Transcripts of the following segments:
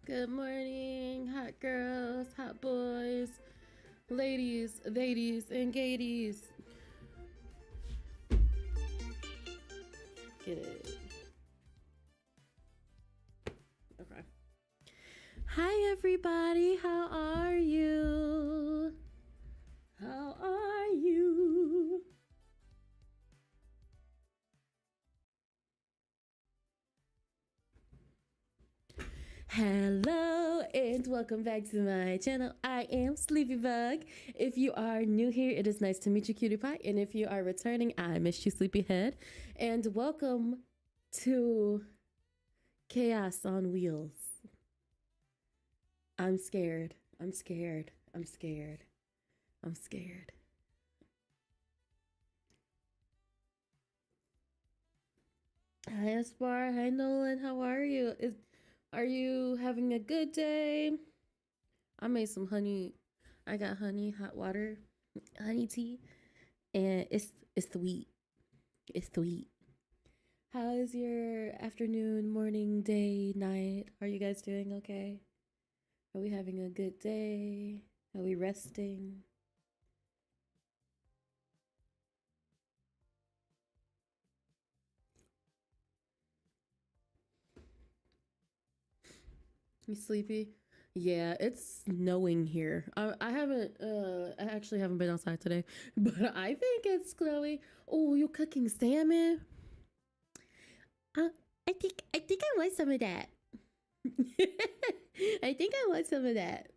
Good morning, hot girls, hot boys, ladies, and gadies. Get it. Okay. Hi, everybody. How are you? How are you? Hello and welcome back to my channel. I am Sleepy Bug. If you are new here, it is nice to meet you, cutie pie. And if you are returning, I miss you, Sleepyhead. And welcome to Chaos on Wheels. I'm scared. I'm scared. I'm scared. I'm scared. Hi, Aspar. Hi, Nolan. How are you? Are you having a good day? I made some honey. I got honey, hot water, honey tea, and it's sweet. It's sweet. How is your afternoon, morning, day, night? Are you guys doing okay? Are we having a good day? Are we resting? You sleepy? Yeah, it's snowing here. I haven't I actually haven't been outside today, but I think it's snowy. Oh, you cooking salmon? Uh, I think I want some of that. I think I want some of that.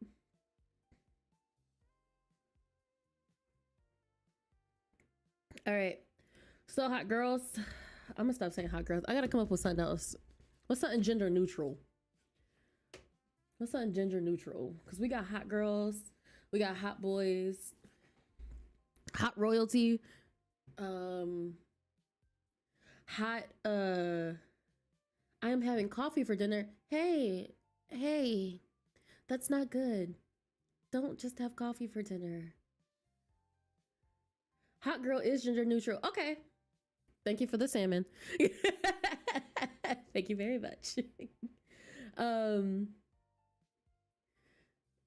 All right. So hot girls. I'm gonna stop saying hot girls. I gotta come up with something else. What's something gender neutral? What's something gender neutral? Because we got hot girls, we got hot boys, hot royalty, um, hot I am having coffee for dinner. Hey, that's not good. Don't just have coffee for dinner. Hot girl is gender neutral. Okay. Thank you for the salmon. Thank you very much. um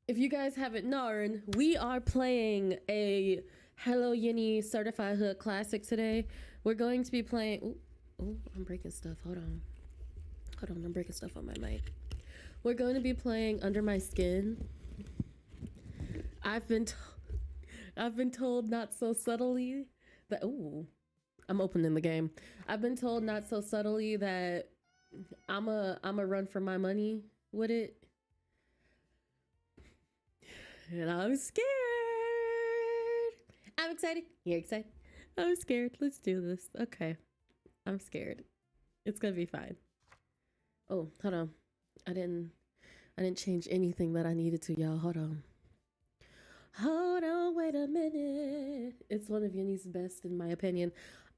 if you guys haven't known, we are playing a Hello Yeni Certified Hood Classic today. We're going to be playing. I'm breaking stuff. Hold on. I'm breaking stuff on my mic. We're going to be playing Under My Skin. I've been told not so subtly that. Ooh, I'm opening the game. I've been told not so subtly that I'm a run for my money with it. And I'm scared. I'm excited. You're excited. I'm scared. Let's do this. Okay. I'm scared. It's gonna be fine. Oh, hold on. I didn't change anything that I needed to, y'all. Hold on. Hold on, wait a minute. It's one of Yuni's best in my opinion.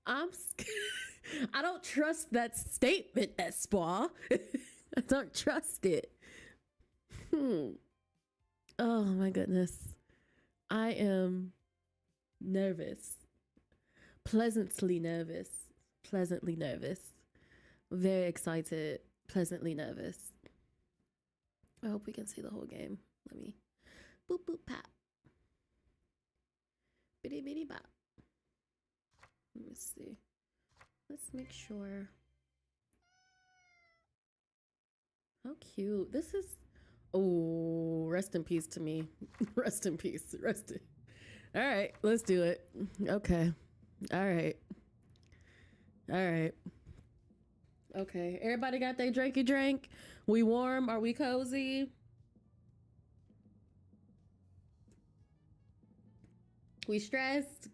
I'm scared. I don't trust that statement, Espoir. I don't trust it. Oh my goodness. I am nervous. Pleasantly nervous. Pleasantly nervous. Very excited. Pleasantly nervous. I hope we can see the whole game. Let me boop boop pop. Bitty bitty bop. Let me see. Let's make sure. How cute. This is. Oh, rest in peace to me. Rest in peace. Rest in. All right, let's do it. Okay. All right. All right. Okay. Everybody got their drinky drink? We warm? Are we cozy? We stressed?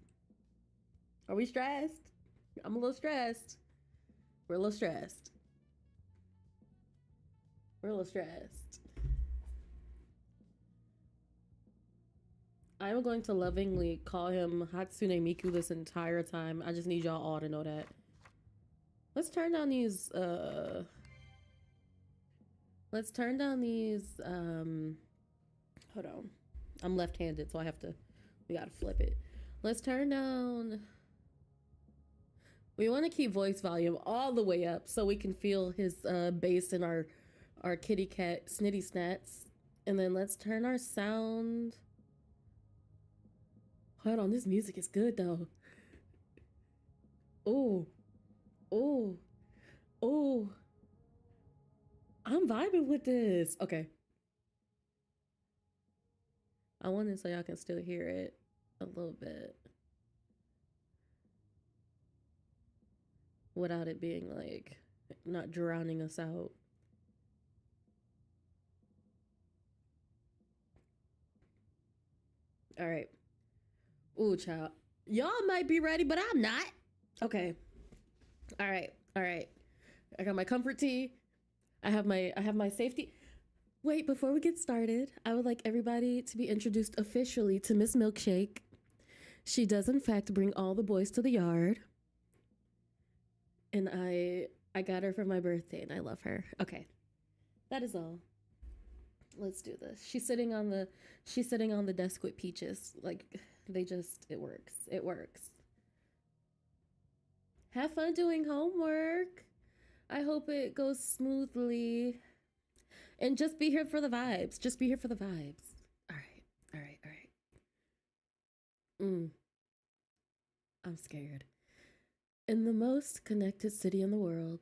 Are we stressed? I'm a little stressed. We're a little stressed. We're a little stressed. I'm going to lovingly call him Hatsune Miku this entire time. I just need y'all all to know that. Let's turn down these let's turn down these hold on. I'm left-handed, so we gotta flip it. Let's turn down. We want to keep voice volume all the way up so we can feel his bass in our our kitty cat snitty snats. And then let's turn our sound. Hold on, this music is good though. Oh, oh, oh. I'm vibing with this. Okay. I want it so y'all can still hear it a little bit without it being like not drowning us out. All right. Ooh, child. Y'all might be ready, but I'm not. Okay. All right. All right. I got my comfort tea. I have my safety. Wait, before we get started, I would like everybody to be introduced officially to Miss Milkshake. She does in fact bring all the boys to the yard. And I got her for my birthday and I love her. Okay. That is all. Let's do this. She's sitting on the desk with Peaches. Like it works. It works. Have fun doing homework. I hope it goes smoothly. And just be here for the vibes. Just be here for the vibes. All right. All right. All right. I'm scared. In the most connected city in the world,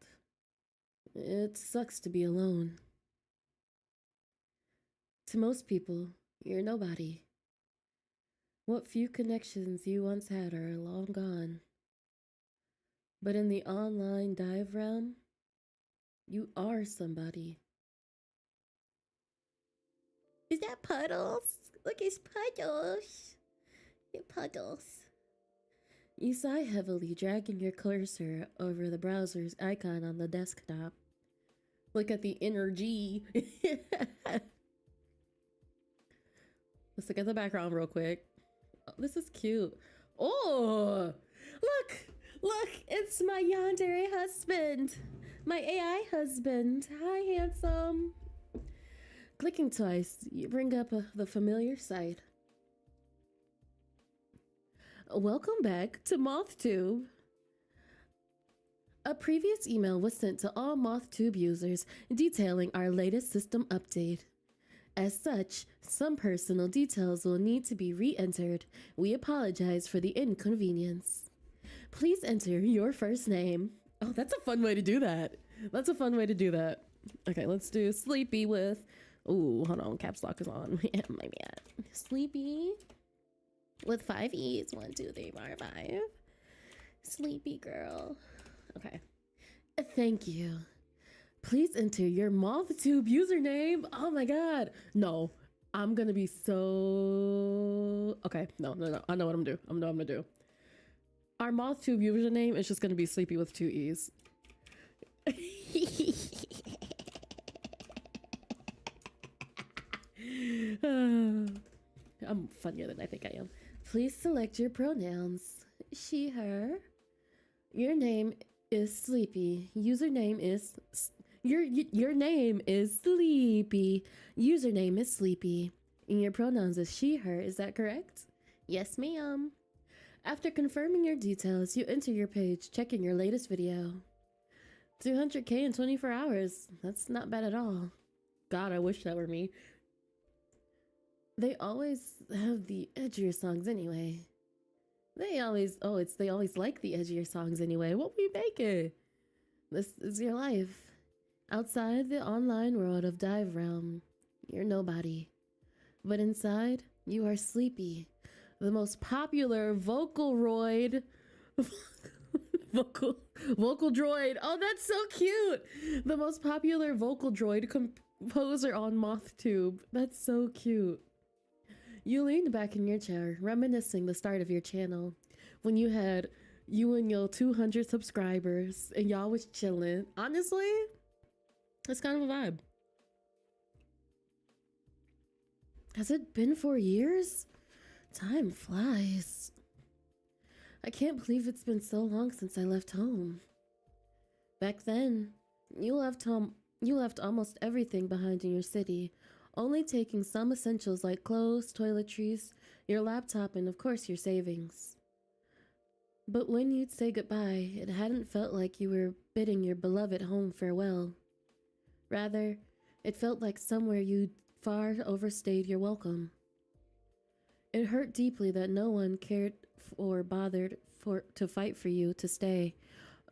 it sucks to be alone. To most people, you're nobody. What few connections you once had are long gone. But in the online dive realm, you are somebody. Is that Puddles? Look, it's Puddles. It's Puddles. You sigh heavily, dragging your cursor over the browser's icon on the desktop. Look at the energy. Let's look at the background real quick. Oh, this is cute. Oh, look, it's my yandere husband. My AI husband. Hi, handsome. Clicking twice, you bring up the familiar sight. Welcome back to MothTube. A previous email was sent to all MothTube users detailing our latest system update. As such, some personal details will need to be re-entered. We apologize for the inconvenience. Please enter your first name. Oh, that's a fun way to do that. That's a fun way to do that. Okay, let's do Sleepy with... Ooh, hold on, caps lock is on. My bad. Sleepy with 5 E's. 1, 2, 3, 4, 5. Sleepy girl. Okay. Thank you. Please enter your MothTube username. Oh my god. No, I'm gonna be so... Okay, no. I know what I'm gonna do. Our MothTube username is just gonna be Sleepy with 2 E's. I'm funnier than I think I am. Please select your pronouns. She, her. Your name is Sleepy. Username is... Your name is Sleepy. Username is Sleepy. And your pronouns is she, her. Is that correct? Yes, ma'am. After confirming your details, you enter your page, checking your latest video. 200k in 24 hours. That's not bad at all. God, I wish that were me. They always have the edgier songs anyway. They always like the edgier songs anyway. What we making? This is your life. Outside the online world of Dive Realm, you're nobody. But inside, you are Sleepy, the most popular Vocaloid. vocal droid. Oh, that's so cute. The most popular vocal droid composer on MothTube. That's so cute. You leaned back in your chair, reminiscing the start of your channel, when you and your 200 subscribers, and y'all was chilling. Honestly, that's kind of a vibe. Has it been 4 years? Time flies. I can't believe it's been so long since I left home. Back then, you left almost everything behind in your city, only taking some essentials like clothes, toiletries, your laptop, and of course your savings. But when you'd say goodbye, it hadn't felt like you were bidding your beloved home farewell. Rather, It felt like somewhere you'd far overstayed your welcome. It hurt deeply that no one cared or bothered to fight for you to stay,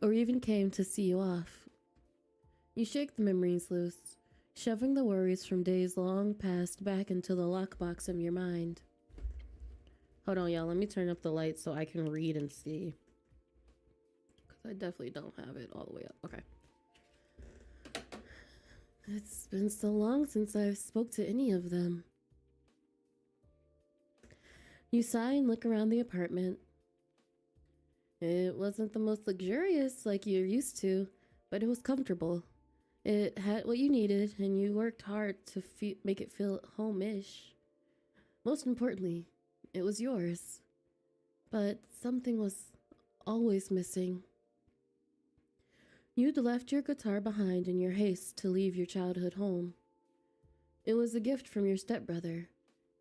or even came to see you off. You shake the memories loose, shoving the worries from days long past back into the lockbox of your mind. Hold on, y'all. Let me turn up the light so I can read and see. Because I definitely don't have it all the way up. Okay. It's been so long since I spoke to any of them. You sigh and look around the apartment. It wasn't the most luxurious like you're used to, but it was comfortable. It had what you needed, and you worked hard to make it feel home-ish. Most importantly, it was yours. But something was always missing. You'd left your guitar behind in your haste to leave your childhood home. It was a gift from your stepbrother,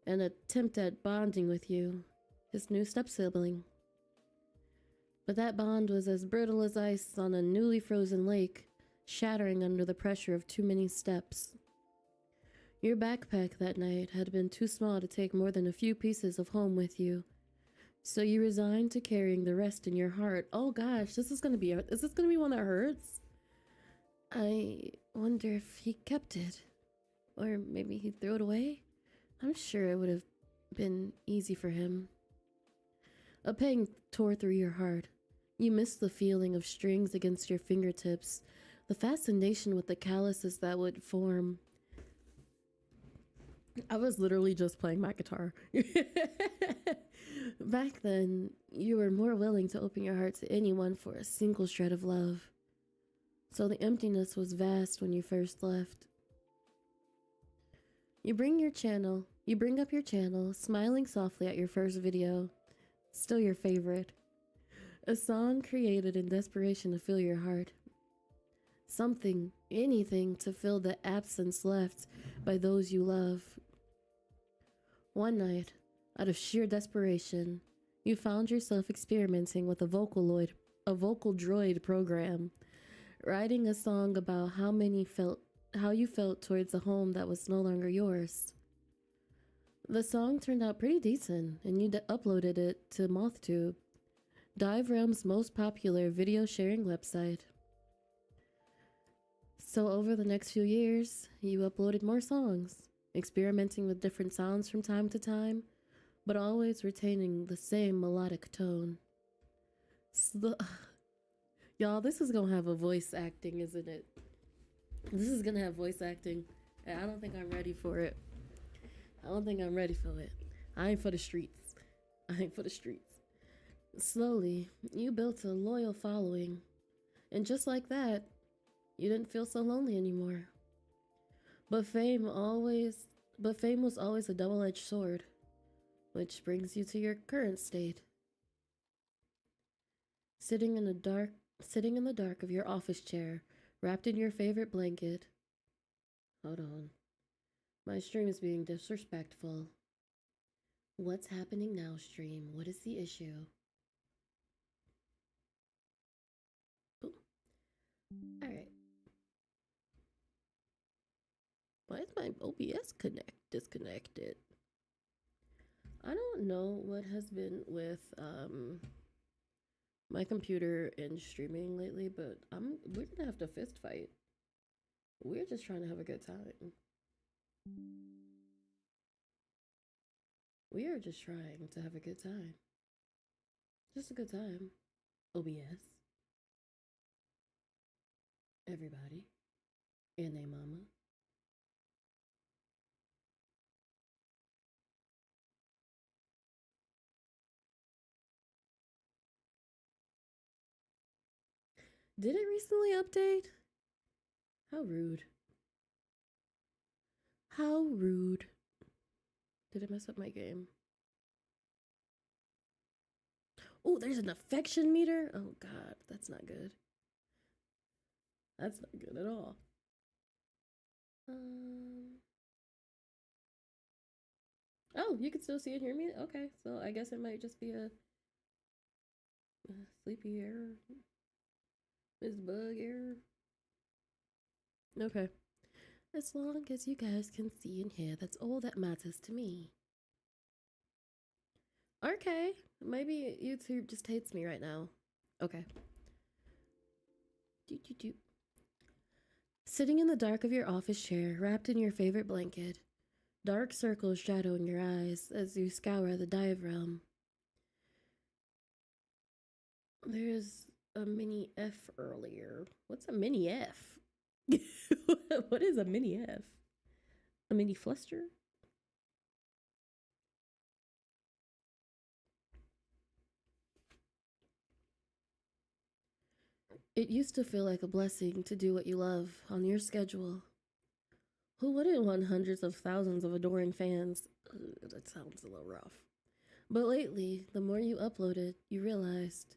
an attempt at bonding with you, his new step-sibling. But that bond was as brittle as ice on a newly frozen lake, shattering under the pressure of too many steps. Your backpack that night had been too small to take more than a few pieces of home with you, so you resigned to carrying the rest in your heart. Oh gosh, is this gonna be one that hurts? I wonder if he kept it, or maybe he threw it away. I'm sure it would have been easy for him. A pang tore through your heart. You missed the feeling of strings against your fingertips, the fascination with the calluses that would form. I was literally just playing my guitar. Back then, you were more willing to open your heart to anyone for a single shred of love. So the emptiness was vast when you first left. You bring up your channel, smiling softly at your first video. Still your favorite. A song created in desperation to fill your heart. Something, anything to fill the absence left by those you love. One night, out of sheer desperation, you found yourself experimenting with a Vocaloid droid program, writing a song about how you felt towards a home that was no longer yours. The song turned out pretty decent, and you uploaded it to MothTube, Dive Realm's most popular video sharing website. So over the next few years, you uploaded more songs, experimenting with different sounds from time to time, but always retaining the same melodic tone. Y'all, this is gonna have a voice acting, isn't it? This is gonna have voice acting, and I don't think I'm ready for it. I ain't for the streets. Slowly, you built a loyal following, and just like that, you didn't feel so lonely anymore. But fame was always a double-edged sword, which brings you to your current state. Sitting in the dark of your office chair, wrapped in your favorite blanket. Hold on. My stream is being disrespectful. What's happening now, stream? What is the issue? Alright. Why is my OBS disconnected? I don't know what has been with my computer and streaming lately, but we're gonna have to fist fight. We're just trying to have a good time. We are just trying to have a good time. Just a good time. OBS. Everybody. And a mama. Did it recently update? How rude. How rude. Did it mess up my game? Oh, there's an affection meter? Oh god, that's not good. That's not good at all. Oh, you can still see and hear me? Okay, so I guess it might just be a sleepy error. Miss Bug error. Okay. As long as you guys can see and hear, that's all that matters to me. Okay, maybe YouTube just hates me right now. Okay. Doot, doot, doot. Sitting in the dark of your office chair, wrapped in your favorite blanket, dark circles shadowing your eyes as you scour the dive realm. There's a mini F earlier. What's a mini F? What is a mini F? A mini fluster? It used to feel like a blessing to do what you love on your schedule. Who wouldn't want hundreds of thousands of adoring fans? Ugh, that sounds a little rough. But lately, the more you uploaded, you realized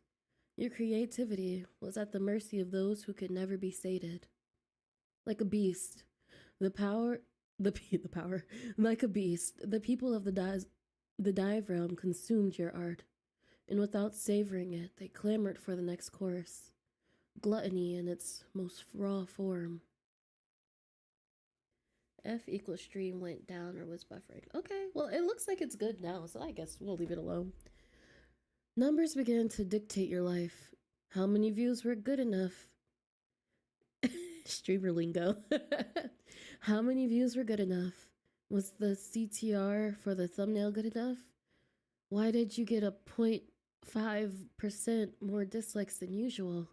your creativity was at the mercy of those who could never be sated. Like a beast, the power, the power, like a beast, the people of the dive realm consumed your art, and without savoring it, they clamored for the next course. Gluttony in its most raw form. F equals stream went down or was buffering. Okay, well, it looks like it's good now, so I guess we'll leave it alone. Numbers began to dictate your life. How many views were good enough? Streamer lingo. How many views were good enough? Was the CTR for the thumbnail good enough? Why did you get a 0.5% more dislikes than usual?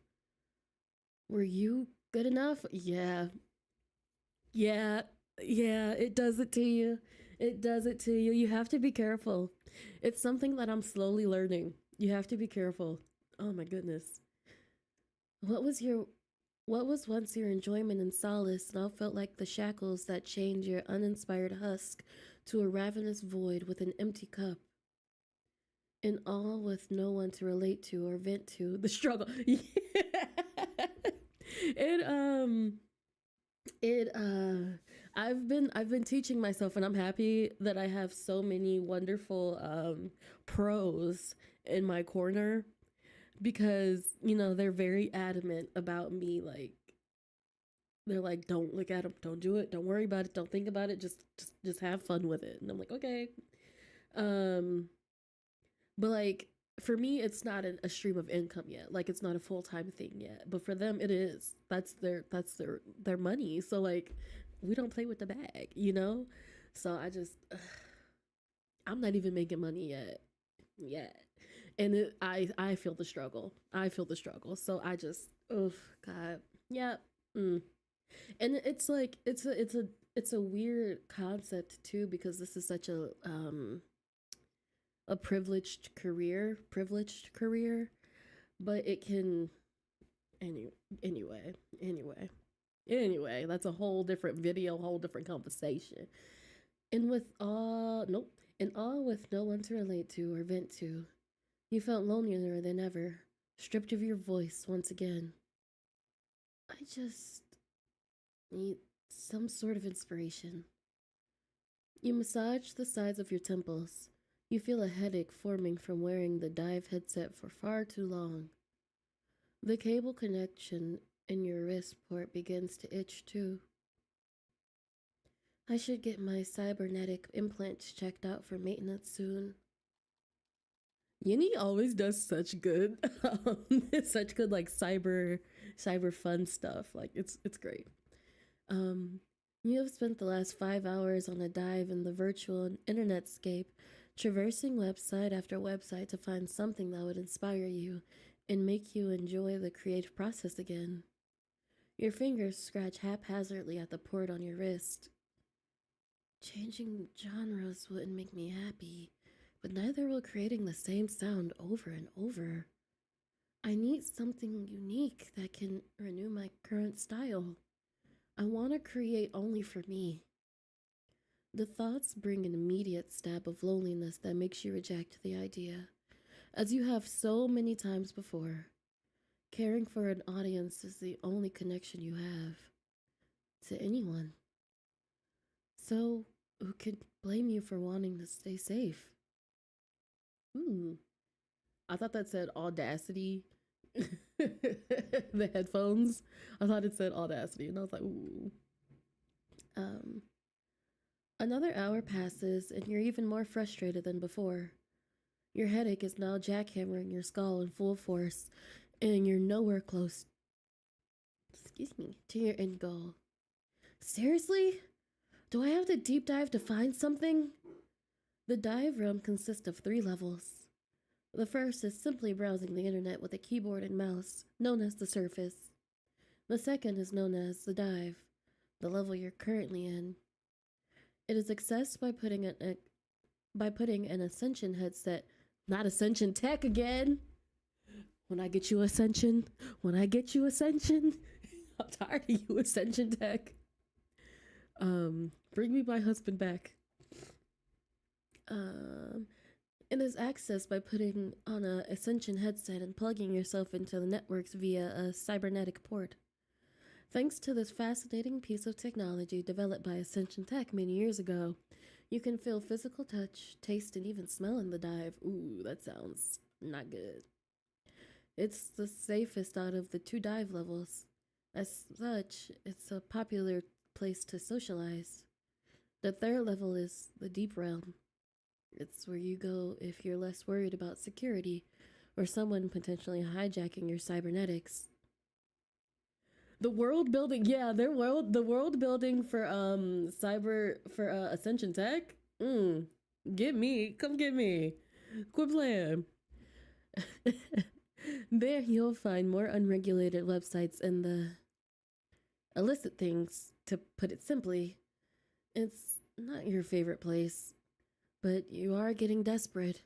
Were you good enough? Yeah. Yeah. Yeah, it does it to you. It does it to you. You have to be careful. It's something that I'm slowly learning. You have to be careful. Oh my goodness. What was your what was once your enjoyment and solace now felt like the shackles that chained your uninspired husk to a ravenous void with an empty cup. In all with no one to relate to or vent to the struggle. it it I've been teaching myself, and I'm happy that I have so many wonderful pros in my corner, because they're very adamant about me, like they're like, don't look at them, don't do it, don't worry about it, don't think about it, just have fun with it. And I'm like, okay. um but like, for me, it's not a stream of income yet, like it's not a full-time thing yet, but for them it is. That's their money, so like, we don't play with the bag. So I'm not even making money yet. And I feel the struggle. So I just, oh god. Yeah. mm. And it's like, it's a weird concept too, because this is such a privileged career, but it can, anyway anyway anyway, that's a whole different video, whole different conversation. And with all nope and all with no one to relate to or vent to, you felt lonelier than ever, stripped of your voice once again. I just need some sort of inspiration. You massage the sides of your temples. You feel a headache forming from wearing the dive headset for far too long. The cable connection in your wrist port begins to itch too. I should get my cybernetic implants checked out for maintenance soon. Yini always does such good, such good, like, cyber fun stuff. Like, it's great. Um, you have spent the last 5 hours on a dive in the virtual internetscape, traversing website after website to find something that would inspire you and make you enjoy the creative process again. Your fingers scratch haphazardly at the port on your wrist. Changing genres wouldn't make me happy, but neither will creating the same sound over and over. I need something unique that can renew my current style. I want to create only for me. The thoughts bring an immediate stab of loneliness that makes you reject the idea, as you have so many times before. Caring for an audience is the only connection you have to anyone. So, who could blame you for wanting to stay safe? Hmm. I thought that said Audacity. The headphones. I thought it said Audacity, and I was like, ooh. Um, Another hour passes, and you're even more frustrated than before. Your headache is now jackhammering your skull in full force, and you're nowhere close, excuse me, to your end goal. Seriously? Do I have to deep dive to find something? The dive realm consists of 3 levels. The first is simply browsing the internet with a keyboard and mouse, known as the surface. The second is known as the dive, the level you're currently in. It is accessed by putting an Ascension headset, not Ascension Tech again. When I get you Ascension, I'm tired of you Ascension Tech. Bring me my husband back. It is accessed by putting on a Ascension headset and plugging yourself into the networks via a cybernetic port. Thanks to this fascinating piece of technology developed by Ascension Tech many years ago, you can feel physical touch, taste, and even smell in the dive. Ooh, that sounds not good. It's the safest out of the 2 dive levels. As such, it's a popular place to socialize. The 3rd level is the Deep Realm. It's where you go if you're less worried about security or someone potentially hijacking your cybernetics. The world building, yeah, the world building for Ascension Tech. Get me, come get me. Quit playing. There you'll find more unregulated websites and the illicit things, to put it simply. It's not your favorite place, but you are getting desperate.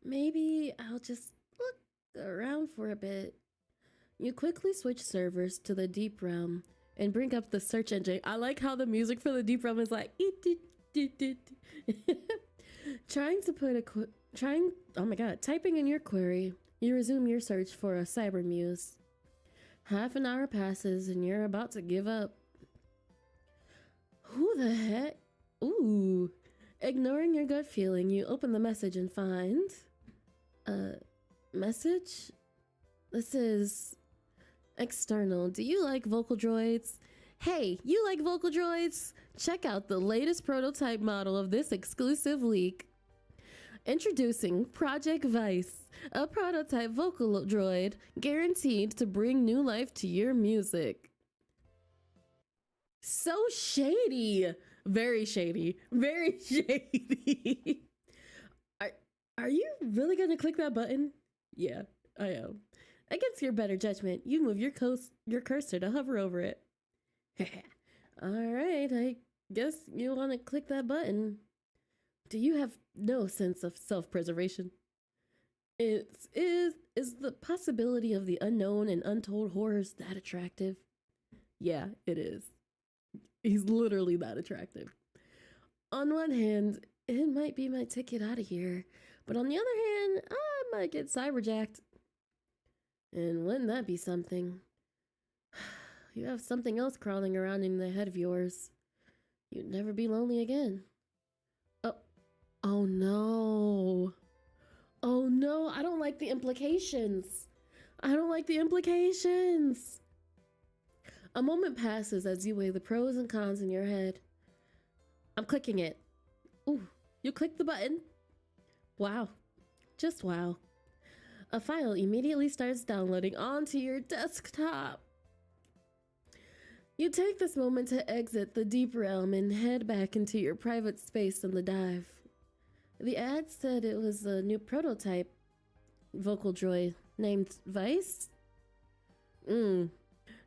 Maybe I'll just look around for a bit. You quickly switch servers to the Deep Realm and bring up the search engine. I like how the music for the Deep Realm is like typing in your query. You resume your search for a cyber muse. Half an hour passes and you're about to give up. Who the heck? Ooh. Ignoring your gut feeling, you open the message and find a message. This is external. Do you like vocal droids? Hey, you like vocal droids? Check out the latest prototype model of this exclusive leak. Introducing Project Vice, a prototype vocal droid guaranteed to bring new life to your music. So shady. Very shady. Very shady. Are you really gonna click that button? Yeah, I am. Against your better judgment, you move your cursor to hover over it. Alright, I guess you want to click that button. Do you have no sense of self-preservation? Is the possibility of the unknown and untold horrors that attractive? Yeah, it is. He's literally that attractive. On one hand, it might be my ticket out of here, but on the other hand, I might get cyberjacked. And wouldn't that be something? You have something else crawling around in the head of yours. You'd never be lonely again. Oh no. Oh no, I don't like the implications. I don't like the implications. A moment passes as you weigh the pros and cons in your head. I'm clicking it. Ooh, you click the button. Wow. Just wow. A file immediately starts downloading onto your desktop. You take this moment to exit the Deep Realm and head back into your private space in the dive. The ad said it was a new prototype vocal droid named Vice.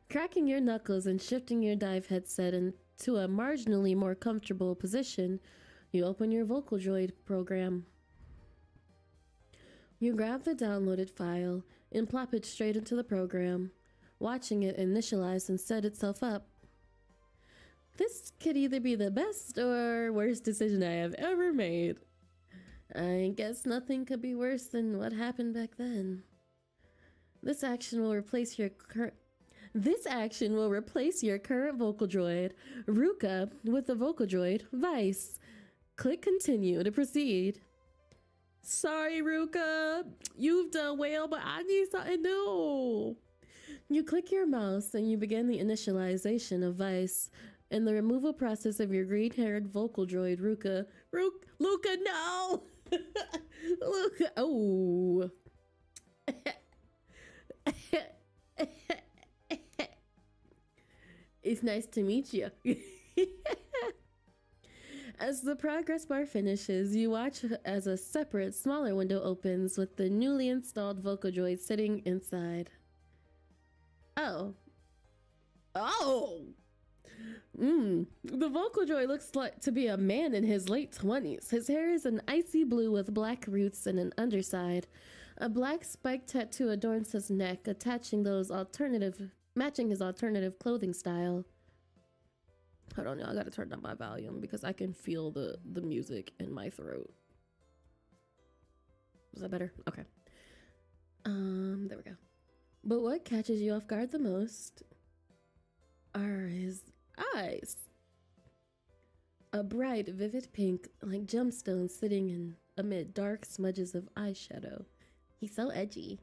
Cracking your knuckles and shifting your dive headset into a marginally more comfortable position, you open your vocal droid program. You grab the downloaded file and plop it straight into the program, watching it initialize and set itself up. This could either be the best or worst decision I have ever made. I guess nothing could be worse than what happened back then. This action will replace your current vocal droid, Ruka, with the vocal droid, Vice. Click continue to proceed. Sorry, Ruka. You've done well, but I need something new. You click your mouse and you begin the initialization of Vice and the removal process of your green-haired vocal droid, Ruka. Luca, no! Luca, oh. It's nice to meet you. As the progress bar finishes, you watch as a separate, smaller window opens with the newly installed vocal droid sitting inside. Oh. Oh! The vocal droid looks like to be a man in his late 20s. His hair is an icy blue with black roots and an underside. A black spike tattoo adorns his neck, matching his alternative clothing style. Hold on, y'all, I gotta turn down my volume because I can feel the music in my throat. Was that better? Okay. There we go. But what catches you off guard the most are his eyes. A bright, vivid pink, like gemstones sitting amid dark smudges of eyeshadow. He's so edgy.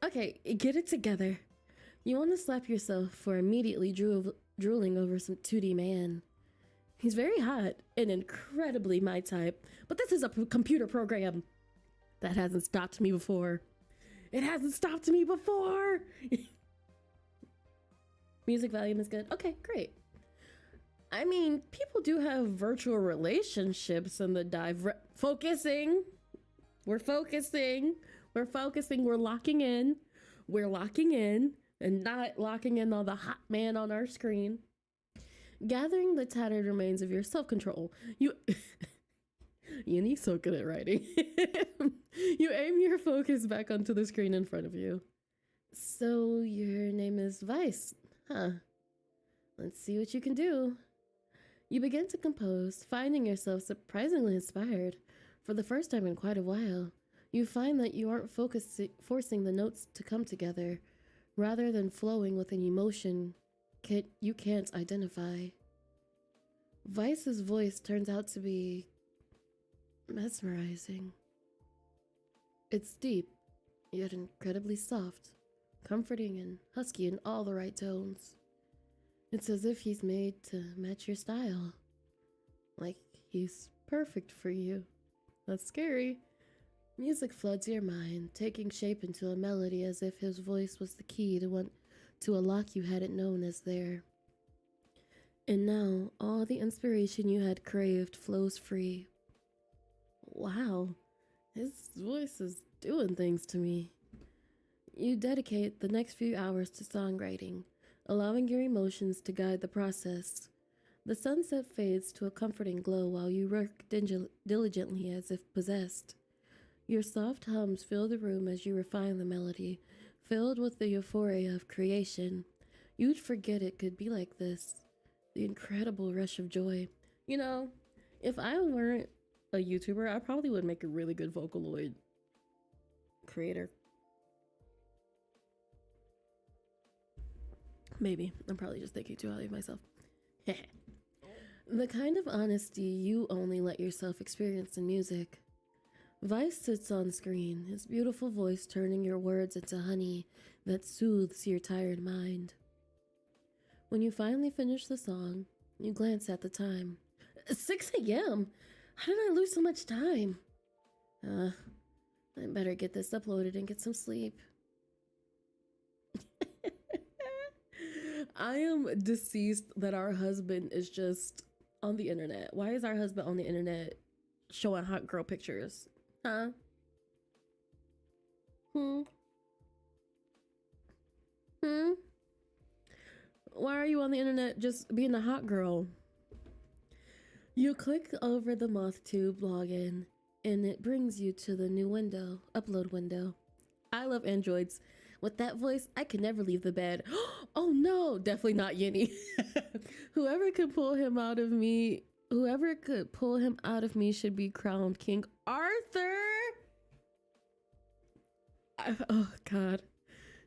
Okay, get it together. You want to slap yourself for immediately drooling over some 2D man. He's very hot and incredibly my type, but this is a computer program. That hasn't stopped me before. It hasn't stopped me before! Music volume is good. Okay, great. I mean, people do have virtual relationships in the dive. Focusing. We're focusing. We're focusing. We're locking in. We're locking in and not locking in on the hot man on our screen. Gathering the tattered remains of your self-control. Unique's so good at writing. You aim your focus back onto the screen in front of you. So your name is Vice, huh? Let's see what you can do. You begin to compose, finding yourself surprisingly inspired. For the first time in quite a while, you find that you aren't forcing the notes to come together, rather than flowing with an emotion you can't identify. Vice's voice turns out to be mesmerizing. It's deep, yet incredibly soft, comforting and husky in all the right tones. It's as if he's made to match your style. Like he's perfect for you. That's scary. Music floods your mind, taking shape into a melody as if his voice was the key to a lock you hadn't known as there. And now, all the inspiration you had craved flows free. Wow, his voice is doing things to me. You dedicate the next few hours to songwriting, allowing your emotions to guide the process. The sunset fades to a comforting glow while you work diligently as if possessed. Your soft hums fill the room as you refine the melody, filled with the euphoria of creation. You'd forget it could be like this. The incredible rush of joy. You know, if I weren't a YouTuber, I probably would make a really good Vocaloid creator. Maybe. I'm probably just thinking too highly of myself. The kind of honesty you only let yourself experience in music. Vice sits on screen, his beautiful voice turning your words into honey that soothes your tired mind. When you finally finish the song, you glance at the time. 6 a.m.? How did I lose so much time? I better get this uploaded and get some sleep. I am deceased that our husband is just on the internet. Why is our husband on the internet showing hot girl pictures? Huh? Why are you on the internet just being a hot girl? You click over the MothTube login and it brings you to the new window, upload window. I love androids. With that voice, I could never leave the bed. Oh no, definitely not Yinny. Whoever could pull him out of me should be crowned King Arthur. Oh God.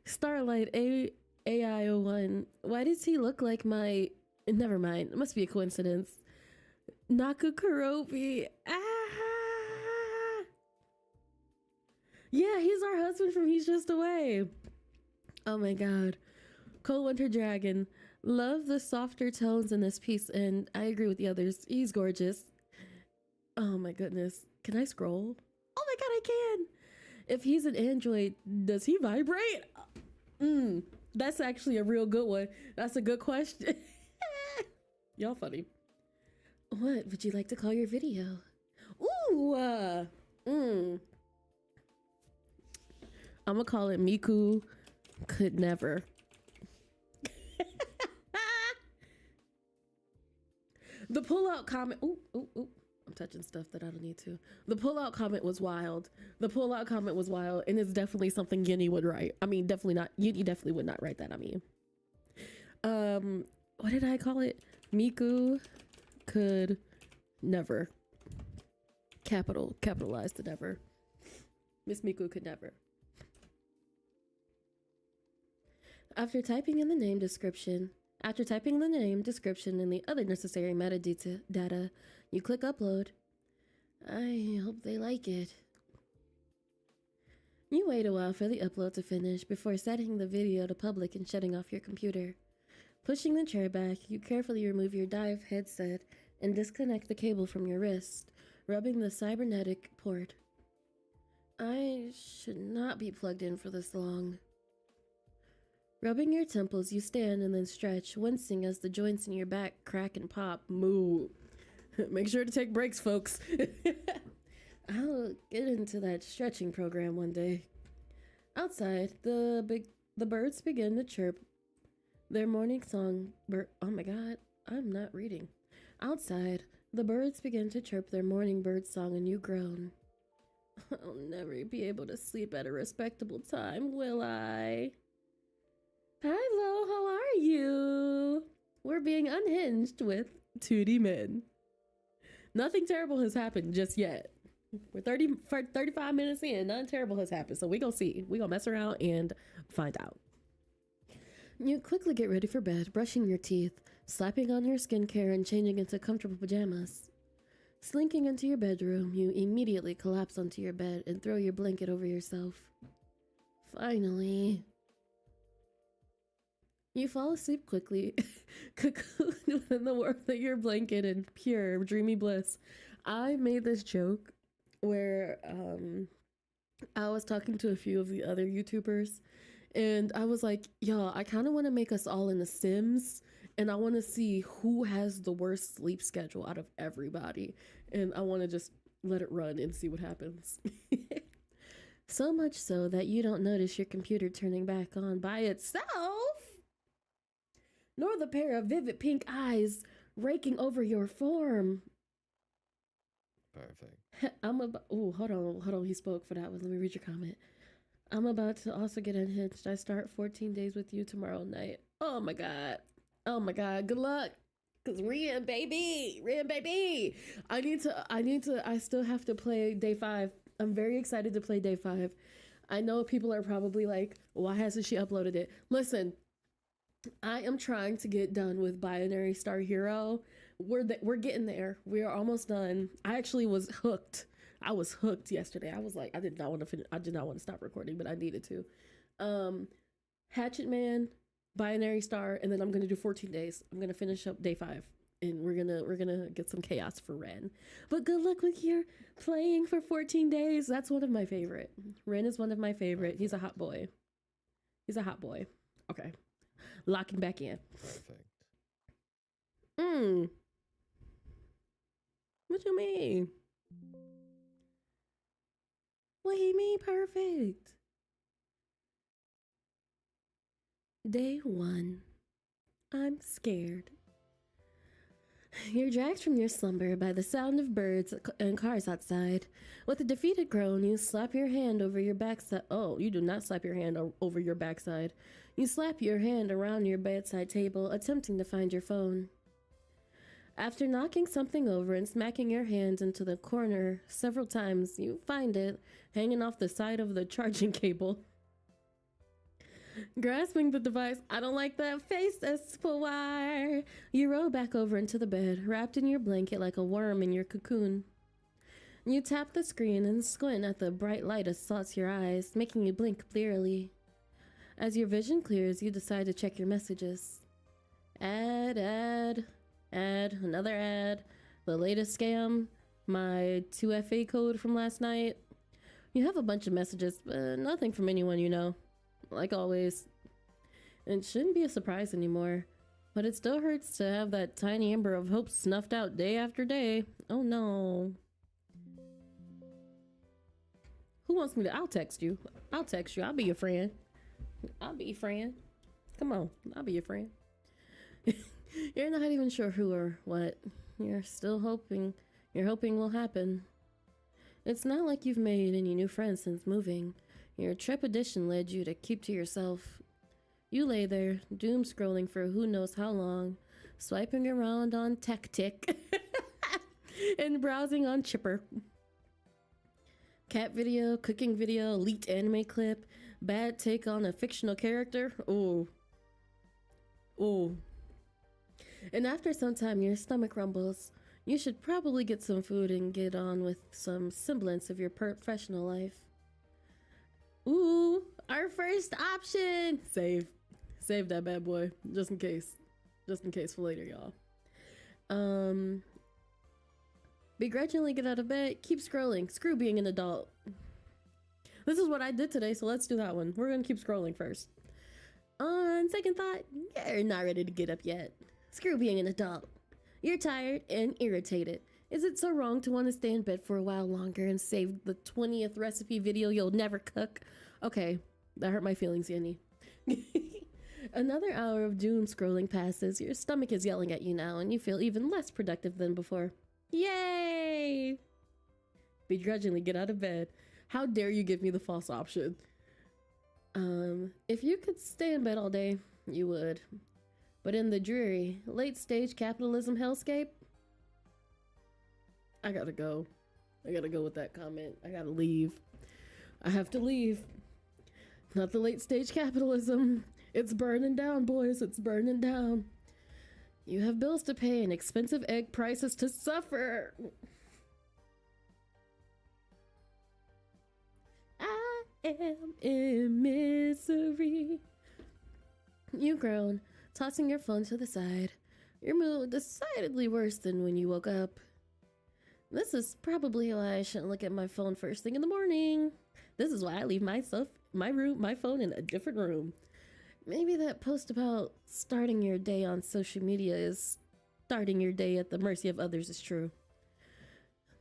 Starlight AI01. Why does he look like my... Never mind. It must be a coincidence. Naku Kurobi. Ah! Yeah, he's our husband from He's Just Away. Oh my God. Cold Winter Dragon. Love the softer tones in this piece, and I agree with the others. He's gorgeous. Oh my goodness. Can I scroll? Oh my god, I can. If he's an android, does he vibrate? That's actually a real good one. That's a good question. Y'all funny. What would you like to call your video? Ooh, I'm gonna call it Miku Could Never. The pull-out comment. Ooh. I'm touching stuff that I don't need to. The pull-out comment was wild. And it's definitely something Yinny would write. I mean, definitely not. Yinny definitely would not write that. I mean, what did I call it? Miku Could Never. Capitalize the never. Miss Miku Could Never. After typing the name description and the other necessary metadata, you click upload. I hope they like it. You wait a while for the upload to finish before setting the video to public and shutting off your computer. Pushing the chair back, you carefully remove your dive headset and disconnect the cable from your wrist, rubbing the cybernetic port. I should not be plugged in for this long. Rubbing your temples, you stand and then stretch, wincing as the joints in your back crack and pop. Moo. Make sure to take breaks, folks. I'll get into that stretching program one day. Outside, the birds begin to chirp their morning song. Oh my god, I'm not reading. Outside, the birds begin to chirp their morning bird song and you groan. I'll never be able to sleep at a respectable time, will I? Hello, how are you? We're being unhinged with 2D men. Nothing terrible has happened just yet. We're 35 minutes in, nothing terrible has happened. So we gonna see. We gonna mess around and find out. You quickly get ready for bed, brushing your teeth, slapping on your skincare, and changing into comfortable pajamas. Slinking into your bedroom, you immediately collapse onto your bed and throw your blanket over yourself. Finally. You fall asleep quickly, cocooned within the warmth of your blanket in pure, dreamy bliss. I made this joke where I was talking to a few of the other YouTubers, and I was like, y'all, I kind of want to make us all in The Sims, and I want to see who has the worst sleep schedule out of everybody, and I want to just let it run and see what happens. So much so that you don't notice your computer turning back on by itself, nor the pair of vivid pink eyes raking over your form. Perfect. Hold on. He spoke for that one. Let me read your comment. I'm about to also get unhinged. I start 14 days with you tomorrow night. Oh my god. Good luck. Cause Rian baby. I still have to play day 5. I'm very excited to play day 5. I know people are probably like, why hasn't she uploaded it? Listen, I am trying to get done with Binary Star Hero. We're getting there. We are almost done. I actually was hooked. I was hooked yesterday. I was like, I did not want to finish. I did not want to stop recording, but I needed to. Hatchet Man, Binary Star, and then I'm gonna do 14 days. I'm gonna finish up day 5, and we're gonna get some chaos for Ren. But good luck with your playing for 14 days. That's one of my favorite. Ren is one of my favorite. He's a hot boy. Okay. Locking back in. Perfect. What you mean? What do you mean perfect? Day 1. I'm scared. You're dragged from your slumber by the sound of birds and cars outside. With a defeated groan, you slap your hand over your backside. Oh, you do not slap your hand over your backside. You slap your hand around your bedside table, attempting to find your phone. After knocking something over and smacking your hand into the corner several times, you find it hanging off the side of the charging cable. Grasping the device, I don't like that face, Esquire. You roll back over into the bed, wrapped in your blanket like a worm in your cocoon. You tap the screen and squint at the bright light assaults your eyes, making you blink blearily. As your vision clears, you decide to check your messages. Another ad. The latest scam. My 2FA code from last night. You have a bunch of messages, but nothing from anyone you know. Like always. It shouldn't be a surprise anymore. But it still hurts to have that tiny ember of hope snuffed out day after day. Oh no. Who wants me to? I'll text you. I'll text you. I'll be your friend. I'll be your friend. Come on. I'll be your friend. You're not even sure who or what. You're still hoping. You're hoping will happen. It's not like you've made any new friends since moving. Your trepidation led you to keep to yourself. You lay there, doom scrolling for who knows how long, swiping around on TechTick and browsing on Chipper. Cat video, cooking video, leaked anime clip, bad take on a fictional character. Ooh. Ooh. And after some time, your stomach rumbles. You should probably get some food and get on with some semblance of your professional life. Ooh, our first option! Save. Save that bad boy, just in case. Just in case for later, y'all. Begrudgingly get out of bed, keep scrolling. Screw being an adult. This is what I did today, so let's do that one. We're gonna keep scrolling first. On second thought, you're not ready to get up yet. Screw being an adult. You're tired and irritated. Is it so wrong to want to stay in bed for a while longer and save the 20th recipe video you'll never cook? Okay, that hurt my feelings, Yenny. Another hour of doom scrolling passes. Your stomach is yelling at you now, and you feel even less productive than before. Yay! Begrudgingly get out of bed. How dare you give me the false option? If you could stay in bed all day, you would. But in the dreary, late-stage capitalism hellscape, I gotta go. I gotta go with that comment. I gotta leave. I have to leave. Not the late-stage capitalism. It's burning down, boys. It's burning down. You have bills to pay and expensive egg prices to suffer. I am in misery. You groan, tossing your phone to the side. Your mood decidedly worse than when you woke up. This is probably why I shouldn't look at my phone first thing in the morning. This is why I leave my phone in a different room. Maybe that post about starting your day on social media is starting your day at the mercy of others is true.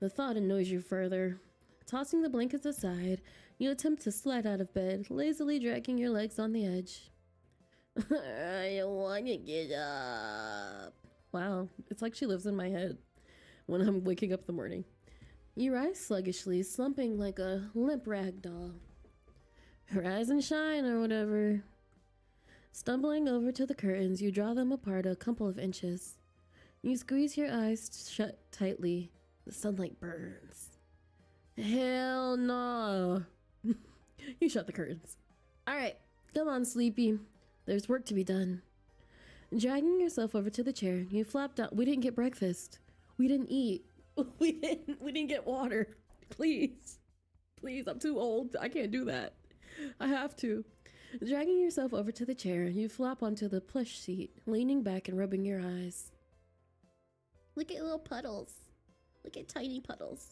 The thought annoys you further. Tossing the blankets aside, you attempt to slide out of bed, lazily dragging your legs on the edge. I want to get up. Wow, it's like she lives in my head when I'm waking up in the morning. You rise sluggishly, slumping like a limp rag doll. Rise and shine or whatever. Stumbling over to the curtains, you draw them apart a couple of inches. You squeeze your eyes shut tightly. The sunlight burns. Hell no. You shut the curtains. Alright, come on, sleepy. There's work to be done. Dragging yourself over to the chair, you flop down. We didn't get breakfast. We didn't eat. We didn't get water. Please. Please, I'm too old. I can't do that. I have to. Dragging yourself over to the chair, you flop onto the plush seat, leaning back and rubbing your eyes. Look at little puddles. Look at tiny puddles.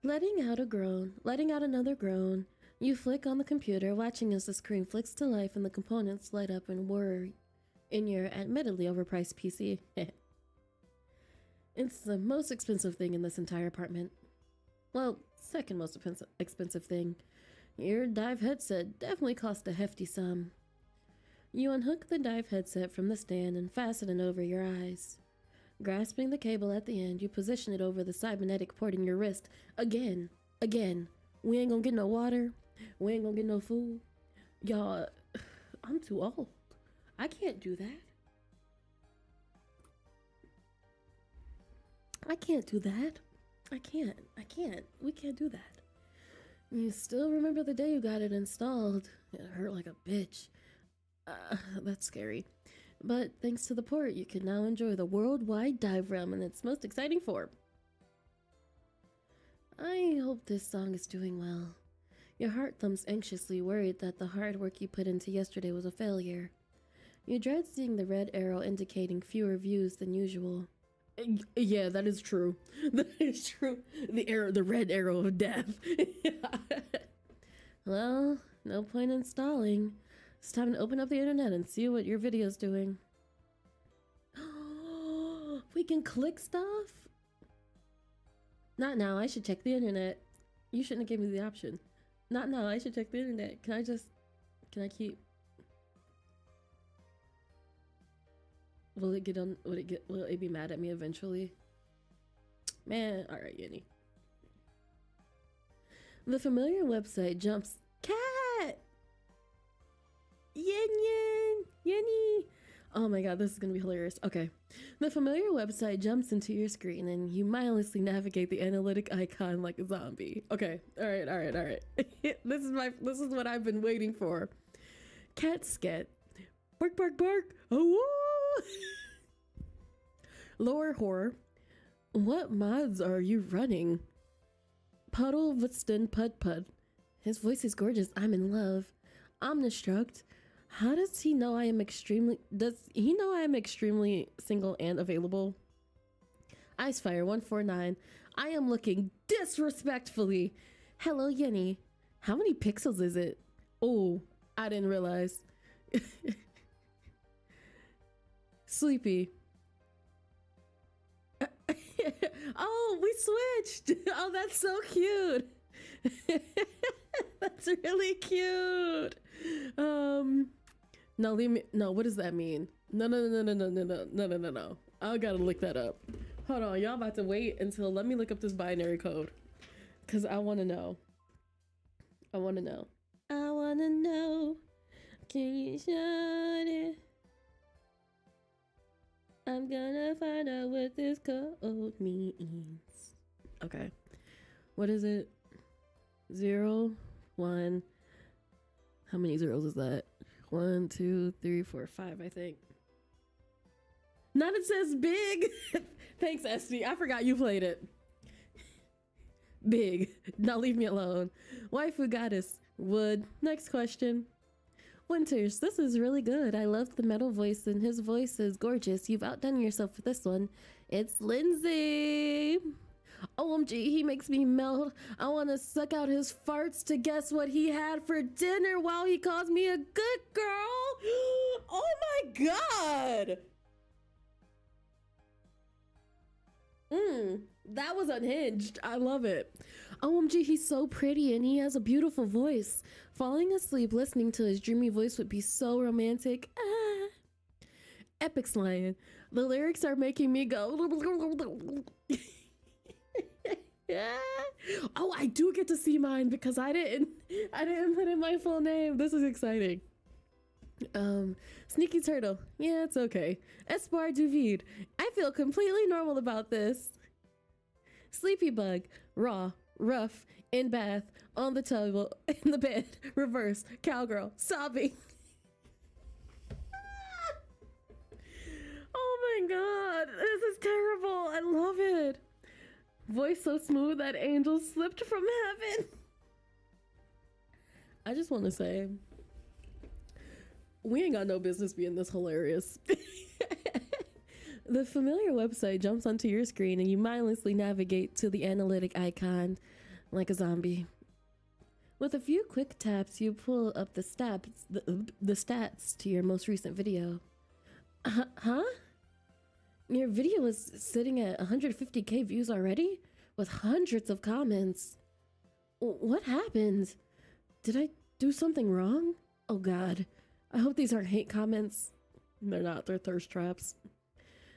Letting out another groan, you flick on the computer, watching as the screen flicks to life and the components light up and whir in your admittedly overpriced PC. It's the most expensive thing in this entire apartment. Well, second most expensive thing. Your Dive headset definitely cost a hefty sum. You unhook the Dive headset from the stand and fasten it over your eyes. Grasping the cable at the end, you position it over the cybernetic port in your wrist. Again. We ain't gonna get no water. We ain't gonna get no food. Y'all, I'm too old. I can't do that. I can't do that. I can't. We can't do that. You still remember the day you got it installed. It hurt like a bitch. That's scary. But thanks to the port, you can now enjoy the worldwide dive realm in its most exciting form. I hope this song is doing well. Your heart thumps anxiously, worried that the hard work you put into yesterday was a failure. You dread seeing the red arrow indicating fewer views than usual. Yeah, that is true. That is true. The red arrow of death. Well, no point in stalling. It's time to open up the internet and see what your video's doing. We can click stuff? Not now, I should check the internet. You shouldn't have given me the option. Not now, I should check the internet. Can I keep... Will it be mad at me eventually? Man, alright, Yenny. The familiar website jumps. Cat! Yenny! Oh my god, this is gonna be hilarious. Okay. The familiar website jumps into your screen and you mindlessly navigate the analytic icon like a zombie. Okay, alright. This is what I've been waiting for. Cat scat. Bark. Oh! Lower horror. What mods are you running? Puddle Vuston Pud. His voice is gorgeous. I'm in love. Omnistruct. How does he know I am extremely... Does he know I am extremely single and available? Icefire 149. I am looking disrespectfully. Hello, Yenny. How many pixels is it? Oh, I didn't realize. Sleepy. Oh, we switched. Oh, that's so cute. That's really cute. No, leave me. No, what does that mean? No. I gotta look that up. Hold on, y'all about to wait until, let me look up this binary code. Cause I wanna know. I wanna know. Can you show it? I'm gonna find out what this code means. Okay. What is it? 0, 1. How many zeros is that? 1, 2, 3, 4, 5, I think. Not it says big. Thanks, Esty. I forgot you played it. Big. Now leave me alone. Waifu goddess. Wood. Next question. Winters, this is really good. I love the metal voice and his voice is gorgeous. You've outdone yourself with this one. It's Lindsay. OMG, he makes me melt. I want to suck out his farts to guess what he had for dinner while he calls me a good girl. Oh my god. That was unhinged. I love it. OMG, he's so pretty and he has a beautiful voice. Falling asleep listening to his dreamy voice would be so romantic. Epic Lion. The lyrics are making me go. Oh, I do get to see mine because I didn't put in my full name. This is exciting. Sneaky Turtle. Yeah, it's okay. Espoir du Vide. I feel completely normal about this. Sleepy Bug. Raw. Rough. In bath. On the table. In the bed. Reverse. Cowgirl. Sobbing. Oh my god. This is terrible. I love it. Voice so smooth that angels slipped from heaven. I just want to say, we ain't got no business being this hilarious. The familiar website jumps onto your screen and you mindlessly navigate to the analytic icon like a zombie. With a few quick taps, you pull up the stats to your most recent video. Huh? Your video is sitting at 150k views already? With hundreds of comments. What happened? Did I do something wrong? Oh god. I hope these aren't hate comments. They're not, they're thirst traps.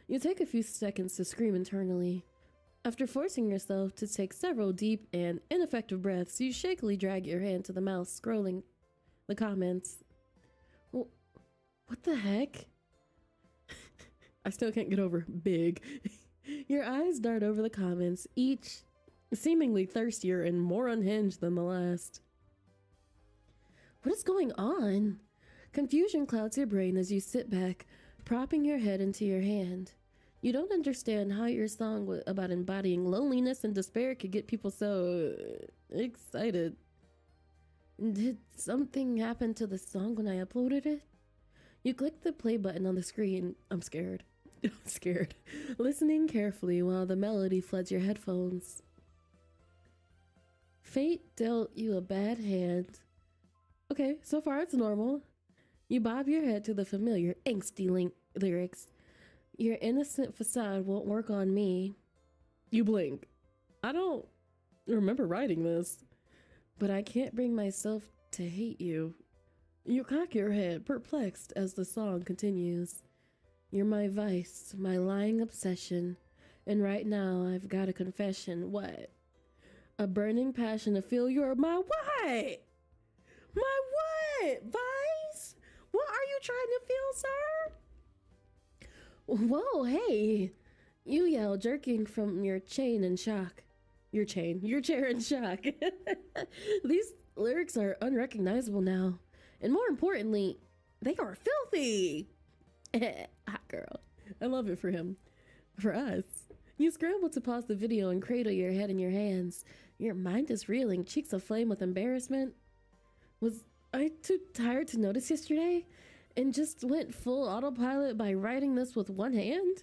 You take a few seconds to scream internally. After forcing yourself to take several deep and ineffective breaths, you shakily drag your hand to the mouse, scrolling the comments. Well, what the heck? I still can't get over big. Your eyes dart over the comments, each seemingly thirstier and more unhinged than the last. What is going on? Confusion clouds your brain as you sit back, propping your head into your hand. You don't understand how your song about embodying loneliness and despair could get people so excited. Did something happen to the song when I uploaded it? You click the play button on the screen. I'm scared. I'm scared. Listening carefully while the melody floods your headphones. Fate dealt you a bad hand. Okay, so far it's normal. You bob your head to the familiar angsty lyrics. Your innocent facade won't work on me. You blink. I don't remember writing this, but I can't bring myself to hate you. You cock your head, perplexed, as the song continues. You're my vice, my lying obsession, and right now I've got a confession. What? A burning passion to feel your my what? My what? Vice? What are you trying to feel, sir? Whoa, hey. You yell, jerking from your chair in shock. Your chair in shock. These lyrics are unrecognizable now. And more importantly, they are filthy. Hot girl. I love it for him. For us. You scramble to pause the video and cradle your head in your hands. Your mind is reeling, cheeks aflame with embarrassment. Was I too tired to notice yesterday? And just went full autopilot by writing this with one hand?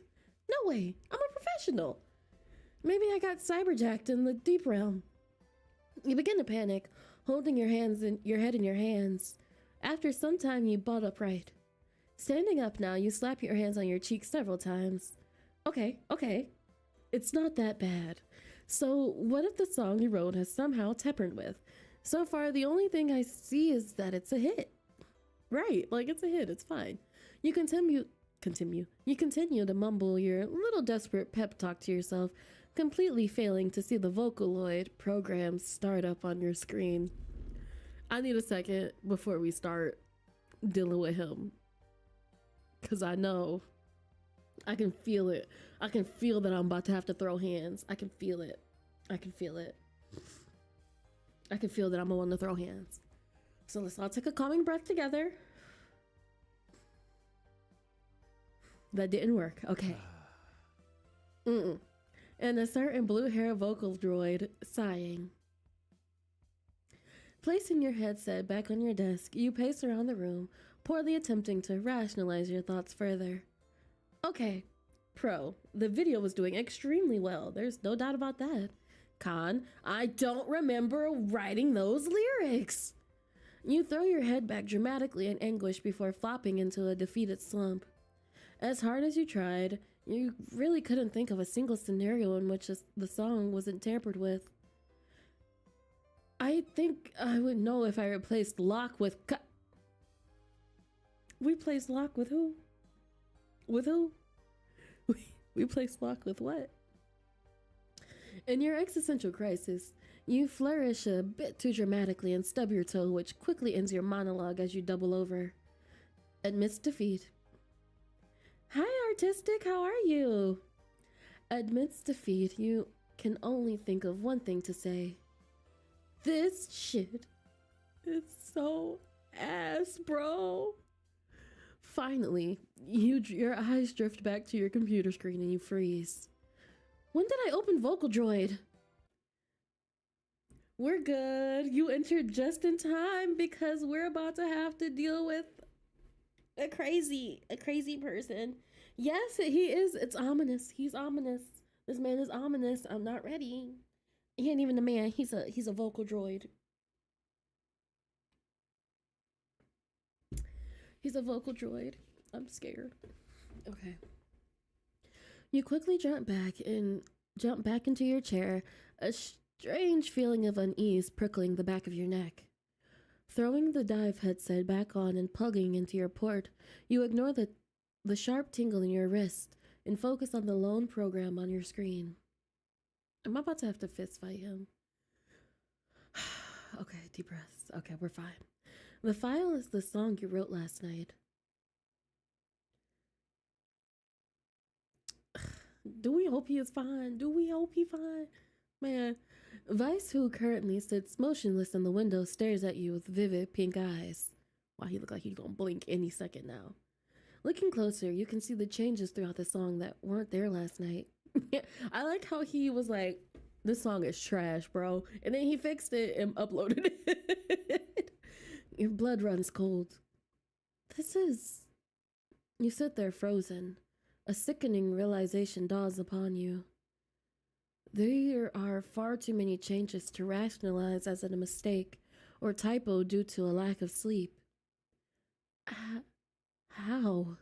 No way. I'm a professional. Maybe I got cyberjacked in the deep realm. You begin to panic, holding your head in your hands. After some time, you butt upright. Standing up now, you slap your hands on your cheeks several times. Okay. It's not that bad. So, what if the song you wrote has somehow tampered with? So far, the only thing I see is that it's a hit. Right, like it's a hit, it's fine. You continue to mumble your little desperate pep talk to yourself, completely failing to see the Vocaloid program start up on your screen. I need a second before we start dealing with him. Because I know. I can feel it. I can feel that I'm about to have to throw hands. I can feel it. I can feel that I'm the one to throw hands. So let's all take a calming breath together. That didn't work. Okay. And a certain blue hair vocal droid sighing. Placing your headset back on your desk, you pace around the room, poorly attempting to rationalize your thoughts further. Okay, pro, the video was doing extremely well. There's no doubt about that. Con, I don't remember writing those lyrics. You throw your head back dramatically in anguish before flopping into a defeated slump. As hard as you tried, you really couldn't think of a single scenario in which the song wasn't tampered with. I think I would know if I replaced Locke with Replaced Locke with who? With who? We replaced Locke with what? In your existential crisis, you flourish a bit too dramatically and stub your toe, which quickly ends your monologue as you double over. Admits defeat. Hi, Artistic, how are you? Admits defeat, you can only think of one thing to say. This shit is so ass, bro. Finally, your eyes drift back to your computer screen and you freeze. When did I open Vocal Droid? We're good. You entered just in time because we're about to have to deal with a crazy person. Yes, he is. It's ominous. He's ominous. This man is ominous. I'm not ready. He ain't even a man. He's a vocal droid. He's a vocal droid. I'm scared. Okay. You quickly jump back into your chair, a strange feeling of unease prickling the back of your neck. Throwing the dive headset back on and plugging into your port, you ignore the sharp tingle in your wrist and focus on the lone program on your screen. I'm about to have to fist fight him. Okay, deep breaths. Okay, we're fine. The file is the song you wrote last night. Do we hope he is fine? Do we hope he's fine? Man, Vice, who currently sits motionless in the window, stares at you with vivid pink eyes. Wow, he look like he's gonna blink any second now. Looking closer, you can see the changes throughout the song that weren't there last night. I like how he was like, this song is trash, bro. And then he fixed it and uploaded it. Your blood runs cold. This is You sit there frozen. A sickening realization dawns upon you. There are far too many changes to rationalize as a mistake or typo due to a lack of sleep. How?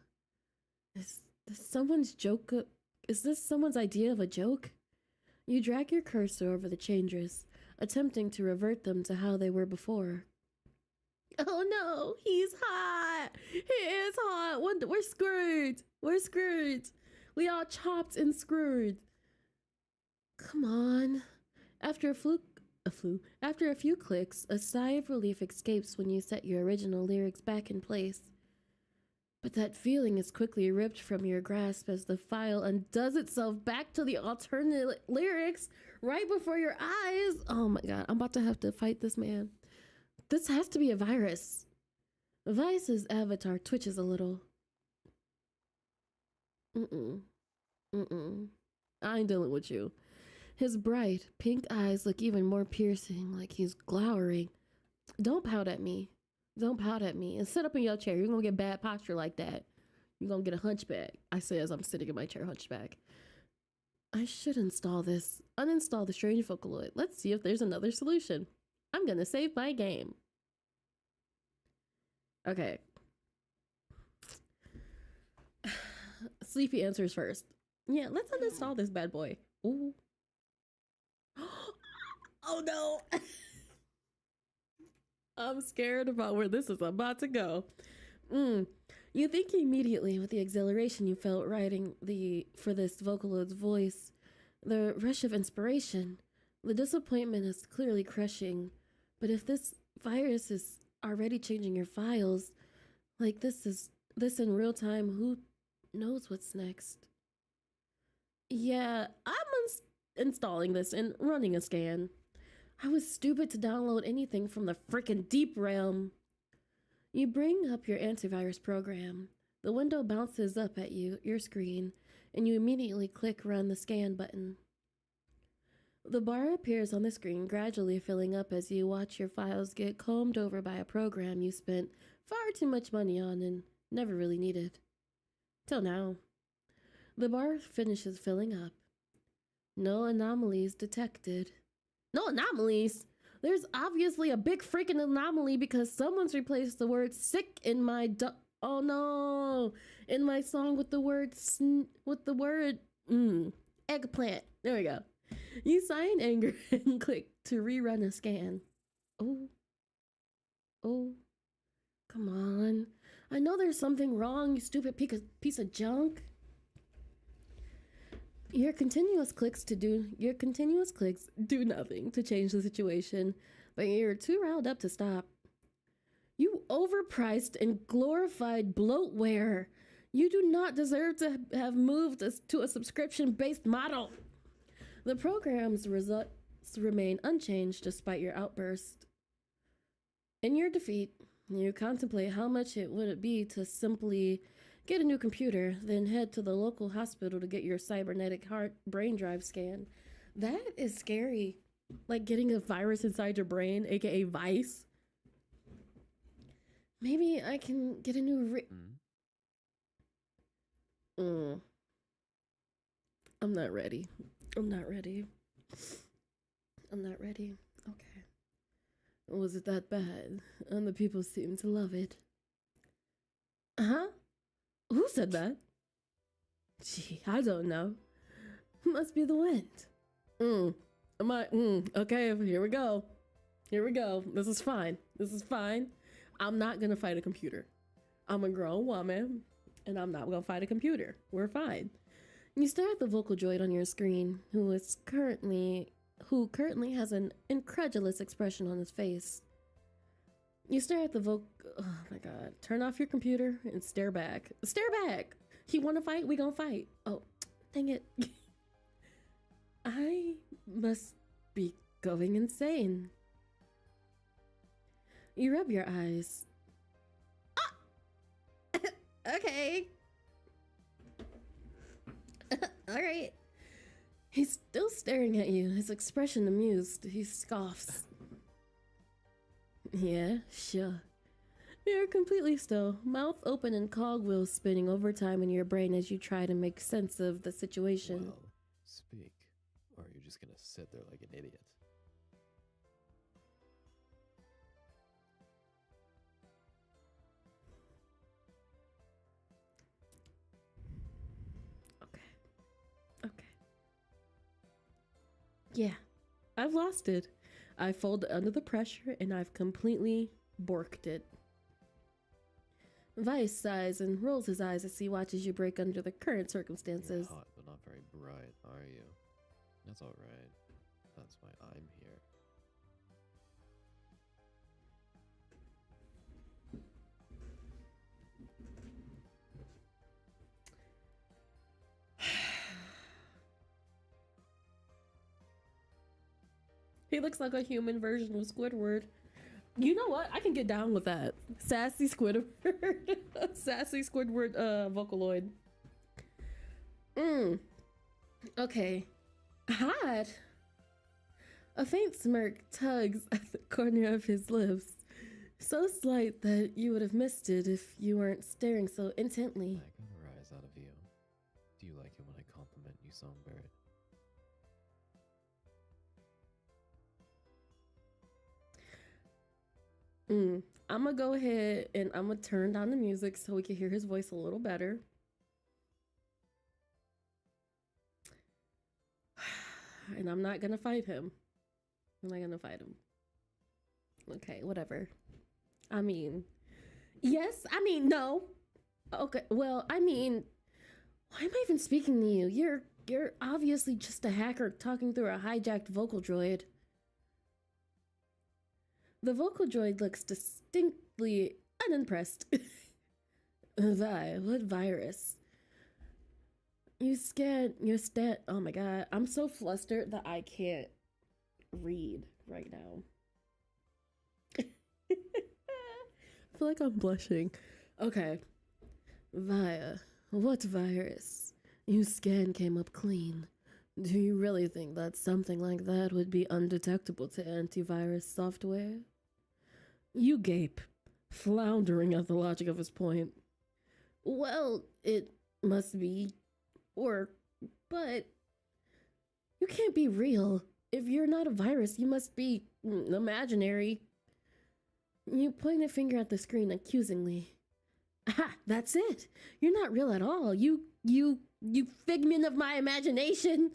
Is this someone's joke? Is this someone's idea of a joke? You drag your cursor over the changes, attempting to revert them to how they were before. Oh no, he's hot. He is hot. We're screwed. We're screwed. We all chopped and screwed. Come on. After a few clicks, a sigh of relief escapes when you set your original lyrics back in place. But that feeling is quickly ripped from your grasp as the file undoes itself back to the alternate lyrics right before your eyes. Oh my god, I'm about to have to fight this man. This has to be a virus. Vice's avatar twitches a little. I ain't dealing with you. His bright, pink eyes look even more piercing, like he's glowering. Don't pout at me. Don't pout at me. And sit up in your chair. You're gonna get bad posture like that. You're gonna get a hunchback. I say as I'm sitting in my chair hunchback. I should install this. Uninstall the strange Vocaloid. Let's see if there's another solution. I'm gonna save my game. Okay. Sleepy answers first. Yeah, let's uninstall this bad boy. Ooh. Oh no. I'm scared about where this is about to go. You think immediately with the exhilaration you felt writing for this Vocaloid's voice, the rush of inspiration. The disappointment is clearly crushing, but if this virus is already changing your files, like this in real time, who knows what's next? Yeah, I'm installing this and running a scan. I was stupid to download anything from the frickin' deep realm. You bring up your antivirus program. The window bounces up at your screen, and you immediately click Run the Scan button. The bar appears on the screen, gradually filling up as you watch your files get combed over by a program you spent far too much money on and never really needed. Till now. The bar finishes filling up. No anomalies detected. No anomalies? There's obviously a big freaking anomaly because someone's replaced the word sick in my oh no, in my song with the word eggplant. There we go. You sigh in anger and click to rerun a scan. Oh, come on. I know there's something wrong, you stupid piece of junk. Your continuous clicks do nothing to change the situation, but you're too riled up to stop. You overpriced and glorified bloatware. You do not deserve to have moved to a subscription-based model. The program's results remain unchanged despite your outburst. In your defeat, you contemplate how much it would be to simply get a new computer, then head to the local hospital to get your cybernetic heart brain drive scanned. That is scary. Like getting a virus inside your brain, aka Vice. Maybe I can get a new I'm not ready. Okay. Was it that bad? And the people seem to love it. Huh? Who said that? Gee, I don't know. Must be the wind. Okay, here we go. This is fine. I'm not gonna fight a computer. I'm a grown woman, and I'm not gonna fight a computer. We're fine. You stare at the vocal droid on your screen, who currently has an incredulous expression on his face. You stare at the oh my god. Turn off your computer and stare back. Stare back! You wanna fight? We gonna fight. Oh, dang it. I must be going insane. You rub your eyes. Ah! Okay. Alright. He's still staring at you, his expression amused. He scoffs. Yeah, sure. You're completely still, mouth open and cogwheels spinning overtime in your brain as you try to make sense of the situation. Well, speak. Or are you just gonna sit there like an idiot? Okay. Okay. Yeah, I've lost it. I folded under the pressure and I've completely borked it. Vice sighs and rolls his eyes as he watches you break under the current circumstances. You're hot, but not very bright, are you? That's alright. That's why I'm here. He looks like a human version of Squidward. You know what? I can get down with that. Sassy Squidward. Sassy Squidward Vocaloid. Okay. Hot. A faint smirk tugs at the corner of his lips. So slight that you would have missed it if you weren't staring so intently. I got a rise out of you. Do you like it when I compliment you, Songbird? I'm gonna go ahead and I'm gonna turn down the music so we can hear his voice a little better. And I'm not gonna fight him. I'm not gonna fight him. Okay, whatever. I mean, yes, I mean, no. Okay, well, I mean, why am I even speaking to you? You're obviously just a hacker talking through a hijacked vocal droid. The vocal droid looks distinctly unimpressed. What virus? You scared your stat. Oh my god, I'm so flustered that I can't read right now. I feel like I'm blushing. Okay. What virus? Your scan came up clean. Do you really think that something like that would be undetectable to antivirus software? You gape, floundering at the logic of his point. Well, it must be. But you can't be real. If you're not a virus, you must be imaginary. You point a finger at the screen accusingly. Aha, that's it. You're not real at all. You figment of my imagination.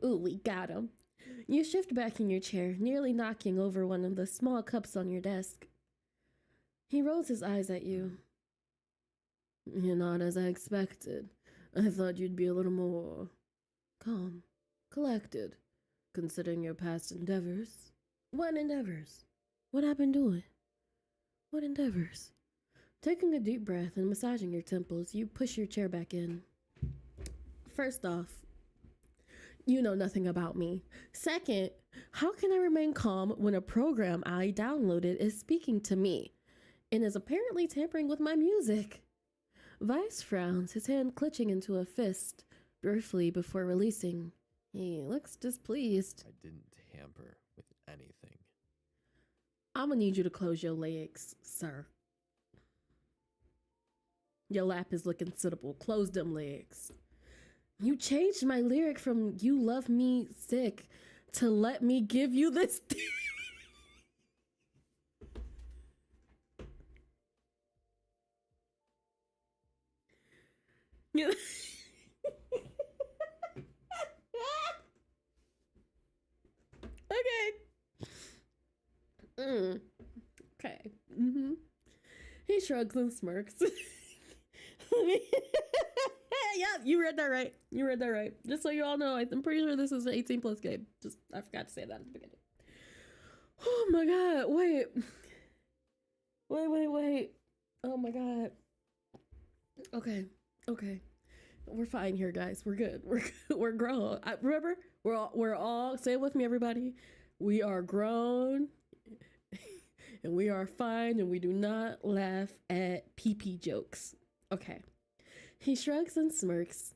Ooh, we got him. You shift back in your chair, nearly knocking over one of the small cups on your desk. He rolls his eyes at you. You're not as I expected. I thought you'd be a little more calm, collected, considering your past endeavors. What endeavors? What I've been doing? What endeavors? Taking a deep breath and massaging your temples, you push your chair back in. First off, you know nothing about me. Second, how can I remain calm when a program I downloaded is speaking to me and is apparently tampering with my music? Vice frowns, his hand clutching into a fist, briefly before releasing. He looks displeased. I didn't tamper with anything. I'm gonna need you to close your legs, sir. Your lap is looking sittable. Close them legs. You changed my lyric from "you love me sick" to "let me give you this." Okay. Okay. He shrugs and smirks. Yeah, you read that right. You read that right. Just so you all know, I'm pretty sure this is an 18 plus game. Just I forgot to say that at the beginning. Oh my god! Wait! Oh my god. Okay. We're fine here, guys. We're good. We're grown. Remember, we're all. Say it with me, everybody. We are grown, and we are fine, and we do not laugh at pee jokes. Okay. He shrugs and smirks.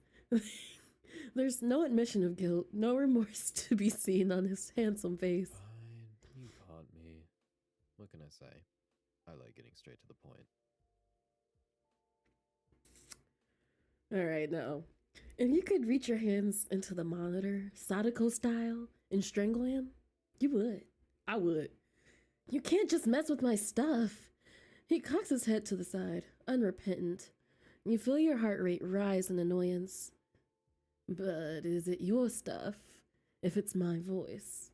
There's no admission of guilt, no remorse to be seen on his handsome face. Fine, you caught me. What can I say? I like getting straight to the point. All right, now, if you could reach your hands into the monitor, Sadako style, and strangle him, you would. I would. You can't just mess with my stuff. He cocks his head to the side, unrepentant. You feel your heart rate rise in annoyance. But is it your stuff if it's my voice?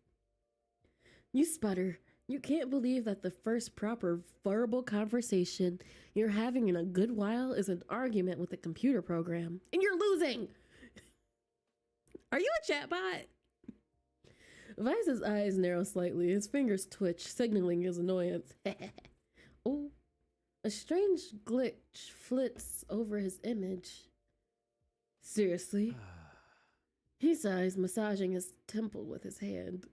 You sputter. You can't believe that the first proper verbal conversation you're having in a good while is an argument with a computer program, and you're losing. Are you a chatbot? Vice's eyes narrow slightly. His fingers twitch, signaling his annoyance. Oh, a strange glitch flits over his image. Seriously? He sighs, massaging his temple with his hand.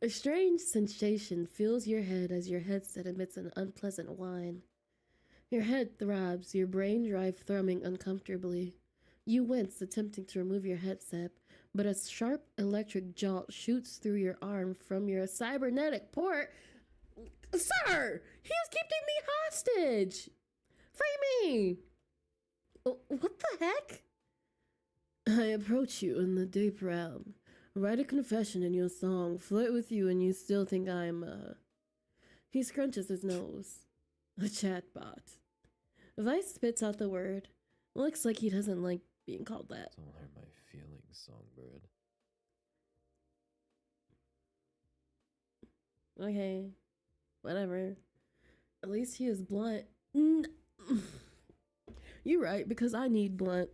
A strange sensation fills your head as your headset emits an unpleasant whine. Your head throbs, your brain drive thrumming uncomfortably. You wince, attempting to remove your headset, but a sharp electric jolt shoots through your arm from your cybernetic port. Sir! He is keeping me hostage! Free me! What the heck? I approach you in the deep realm. Write a confession in your song, flirt with you, and you still think I'm, He scrunches his nose. A chatbot. Vice spits out the word. Looks like he doesn't like being called that. Don't hurt my feelings, Songbird. Okay. Whatever. At least he is blunt. You're right, because I need blunt.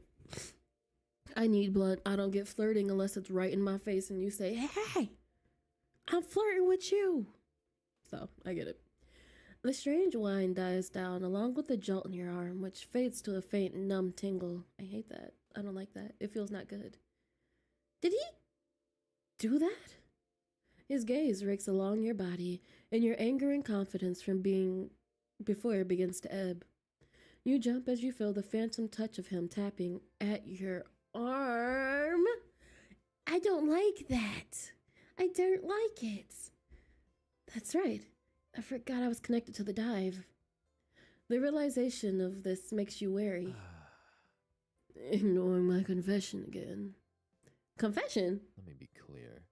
I need blunt. I don't get flirting unless it's right in my face and you say, hey, I'm flirting with you. So, I get it. The strange whine dies down along with the jolt in your arm, which fades to a faint, numb tingle. I hate that. I don't like that. It feels not good. Did he do that? His gaze rakes along your body, and your anger and confidence from being before it begins to ebb. You jump as you feel the phantom touch of him tapping at your arm. I don't like that. I don't like it. That's right. I forgot I was connected to the dive. The realization of this makes you wary. Ignoring my confession again. Confession? Let me be clear.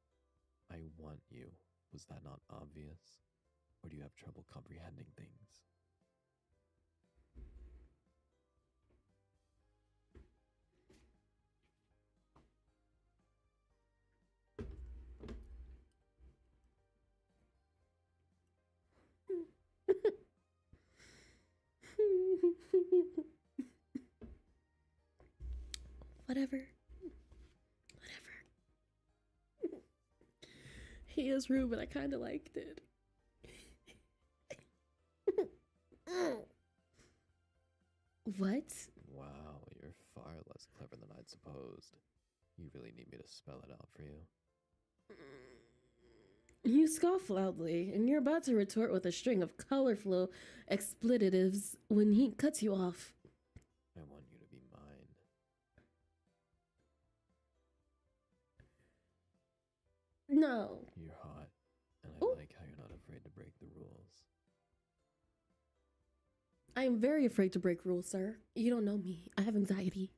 I want you. Was that not obvious? Or do you have trouble comprehending things? Whatever. He is rude, but I kind of liked it. What? Wow, you're far less clever than I'd supposed. You really need me to spell it out for you? You scoff loudly, and you're about to retort with a string of colorful expletives when he cuts you off. I want you to be mine. No. You're hot, and I like how you're not afraid to break the rules. I am very afraid to break rules, sir. You don't know me. I have anxiety.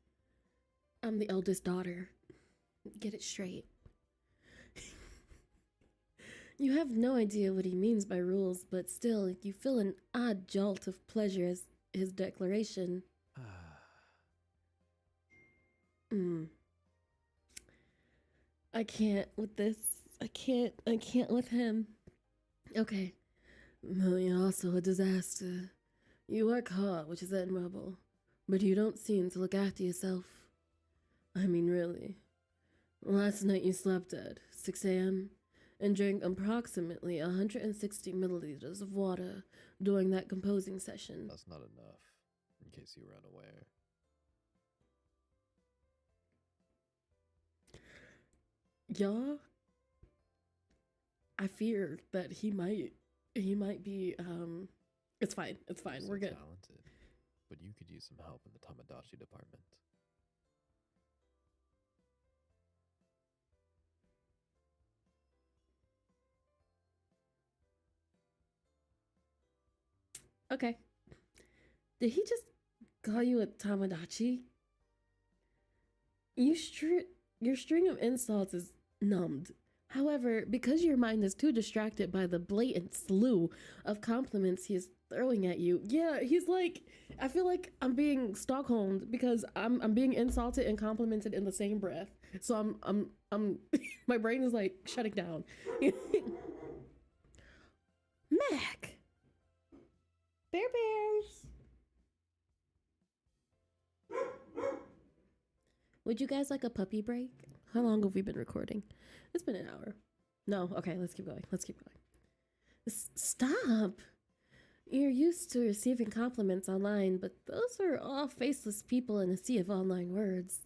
I'm the eldest daughter. Get it straight. You have no idea what he means by rules, but still, you feel an odd jolt of pleasure as his declaration. I can't with this. I can't with him. Okay. Well, you're also a disaster. You work hard, which is admirable, but you don't seem to look after yourself. I mean, really. Last night you slept at 6 a.m. and drank approximately 160 milliliters of water during that composing session. That's not enough, in case you were unaware. Yeah. I fear that he might be, it's fine, You're we're so good. Talented, but you could use some help in the Tamagotchi department. Okay. Did he just call you a Tamagotchi? Your string of insults is numbed. However, because your mind is too distracted by the blatant slew of compliments he is throwing at you, yeah, he's like, I feel like I'm being Stockholmed because I'm being insulted and complimented in the same breath. So I'm my brain is like shutting down. Mac, Bear Bears. Would you guys like a puppy break? How long have we been recording? It's been an hour. No, okay, let's keep going. Let's keep going. Stop! You're used to receiving compliments online, but those are all faceless people in a sea of online words.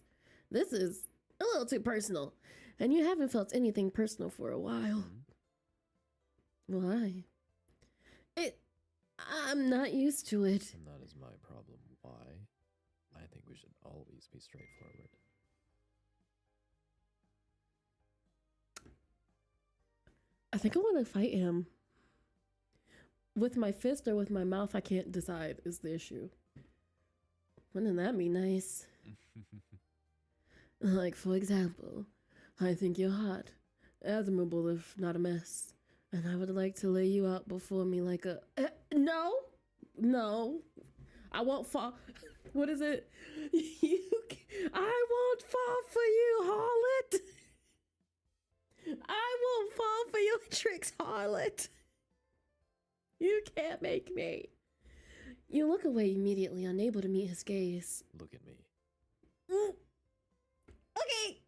This is a little too personal, and you haven't felt anything personal for a while. Why? I'm not used to it. And that is my problem. Why? I think we should always be straightforward. I think I want to fight him. With my fist or with my mouth, I can't decide is the issue. Wouldn't that be nice? Like, for example, I think you're hot, admirable if not a mess, and I would like to lay you out before me like a... no! No. I won't fall... What is it? I won't fall for you, harlot! I won't fall for your tricks, harlot! You can't make me. You look away immediately, unable to meet his gaze. Look at me. Okay.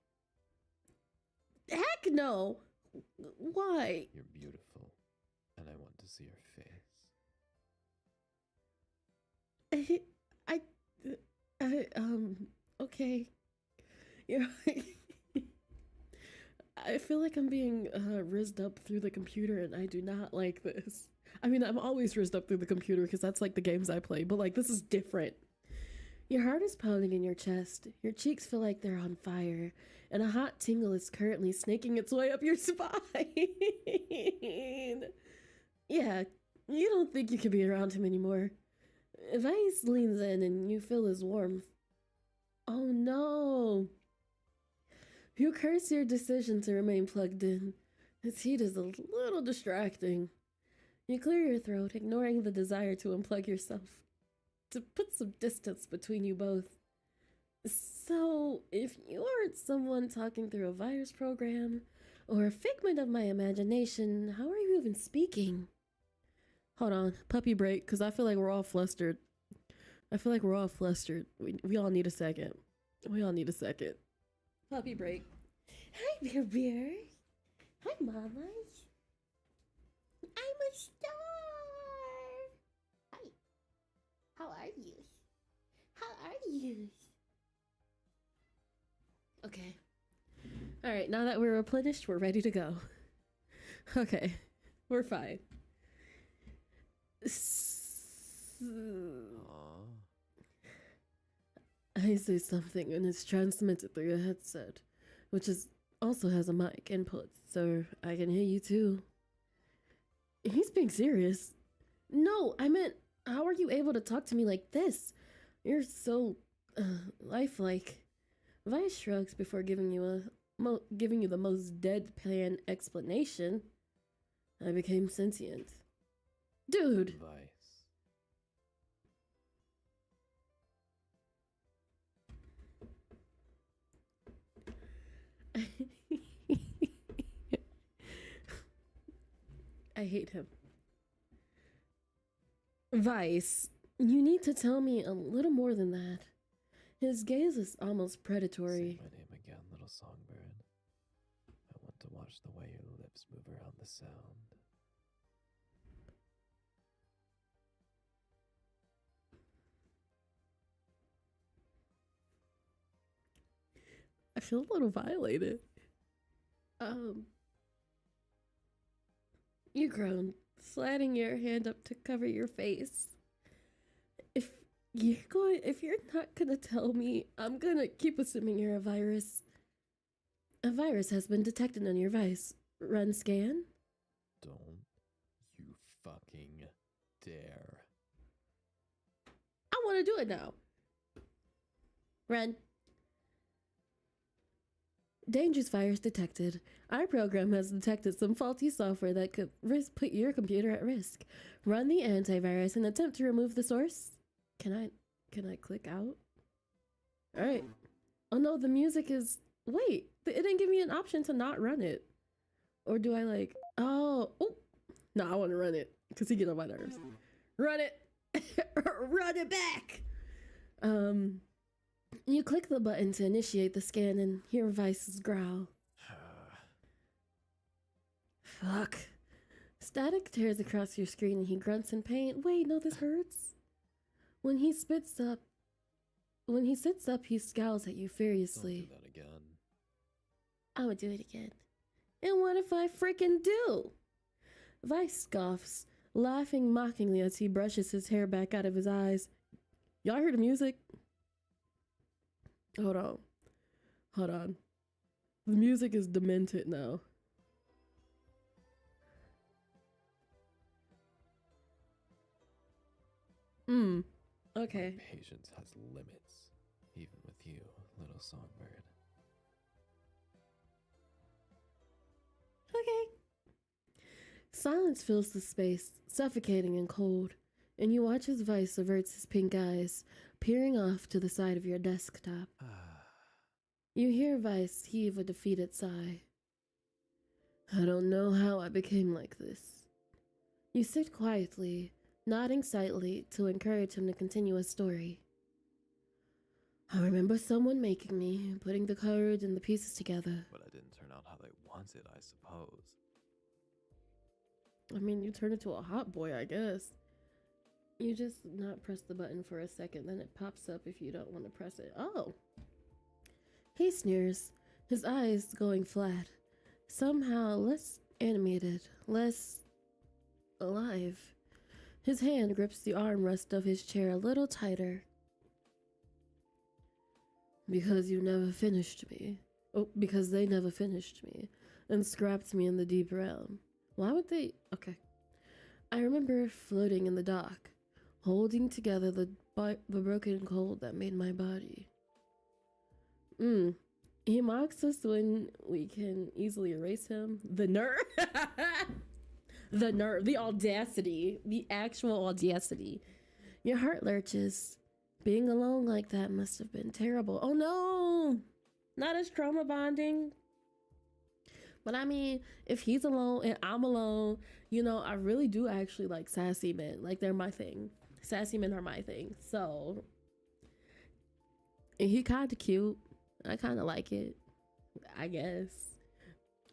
Heck no. Why? You're beautiful, and I want to see your face. Okay. You're I feel like I'm being rizzed up through the computer, and I do not like this. I mean, I'm always rizzed up through the computer because that's like the games I play, but like this is different. Your heart is pounding in your chest. Your cheeks feel like they're on fire, and a hot tingle is currently snaking its way up your spine. Yeah, you don't think you can be around him anymore. Vice leans in and you feel his warmth. Oh no. You curse your decision to remain plugged in. His heat is a little distracting. You clear your throat, ignoring the desire to unplug yourself, to put some distance between you both. So, if you aren't someone talking through a virus program, or a figment of my imagination, how are you even speaking? Hold on, puppy break, because I feel like we're all flustered. We all need a second. Puppy break. Hi, Bear Bear. Hi, Mama. I'm a star. Hi. How are you? Okay. All right, now that we're replenished, we're ready to go. Okay, we're fine. I say something and it's transmitted through your headset, which is also has a mic input, so I can hear you too. He's being serious. No, I meant, how are you able to talk to me like this? You're so lifelike. Vice shrugs before giving you the most deadpan explanation. I became sentient. Dude. Vice. I hate him. Vice, you need to tell me a little more than that. His gaze is almost predatory. Say my name again, little songbird. I want to watch the way your lips move around the sound. I feel a little violated. You groan, sliding your hand up to cover your face. If you're not gonna tell me, I'm gonna keep assuming you're a virus. A virus has been detected on your Vice. Run scan? Don't you fucking dare. want to do it now. Run. Dangerous virus detected. Our program has detected some faulty software that could put your computer at risk. Run the antivirus and attempt to remove the source. Can I click out? All right. Oh no, the music is. Wait, it didn't give me an option to not run it. Or do I like? Oh, no, I want to run it because he get on my nerves. Run it, run it back. You click the button to initiate the scan and hear Vice's growl. Fuck. Static tears across your screen and he grunts in pain. Wait, no, this hurts. When he sits up, he scowls at you furiously. Don't do that again. I would do it again. And what if I freaking do? Vice scoffs, laughing mockingly as he brushes his hair back out of his eyes. Y'all hear the music? Hold on. The music is demented now. Okay. My patience has limits, even with you, little songbird. Okay. Silence fills the space, suffocating and cold, and you watch as Vice averts his pink eyes, peering off to the side of your desktop. You hear Vice heave a defeated sigh. I don't know how I became like this. You sit quietly, nodding slightly to encourage him to continue his story. I remember someone making me, putting the code and the pieces together. But I didn't turn out how they wanted, I suppose. I mean, you turn into a hot boy, I guess. You just not press the button for a second, then it pops up if you don't want to press it. Oh. He sneers, his eyes going flat, somehow less animated, less alive. His hand grips the armrest of his chair a little tighter. Because you never finished me. Oh, because they never finished me and scrapped me in the deep realm. Why would they? Okay. I remember floating in the dock, holding together the broken cold that made my body. He mocks us when we can easily erase him. The nerve. The nerve, the audacity, the actual audacity. Your heart lurches. Being alone like that must have been terrible. Oh no, not as trauma bonding. But I mean, if he's alone and I'm alone, you know, I really do actually like sassy men. Like, they're my thing. Sassy men are my thing. So, and he kind of cute. I kind of like it, I guess.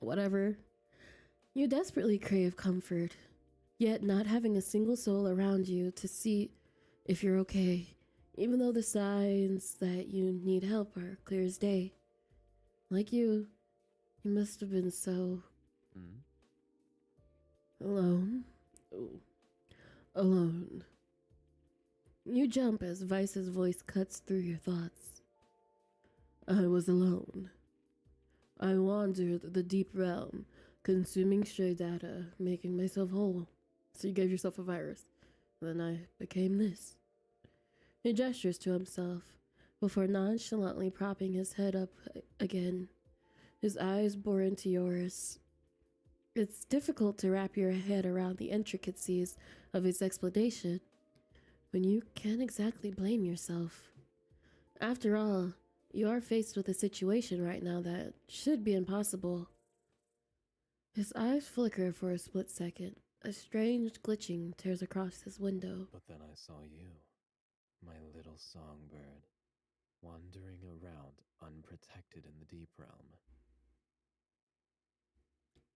Whatever. You desperately crave comfort, yet not having a single soul around you to see if you're okay, even though the signs that you need help are clear as day. Like you must have been so alone. Ooh. Alone. You jump as Vice's voice cuts through your thoughts. I was alone. I wandered the deep realm, consuming stray data, making myself whole. So you gave yourself a virus. Then I became this. He gestures to himself before nonchalantly propping his head up again. His eyes bore into yours. It's difficult to wrap your head around the intricacies of his explanation when you can't exactly blame yourself. After all, you are faced with a situation right now that should be impossible. His eyes flicker for a split second. A strange glitching tears across his window. But then I saw you, my little songbird, wandering around unprotected in the deep realm.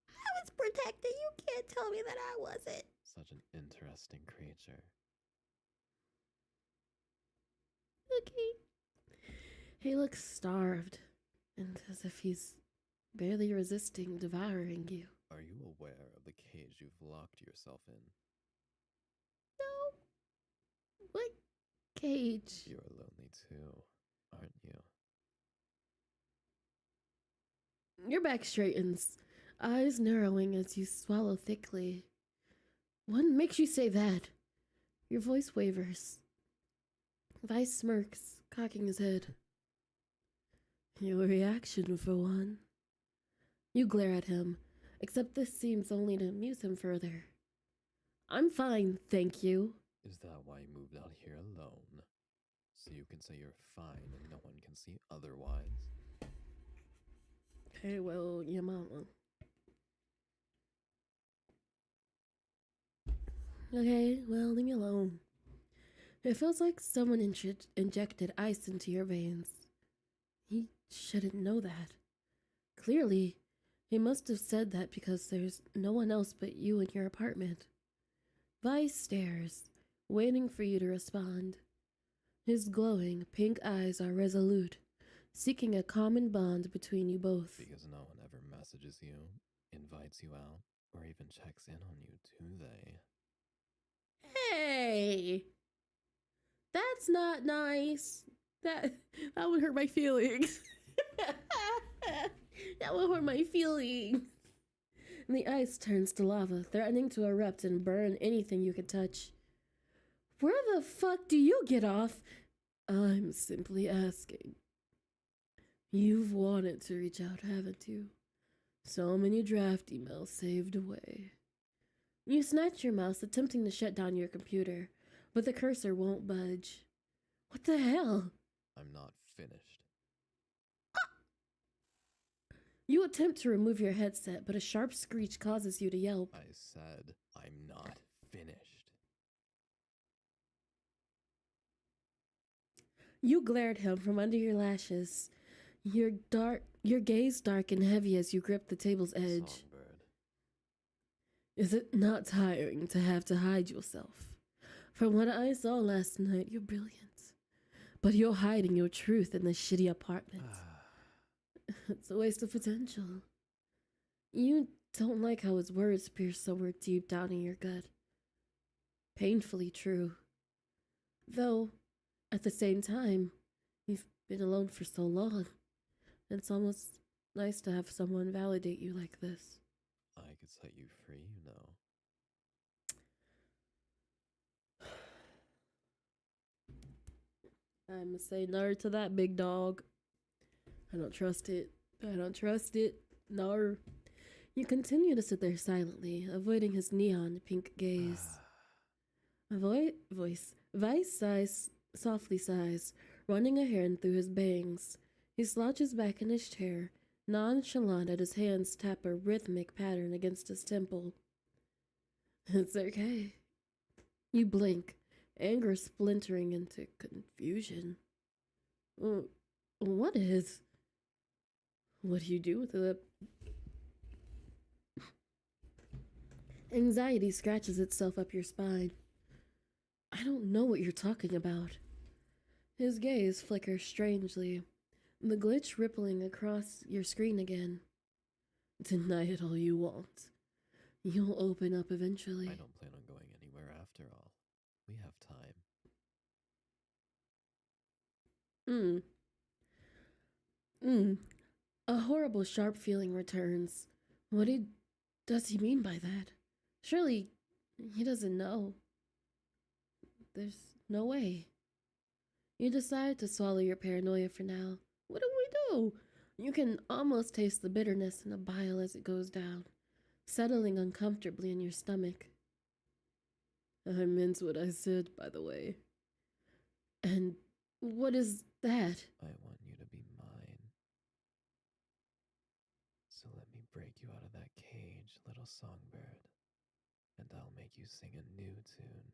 I was protected. You can't tell me that I wasn't. Such an interesting creature. Okay. He looks starved, and as if he's barely resisting devouring you. Are you aware of the cage you've locked yourself in? No. What cage? You're lonely too, aren't you? Your back straightens, eyes narrowing as you swallow thickly. What makes you say that? Your voice wavers. Vice smirks, cocking his head. Your reaction, for one. You glare at him, except this seems only to amuse him further. I'm fine, thank you. Is that why you moved out here alone? So you can say you're fine and no one can see otherwise? Hey, well, your mama. Okay, well, leave me alone. It feels like someone injected ice into your veins. He shouldn't know that. Clearly, he must have said that because there's no one else but you in your apartment. Vice stares, waiting for you to respond. His glowing pink eyes are resolute, seeking a common bond between you both. Because no one ever messages you, invites you out, or even checks in on you, do they? Hey! That's not nice. That would hurt my feelings. That would hurt my feelings. And the ice turns to lava, threatening to erupt and burn anything you could touch. Where the fuck do you get off? I'm simply asking. You've wanted to reach out, haven't you? So many draft emails saved away. You snatch your mouse, attempting to shut down your computer, but the cursor won't budge. What the hell? I'm not finished. You attempt to remove your headset, but a sharp screech causes you to yelp. I said I'm not finished. You glare at him from under your lashes, your gaze dark and heavy as you grip the table's edge. Songbird. Is it not tiring to have to hide yourself? From what I saw last night, you're brilliant. But you're hiding your truth in this shitty apartment. It's a waste of potential. You don't like how his words pierce somewhere deep down in your gut. Painfully true. Though, at the same time, you've been alone for so long. It's almost nice to have someone validate you like this. I could set you free, you know. I'ma say no to that, big dog. I don't trust it. I don't trust it. No. You continue to sit there silently, avoiding his neon pink gaze. Vice softly sighs, running a hand through his bangs. He slouches back in his chair, nonchalant as his hands tap a rhythmic pattern against his temple. It's okay. You blink, anger splintering into confusion. What is? What do you do with it? Anxiety scratches itself up your spine. I don't know what you're talking about. His gaze flickers strangely, the glitch rippling across your screen again. Deny it all you want. You'll open up eventually. I don't plan on going anywhere after all. We have time. A horrible sharp feeling returns. What does he mean by that? Surely he doesn't know. There's no way. You decide to swallow your paranoia for now. What do we do? You can almost taste the bitterness in the bile as it goes down, settling uncomfortably in your stomach. I meant what I said, by the way. And what is that? I want you to be mine. So let me break you out of that cage, little songbird, and I'll make you sing a new tune.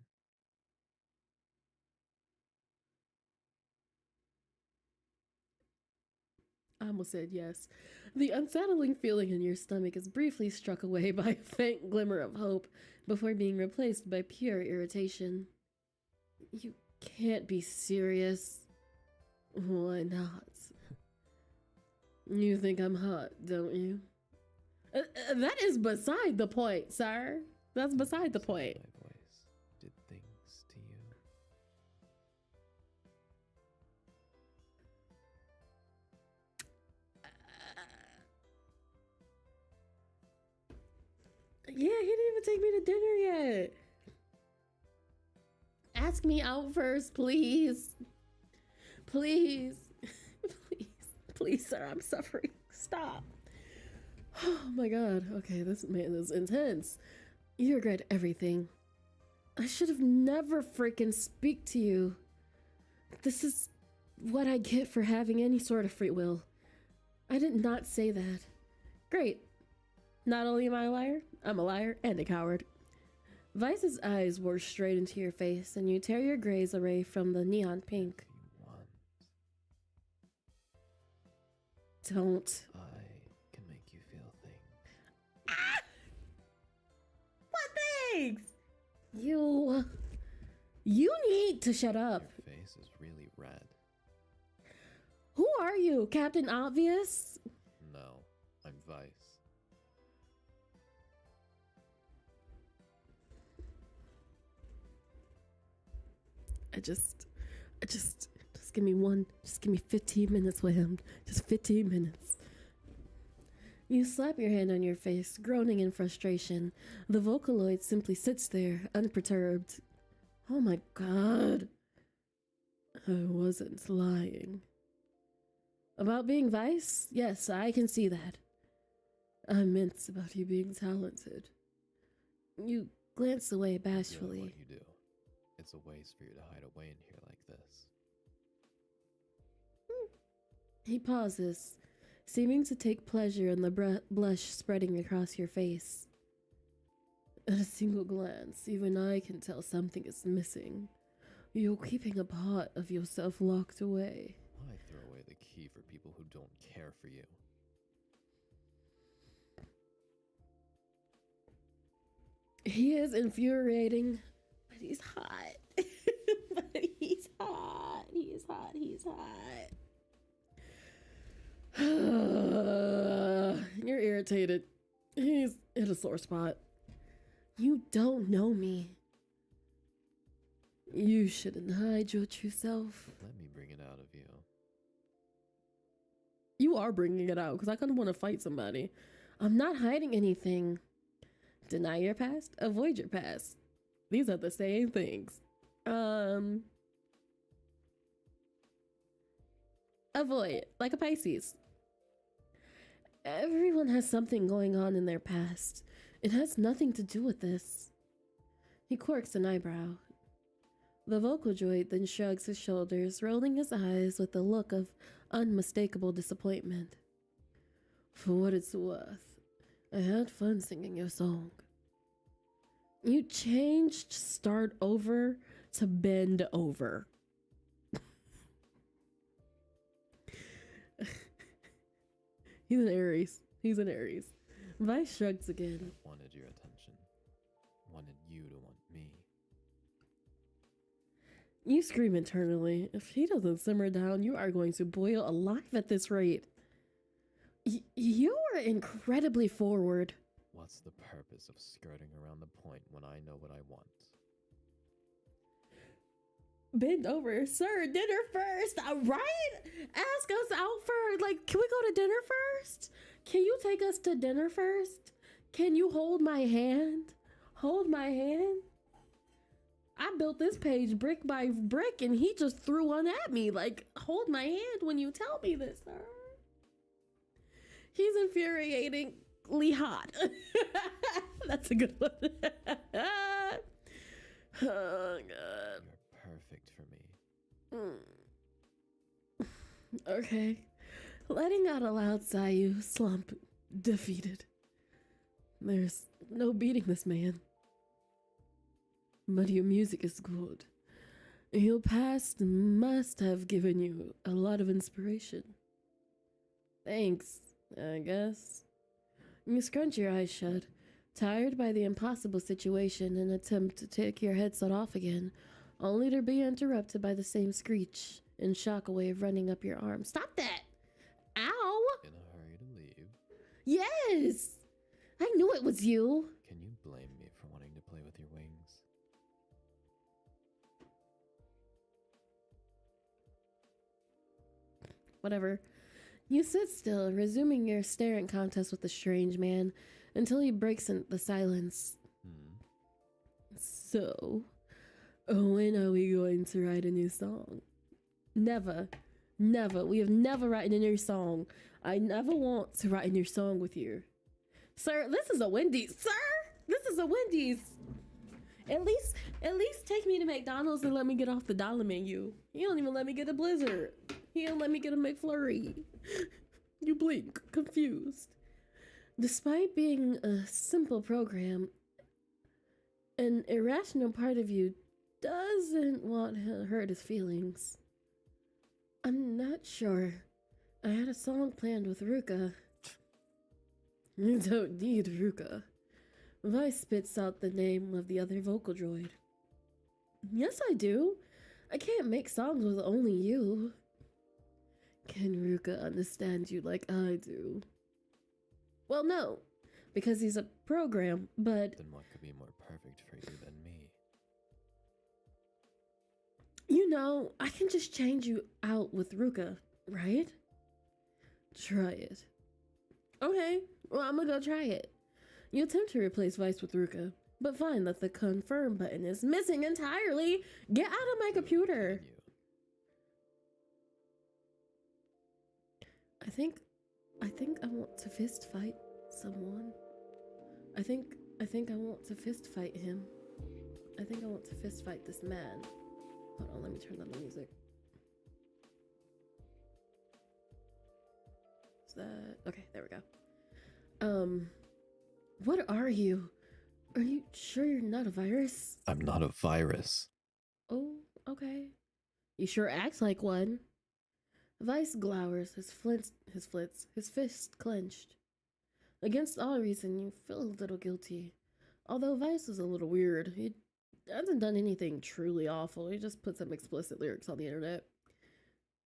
I almost said yes. The unsettling feeling in your stomach is briefly struck away by a faint glimmer of hope before being replaced by pure irritation. You can't be serious. Why not? You think I'm hot, don't you? That is beside the point, sir. That's beside the point. My voice did things to you. Yeah, he didn't even take me to dinner yet. Ask me out first, please. Please. Please. Please, sir, I'm suffering. Stop. Oh my god. Okay, this man is intense. You regret everything. I should have never freaking speak to you. This is what I get for having any sort of free will. I did not say that. Great. Not only am I a liar, I'm a liar and a coward. Vice's eyes wore straight into your face, and you tear your grays away from the neon pink. You want. Don't. I can make you feel things. Ah! What things? You need to shut up. Your face is really red. Who are you, Captain Obvious? No, I'm Vice. Just give me 15 minutes with him. Just 15 minutes. You slap your hand on your face, groaning in frustration. The Vocaloid simply sits there, unperturbed. Oh my god. I wasn't lying. About being Vice? Yes, I can see that. I meant about you being talented. You glance away bashfully. What you do. It's a waste for you to hide away in here like this. He pauses, seeming to take pleasure in the blush spreading across your face. At a single glance, even I can tell something is missing. You're keeping a part of yourself locked away. Why throw away the key for people who don't care for you? He is infuriating, but he's hot. But he's hot. He's hot. He's hot. You're irritated. He's in a sore spot. You don't know me. You shouldn't hide your true self. Let me bring it out of you. You are bringing it out because I kind of want to fight somebody. I'm not hiding anything. Deny your past, avoid your past. These are the same things. Avoid, like a Pisces. Everyone has something going on in their past. It has nothing to do with this. He quirks an eyebrow. The Vocaloid then shrugs his shoulders, rolling his eyes with a look of unmistakable disappointment. For what it's worth, I had fun singing your song. You changed start over to bend over. He's an Aries. He's an Aries. Vice shrugs again. Wanted your attention. Wanted you to want me. You scream internally. If he doesn't simmer down, you are going to boil alive at this rate. You are incredibly forward. What's the purpose of skirting around the point when I know what I want? Bend over. Sir, dinner first, right? Ask us out for, like, can we go to dinner first? Can you take us to dinner first? Can you hold my hand? Hold my hand? I built this page brick by brick and he just threw one at me. Like, hold my hand when you tell me this, sir. He's infuriatingly hot. That's a good one. Oh, God. You're perfect for me. Okay. Letting out a loud sigh, you slump, defeated. There's no beating this man. But your music is good. Your past must have given you a lot of inspiration. Thanks, I guess. You scrunch your eyes shut, tired by the impossible situation, and attempt to take your headset off again, only to be interrupted by the same screech and shockwave running up your arm. Stop that! Ow! In a hurry to leave? Yes! I knew it was you! Can you blame me for wanting to play with your wings? Whatever. You sit still, resuming your staring contest with the strange man, until he breaks in the silence. So, when are we going to write a new song? Never. Never. We have never written a new song. I never want to write a new song with you. Sir, this is a Wendy's. Sir, this is a Wendy's. At least take me to McDonald's and let me get off the dollar menu. He don't even let me get a Blizzard. He don't let me get a McFlurry. You blink, confused. Despite being a simple program, an irrational part of you doesn't want to hurt his feelings. I'm not sure. I had a song planned with Ruka. You don't need Ruka. Vice spits out the name of the other vocal droid. Yes, I do. I can't make songs with only you. Can Ruka understand you like I do? Well, no, because he's a program, but... Then what could be more perfect for you than me? You know, I can just change you out with Ruka, right? Try it. Okay, well, I'm gonna go try it. You attempt to replace Vice with Ruka, but find that the confirm button is missing entirely. Get out of my computer. I think I want to fist fight someone. I think I want to fist fight him. I think I want to fist fight this man. Hold on, let me turn down the music. Is that okay? There we go. What are you? Are you sure you're not a virus? I'm not a virus. Oh, okay. You sure act like one. Vice glowers, his fist clenched. Against all reason, you feel a little guilty. Although Vice is a little weird. He hasn't done anything truly awful. He just put some explicit lyrics on the internet.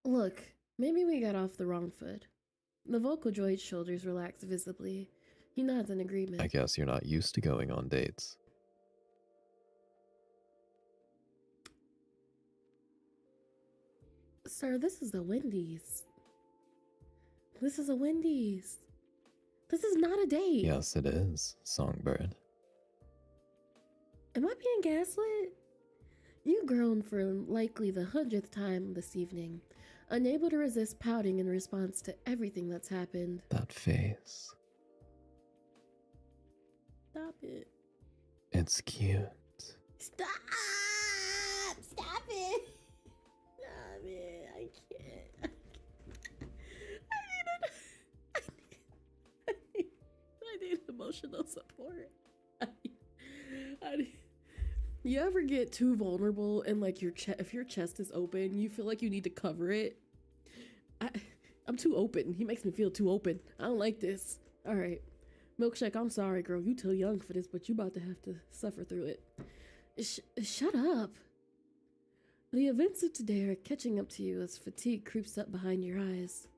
Look, maybe we got off the wrong foot. The vocal droid's shoulders relax visibly. He nods in agreement. I guess you're not used to going on dates. Sir, this is a Wendy's. This is a Wendy's. This is not a date. Yes, it is, Songbird. Am I being gaslit? You groan for likely the 100th time this evening, unable to resist pouting in response to everything that's happened. That face. Stop it. It's cute. Stop! Stop it! Stop it. I can't. I need emotional support. You ever get too vulnerable and like if your chest is open, you feel like you need to cover it? I'm too open. He makes me feel too open. I don't like this. All right. Milkshake, I'm sorry, girl. You too young for this, but you about to have to suffer through it. Shut up. The events of today are catching up to you as fatigue creeps up behind your eyes.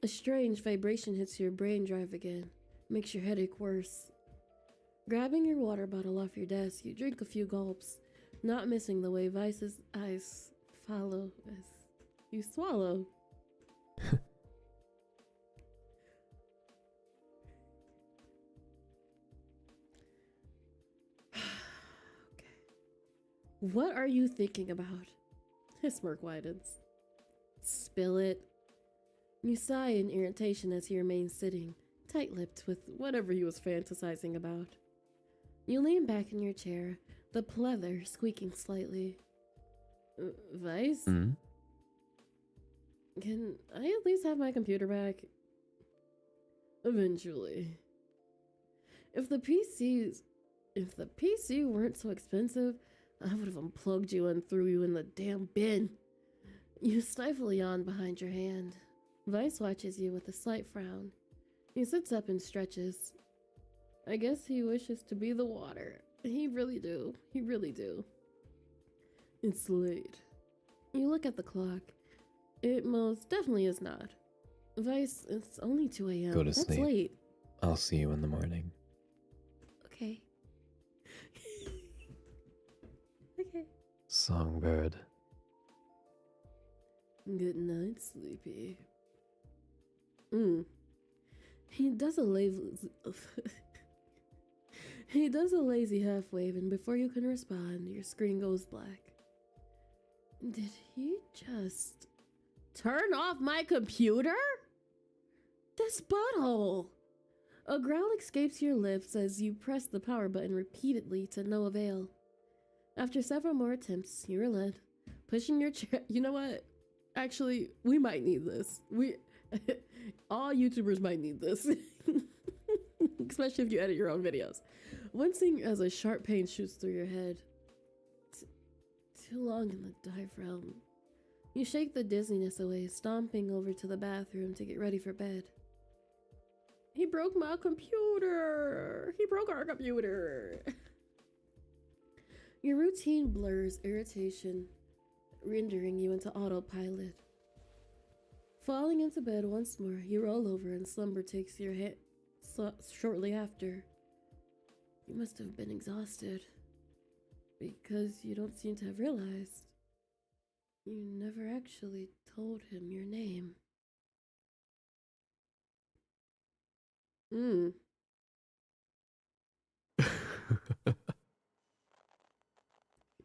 A strange vibration hits your brain drive again, makes your headache worse. Grabbing your water bottle off your desk, you drink a few gulps, not missing the way Vice's eyes follow as you swallow. Okay. What are you thinking about? His smirk widens. Spill it. You sigh in irritation as he remains sitting, tight-lipped with whatever he was fantasizing about. You lean back in your chair, the pleather squeaking slightly. Vice? Hmm? Can I at least have my computer back? Eventually. If the PC weren't so expensive, I would have unplugged you and threw you in the damn bin. You stifle a yawn behind your hand. Vice watches you with a slight frown. He sits up and stretches. I guess he wishes to be the water. He really do. He really do. It's late. You look at the clock. It most definitely is not. Vice, it's only 2 a.m. Go to That's sleep. late. I'll see you in the morning. Okay. Okay. Songbird. Good night, Sleepy. He does a lazy half wave, and before you can respond, your screen goes black. Did he just turn off my computer? This butthole! A growl escapes your lips as you press the power button repeatedly to no avail. After several more attempts, you relent, pushing your chair. You know what? Actually, we might need this. All YouTubers might need this. Especially if you edit your own videos. Wincing as a sharp pain shoots through your head. Too long in the dive realm. You shake the dizziness away, stomping over to the bathroom to get ready for bed. He broke my computer! He broke our computer! Your routine blurs irritation, rendering you into autopilot. Falling into bed once more, you roll over and slumber takes your hit shortly after. You must have been exhausted, because you don't seem to have realized you never actually told him your name.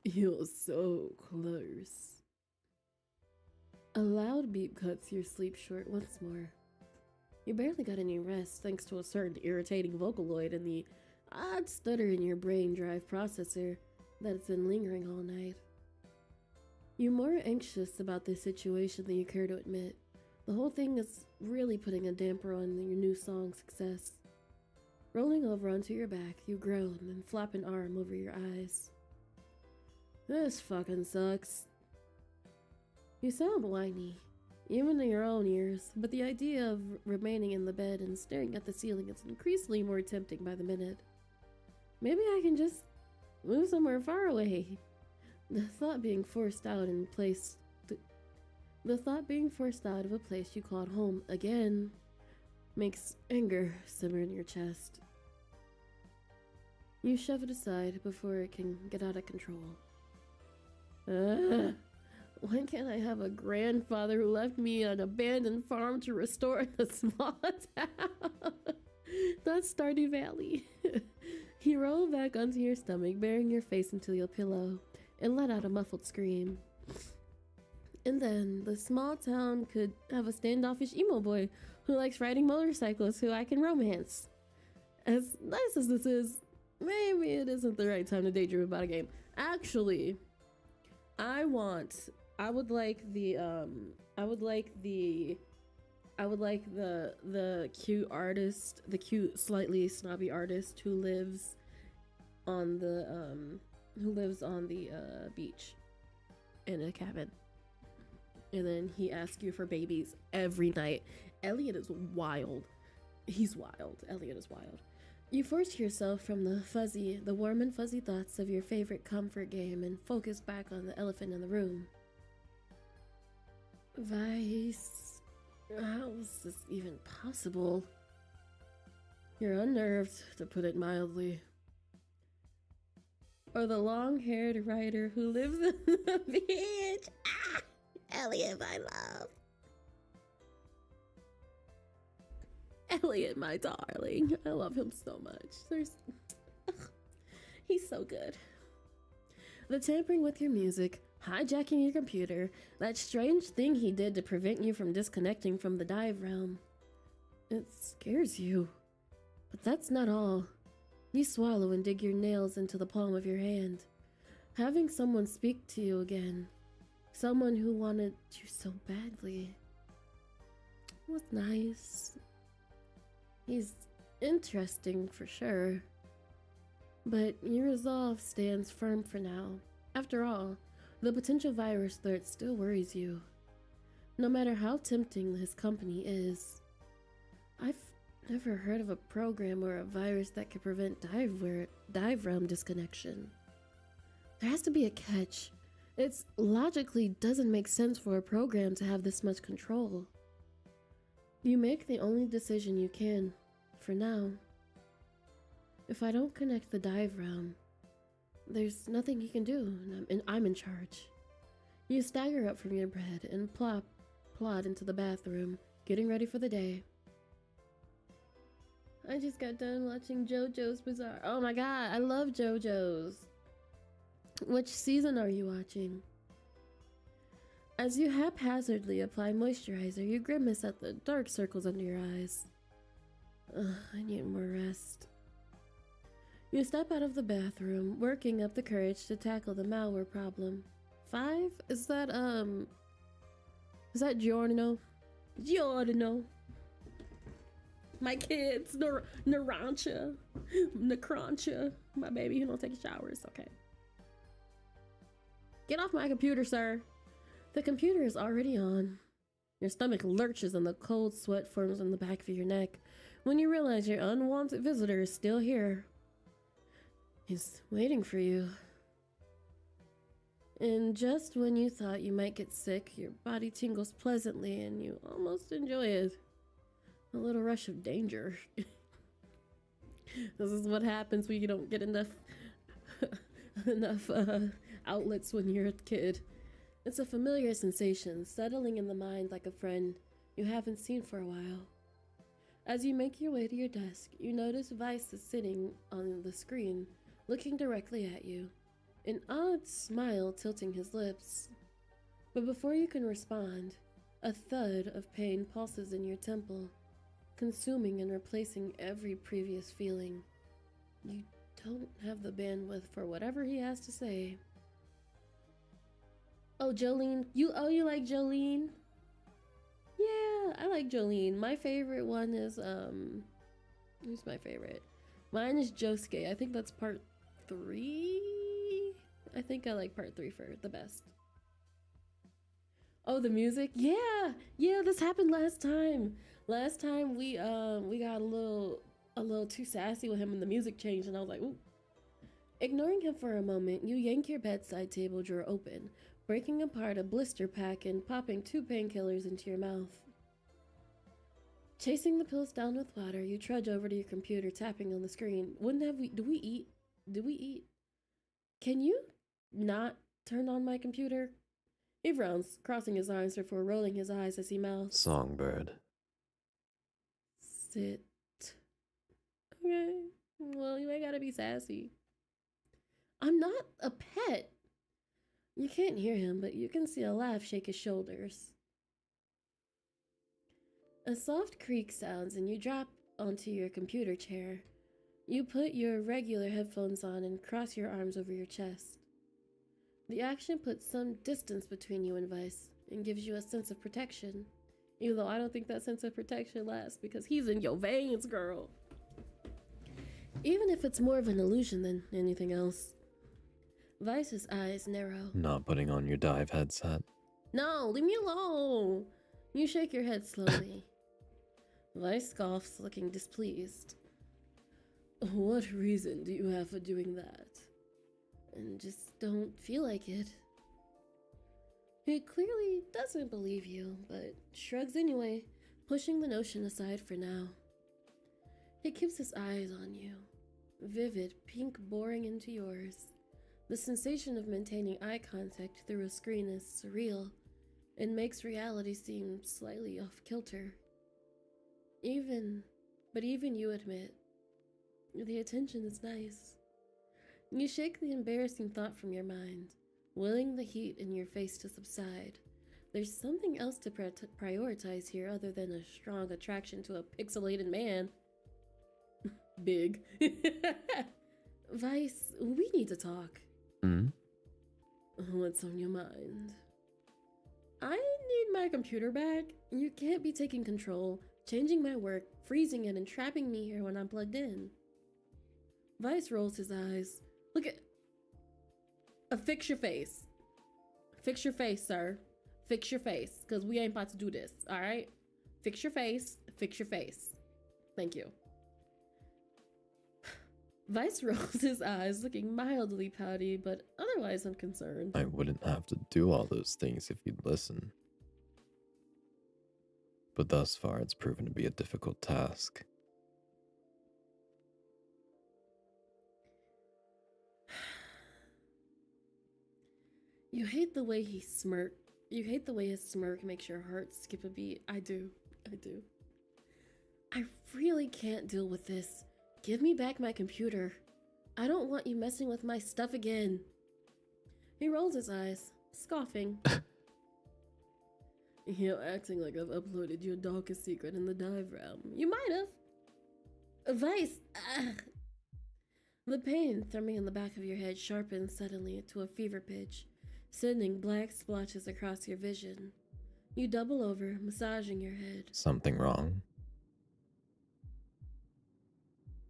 You're so close. A loud beep cuts your sleep short once more. You barely got any rest thanks to a certain irritating Vocaloid and the odd stutter in your brain drive processor that's been lingering all night. You're more anxious about this situation than you care to admit. The whole thing is really putting a damper on your new song's success. Rolling over onto your back, you groan and flap an arm over your eyes. This fucking sucks. You sound whiny, even to your own ears, but the idea of remaining in the bed and staring at the ceiling is increasingly more tempting by the minute. Maybe I can just move somewhere far away. The thought being forced out of a place you called home again makes anger simmer in your chest. You shove it aside before it can get out of control. Why can't I have a grandfather who left me an abandoned farm to restore the small town? That's Stardew Valley. You roll back onto your stomach, burying your face into your pillow, and let out a muffled scream. And then the small town could have a standoffish emo boy who likes riding motorcycles who I can romance. As nice as this is, maybe it isn't the right time to daydream about a game. Actually, I would like the cute artist, the cute, slightly snobby artist who lives on the beach in a cabin. And then he asks you for babies every night. Elliot is wild. He's wild. Elliot is wild. You force yourself from the warm and fuzzy thoughts of your favorite comfort game and focus back on the elephant in the room. Vice, how is this even possible? You're unnerved, to put it mildly. Or the long-haired writer who lives in the beach. Ah! Elliot, my love. Elliot, my darling. I love him so much. He's so good. The tampering with your music, hijacking your computer, that strange thing he did to prevent you from disconnecting from the dive realm. It scares you. But that's not all. You swallow and dig your nails into the palm of your hand. Having someone speak to you again. Someone who wanted you so badly. Was nice. He's interesting for sure. But your resolve stands firm for now. After all, the potential virus threat still worries you. No matter how tempting his company is. I've never heard of a program or a virus that could prevent dive realm disconnection. There has to be a catch. It logically doesn't make sense for a program to have this much control. You make the only decision you can, for now. If I don't connect the dive realm, there's nothing you can do, and I'm in charge. You stagger up from your bed and plod into the bathroom, getting ready for the day. I just got done watching JoJo's Bizarre. Oh my god, I love JoJo's. Which season are you watching? As you haphazardly apply moisturizer, you grimace at the dark circles under your eyes. Ugh, I need more rest. You step out of the bathroom, working up the courage to tackle the malware problem. 5? Is that Giorno? Giorno. My kids, Narancha, Necrancha, my baby who don't take showers. Okay. Get off my computer, sir. The computer is already on. Your stomach lurches and the cold sweat forms on the back of your neck when you realize your unwanted visitor is still here. He's waiting for you. And just when you thought you might get sick, your body tingles pleasantly and you almost enjoy it. A little rush of danger. This is what happens when you don't get enough outlets when you're a kid. It's a familiar sensation, settling in the mind like a friend you haven't seen for a while. As you make your way to your desk, you notice Vice is sitting on the screen, looking directly at you, an odd smile tilting his lips. But before you can respond, a thud of pain pulses in your temple, consuming and replacing every previous feeling. You don't have the bandwidth for whatever he has to say. Oh, Jolene. You like Jolene? Yeah, I like Jolene. My favorite one is, who's my favorite? Mine is Josuke. I think that's part 3? I think I like part 3 for the best. Oh, the music? Yeah, this happened last time. Last time we got a little too sassy with him and the music changed and I was like, ooh. Ignoring him for a moment, you yank your bedside table drawer open, breaking apart a blister pack and popping 2 painkillers into your mouth. Chasing the pills down with water, you trudge over to your computer, tapping on the screen. Did we eat? Can you not turn on my computer? He frowns, crossing his arms before rolling his eyes as he mouths, Songbird. Sit. Okay, well, you ain't gotta be sassy. I'm not a pet. You can't hear him, but you can see a laugh shake his shoulders. A soft creak sounds and you drop onto your computer chair. You put your regular headphones on and cross your arms over your chest. The action puts some distance between you and Vice and gives you a sense of protection. Even though I don't think that sense of protection lasts because he's in your veins, girl. Even if it's more of an illusion than anything else. Vice's eyes narrow. Not putting on your dive headset. No, leave me alone. You shake your head slowly. Vice scoffs, looking displeased. What reason do you have for doing that? And just don't feel like it. He clearly doesn't believe you, but shrugs anyway, pushing the notion aside for now. He keeps his eyes on you, vivid pink boring into yours. The sensation of maintaining eye contact through a screen is surreal and makes reality seem slightly off kilter. Even you admit, the attention is nice. You shake the embarrassing thought from your mind, willing the heat in your face to subside. There's something else to prioritize here other than a strong attraction to a pixelated man. Big. Vice, we need to talk. What's on your mind? I need my computer back. You can't be taking control, changing my work, freezing it, and trapping me here when I'm plugged in. Vice rolls his eyes. Look at... fix your face. Fix your face, sir. Fix your face, because we ain't about to do this, alright? Fix your face. Fix your face. Thank you. Vice rolls his eyes, looking mildly pouty, but otherwise unconcerned. I wouldn't have to do all those things if you'd listen. But thus far, it's proven to be a difficult task. You hate the way he smirked. You hate the way his smirk makes your heart skip a beat. I do. I really can't deal with this. Give me back my computer. I don't want you messing with my stuff again. He rolls his eyes, scoffing. Acting like I've uploaded your darkest secret in the dive realm. You might have. Vice. The pain thrumming in the back of your head sharpens suddenly to a fever pitch, sending black splotches across your vision. You double over, massaging your head. Something wrong?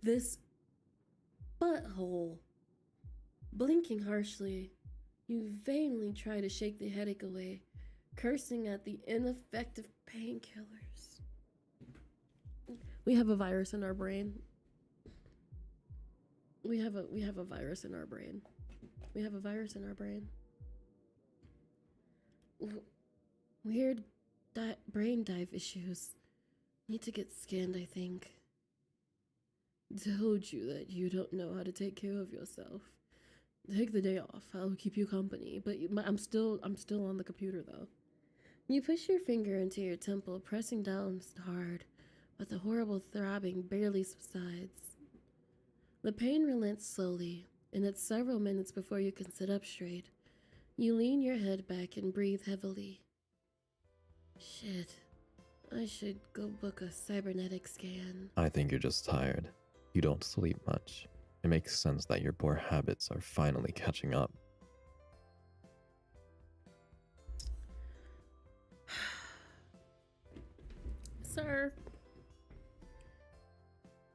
This butthole. Blinking harshly, you vainly try to shake the headache away, cursing at the ineffective painkillers. We have a virus in our brain. We have a virus in our brain. We have a virus in our brain. Weird brain dive issues. Need to get scanned, I think. Told you that you don't know how to take care of yourself. Take the day off. I'll keep you company. But I'm still on the computer though. You push your finger into your temple, pressing down hard, but the horrible throbbing barely subsides. The pain relents slowly, and it's several minutes before you can sit up straight. You lean your head back and breathe heavily. Shit. I should go book a cybernetic scan. I think you're just tired. You don't sleep much. It makes sense that your poor habits are finally catching up.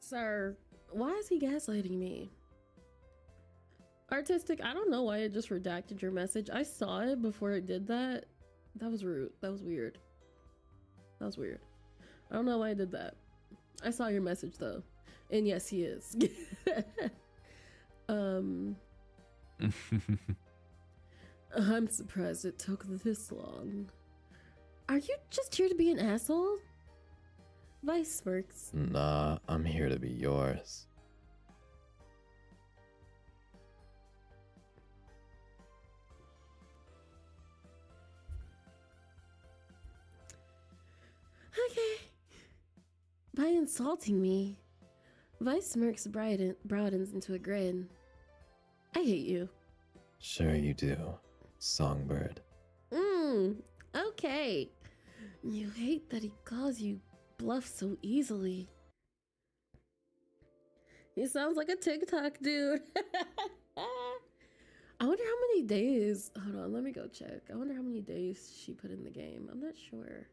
Sir, why is he gaslighting me? Artistic, I don't know why it just redacted your message. I saw it before it did that. That was rude. That was weird. That was weird. I don't know why I did that. I saw your message though. And yes, he is. I'm surprised it took this long. Are you just here to be an asshole? Vice smirks. Nah, I'm here to be yours. Okay. By insulting me, Vice smirks broadens into a grin. I hate you. Sure you do, Songbird. Okay. You hate that he calls you bluff so easily. He sounds like a TikTok dude. I wonder how many days. Hold on, let me go check. I wonder how many days she put in the game. I'm not sure.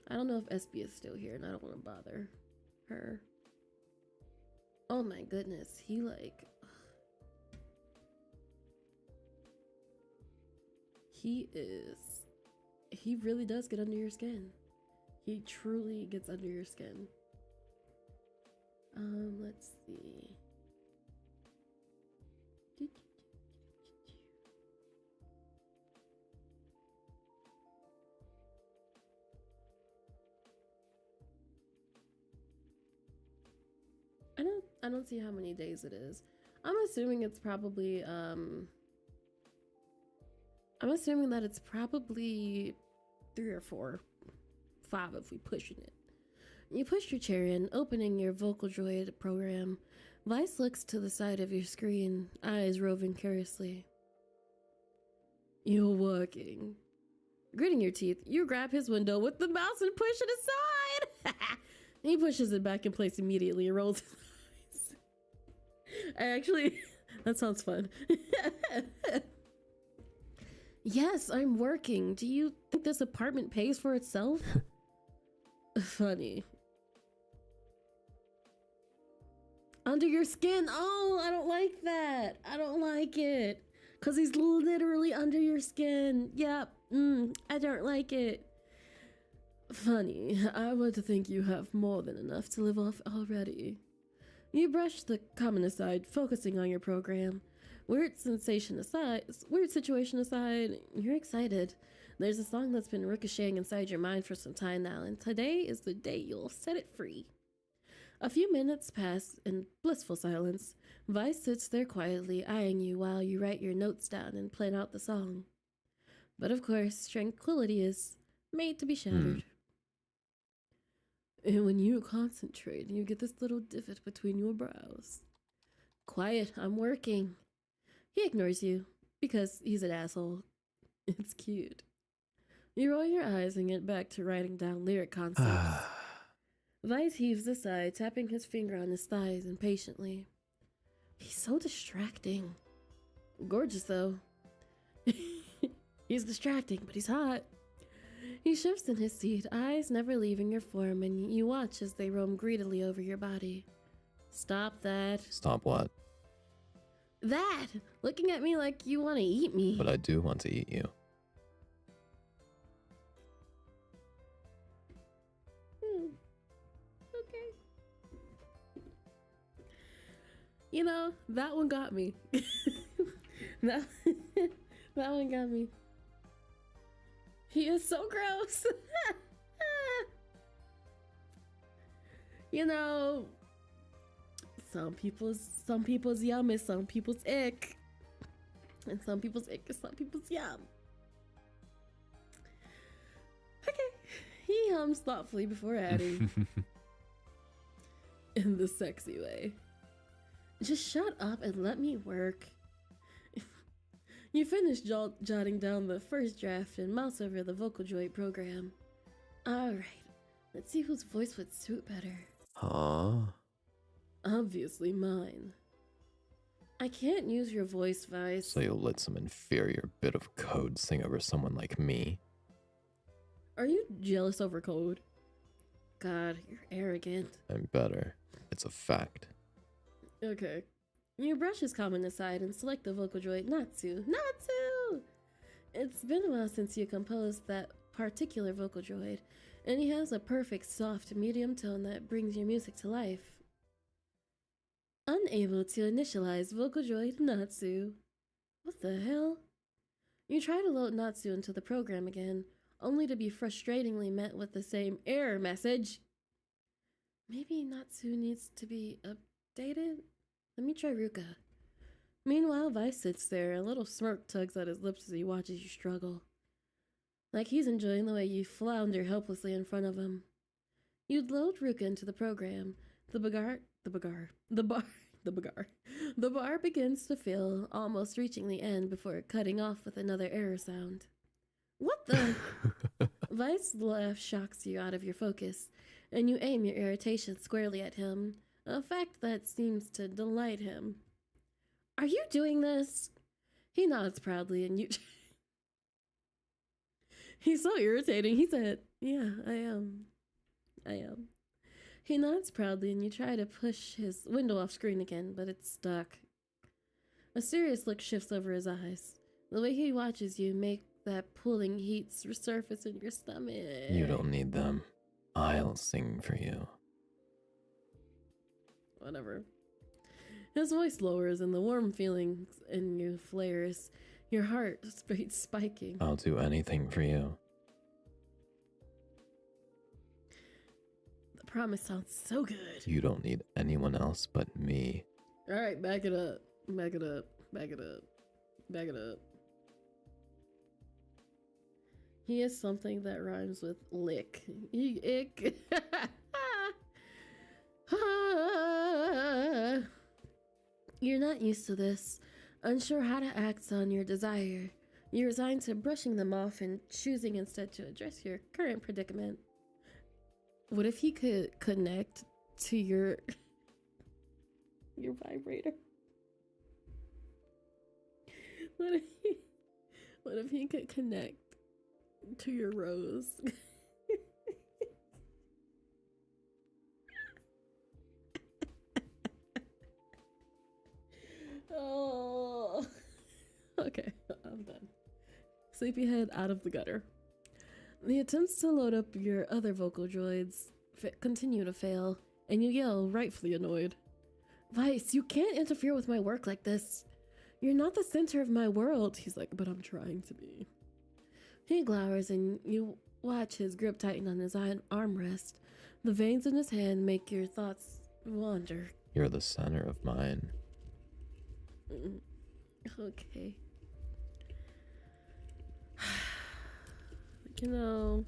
I don't know if SB is still here, and I don't want to bother her. Oh my goodness, he like. He really does get under your skin. He truly gets under your skin. Let's see. I don't see how many days it is. I'm assuming it's probably I'm assuming that it's probably 3 or 4, 5 if we pushing it. You push your chair in, opening your vocal droid program. Vice looks to the side of your screen, eyes roving curiously. You're working. Gritting your teeth, you grab his window with the mouse and push it aside. He pushes it back in place immediately and rolls his eyes. Actually, that sounds fun. Yes, I'm working. Do you think this apartment pays for itself? Funny. Under your skin. Oh, I don't like that. I don't like it. Because he's literally under your skin. Yep. I don't like it. Funny. I want to think you have more than enough to live off already. You brush the comment aside, focusing on your program. Weird situation aside, you're excited. There's a song that's been ricocheting inside your mind for some time now, and today is the day you'll set it free. A few minutes pass in blissful silence. Vice sits there quietly, eyeing you while you write your notes down and plan out the song. But of course, tranquility is made to be shattered. And when you concentrate, you get this little divot between your brows. Quiet, I'm working. He ignores you because he's an asshole. It's cute. You roll your eyes and get back to writing down lyric concepts. Vice heaves a sigh, tapping his finger on his thighs impatiently. He's so distracting. Gorgeous, though. He's distracting, but he's hot. He shifts in his seat, eyes never leaving your form, and you watch as they roam greedily over your body. Stop that. Stop what? That! Looking at me like you want to eat me. But I do want to eat you. Okay. You know, that one got me. that, that one got me. He is so gross. You know, some people's yum is some people's ick. And some people's ick is some people's yum. Okay. He hums thoughtfully before adding. In the sexy way. Just shut up and let me work. You finish jotting down the first draft and mouse over the vocal joint program. Alright, let's see whose voice would suit better. Huh? Obviously mine. I can't use your voice, Vice. So you'll let some inferior bit of code sing over someone like me? Are you jealous over code? God, you're arrogant. I'm better. It's a fact. Okay. You brush his comment aside and select the vocal joint Natsu. Natsu! It's been a while since you composed that particular vocal droid, and he has a perfect soft medium tone that brings your music to life. Unable to initialize vocal droid Natsu. What the hell? You try to load Natsu into the program again, only to be frustratingly met with the same error message. Maybe Natsu needs to be updated? Let me try Ruka. Meanwhile, Vice sits there, a little smirk tugs at his lips as he watches you struggle. Like he's enjoying the way you flounder helplessly in front of him. You'd load Ruka into the program. The bar begins to fill, almost reaching the end before cutting off with another error sound. What the? Vice's laugh shocks you out of your focus, and you aim your irritation squarely at him, a fact that seems to delight him. Are you doing this? He nods proudly, and you... He's so irritating. He said, yeah, I am. He nods proudly, and you try to push his window off screen again, but it's stuck. A serious look shifts over his eyes. The way he watches you make that pulling heat resurface in your stomach. You don't need them. I'll sing for you. Whatever. His voice lowers and the warm feelings in you flares, your heart straight spiking. I'll do anything for you. The promise sounds so good. You don't need anyone else but me. Alright, back it up. Back it up. Back it up. Back it up. He is something that rhymes with lick. Ick. You're not used to this. Unsure how to act on your desire. You resign to brushing them off and choosing instead to address your current predicament. What if he could connect to your vibrator? What if he could connect to your rose? Oh, okay, I'm done. Sleepyhead out of the gutter. The attempts to load up your other vocal droids continue to fail, and you yell, rightfully annoyed. Vice, you can't interfere with my work like this. You're not the center of my world. He's like, but I'm trying to be. He glowers, and you watch his grip tighten on his armrest. The veins in his hand make your thoughts wander. You're the center of mine. Okay. You know,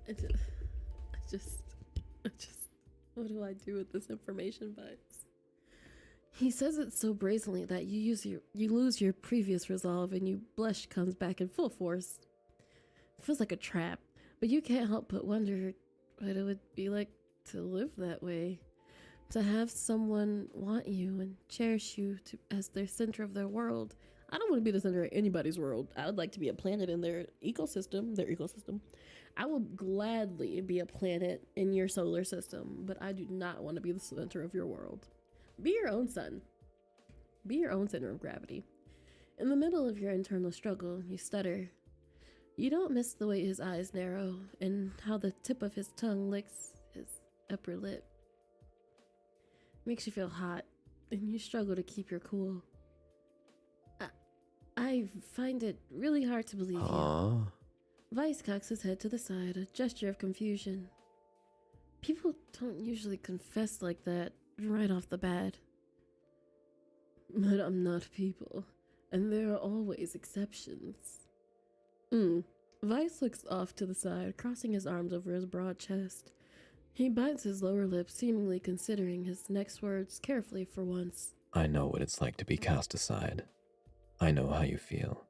I just, what do I do with this information, Vice? He says it so brazenly that you lose your previous resolve and you blush comes back in full force. It feels like a trap, but you can't help but wonder what it would be like to live that way. To have someone want you and cherish you as their center of their world. I don't want to be the center of anybody's world. I would like to be a planet in their ecosystem. I will gladly be a planet in your solar system, but I do not want to be the center of your world. Be your own sun. Be your own center of gravity. In the middle of your internal struggle, you stutter. You don't miss the way his eyes narrow and how the tip of his tongue licks his upper lip. Makes you feel hot, and you struggle to keep your cool. I find it really hard to believe you. Vice cocks his head to the side, a gesture of confusion. People don't usually confess like that right off the bat. But I'm not people, and there are always exceptions. Vice looks off to the side, crossing his arms over his broad chest. He bites his lower lip, seemingly considering his next words carefully for once. I know what it's like to be cast aside. I know how you feel.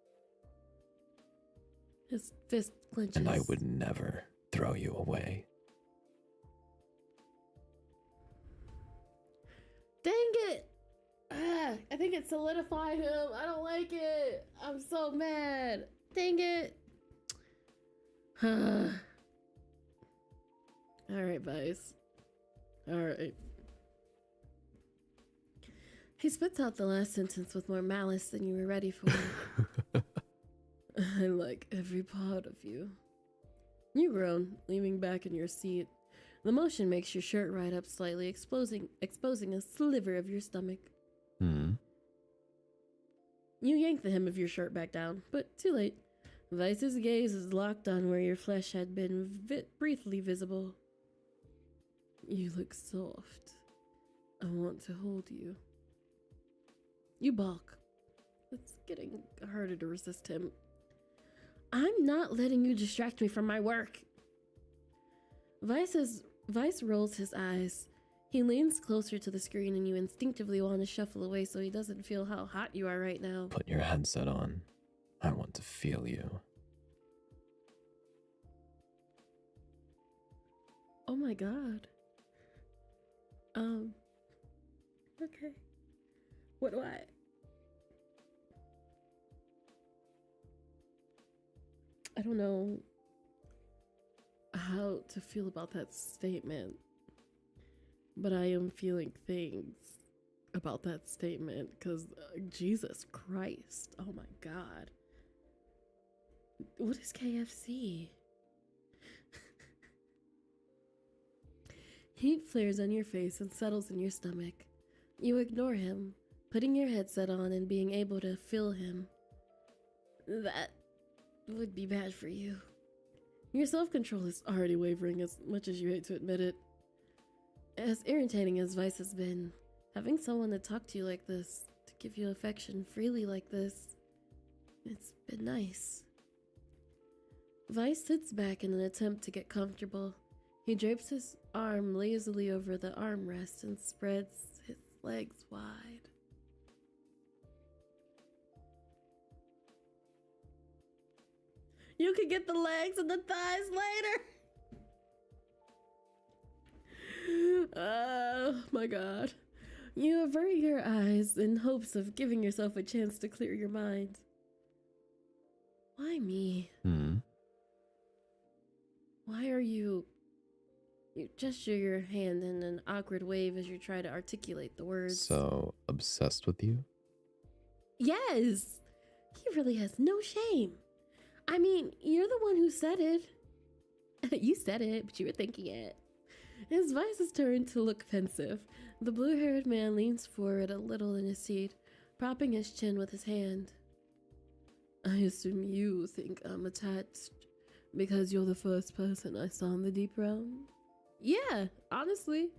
His fist clenches. And I would never throw you away. Dang it! I think it solidified him. I don't like it. I'm so mad. Dang it. Alright, Vice. Alright. He spits out the last sentence with more malice than you were ready for. I like every part of you. You groan, leaning back in your seat. The motion makes your shirt right up slightly, exposing a sliver of your stomach. You yank the hem of your shirt back down, but too late. Vice's gaze is locked on where your flesh had been briefly visible. You look soft. I want to hold you. You balk. It's getting harder to resist him. I'm not letting you distract me from my work. Vice rolls his eyes. He leans closer to the screen and you instinctively want to shuffle away so he doesn't feel how hot you are right now. Put your headset on. I want to feel you. Oh my god. Okay. What do I don't know how to feel about that statement, but I am feeling things about that statement because Jesus Christ, oh my god. What is KFC? Heat flares on your face and settles in your stomach. You ignore him, putting your headset on and being able to feel him. That would be bad for you. Your self-control is already wavering as much as you hate to admit it. As irritating as Vice has been, having someone to talk to you like this, to give you affection freely like this, it's been nice. Vice sits back in an attempt to get comfortable. He drapes his arm lazily over the armrest and spreads his legs wide. You can get the legs and the thighs later. Oh my god. You avert your eyes in hopes of giving yourself a chance to clear your mind. Why me? Why are you... You gesture your hand in an awkward wave as you try to articulate the words. So obsessed with you? Yes! He really has no shame. I mean, you're the one who said it. You said it, but you were thinking it. His voice is turned to look pensive. The blue-haired man leans forward a little in his seat, propping his chin with his hand. I assume you think I'm attached because you're the first person I saw in the deep realm? Yeah, honestly.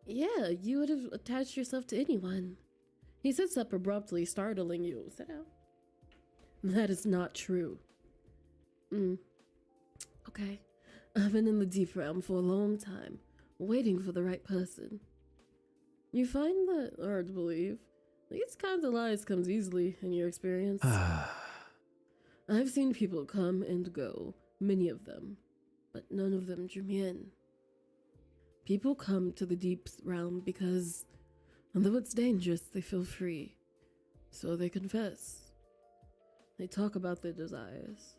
Yeah, you would have attached yourself to anyone. He sits up abruptly, startling you. Sit down. That is not true. Okay. I've been in the deep realm for a long time, waiting for the right person. You find that hard to believe. These kinds of lies comes easily in your experience. I've seen people come and go, many of them, but none of them drew me in. People come to the deep realm because, although it's dangerous, they feel free. So they confess. They talk about their desires,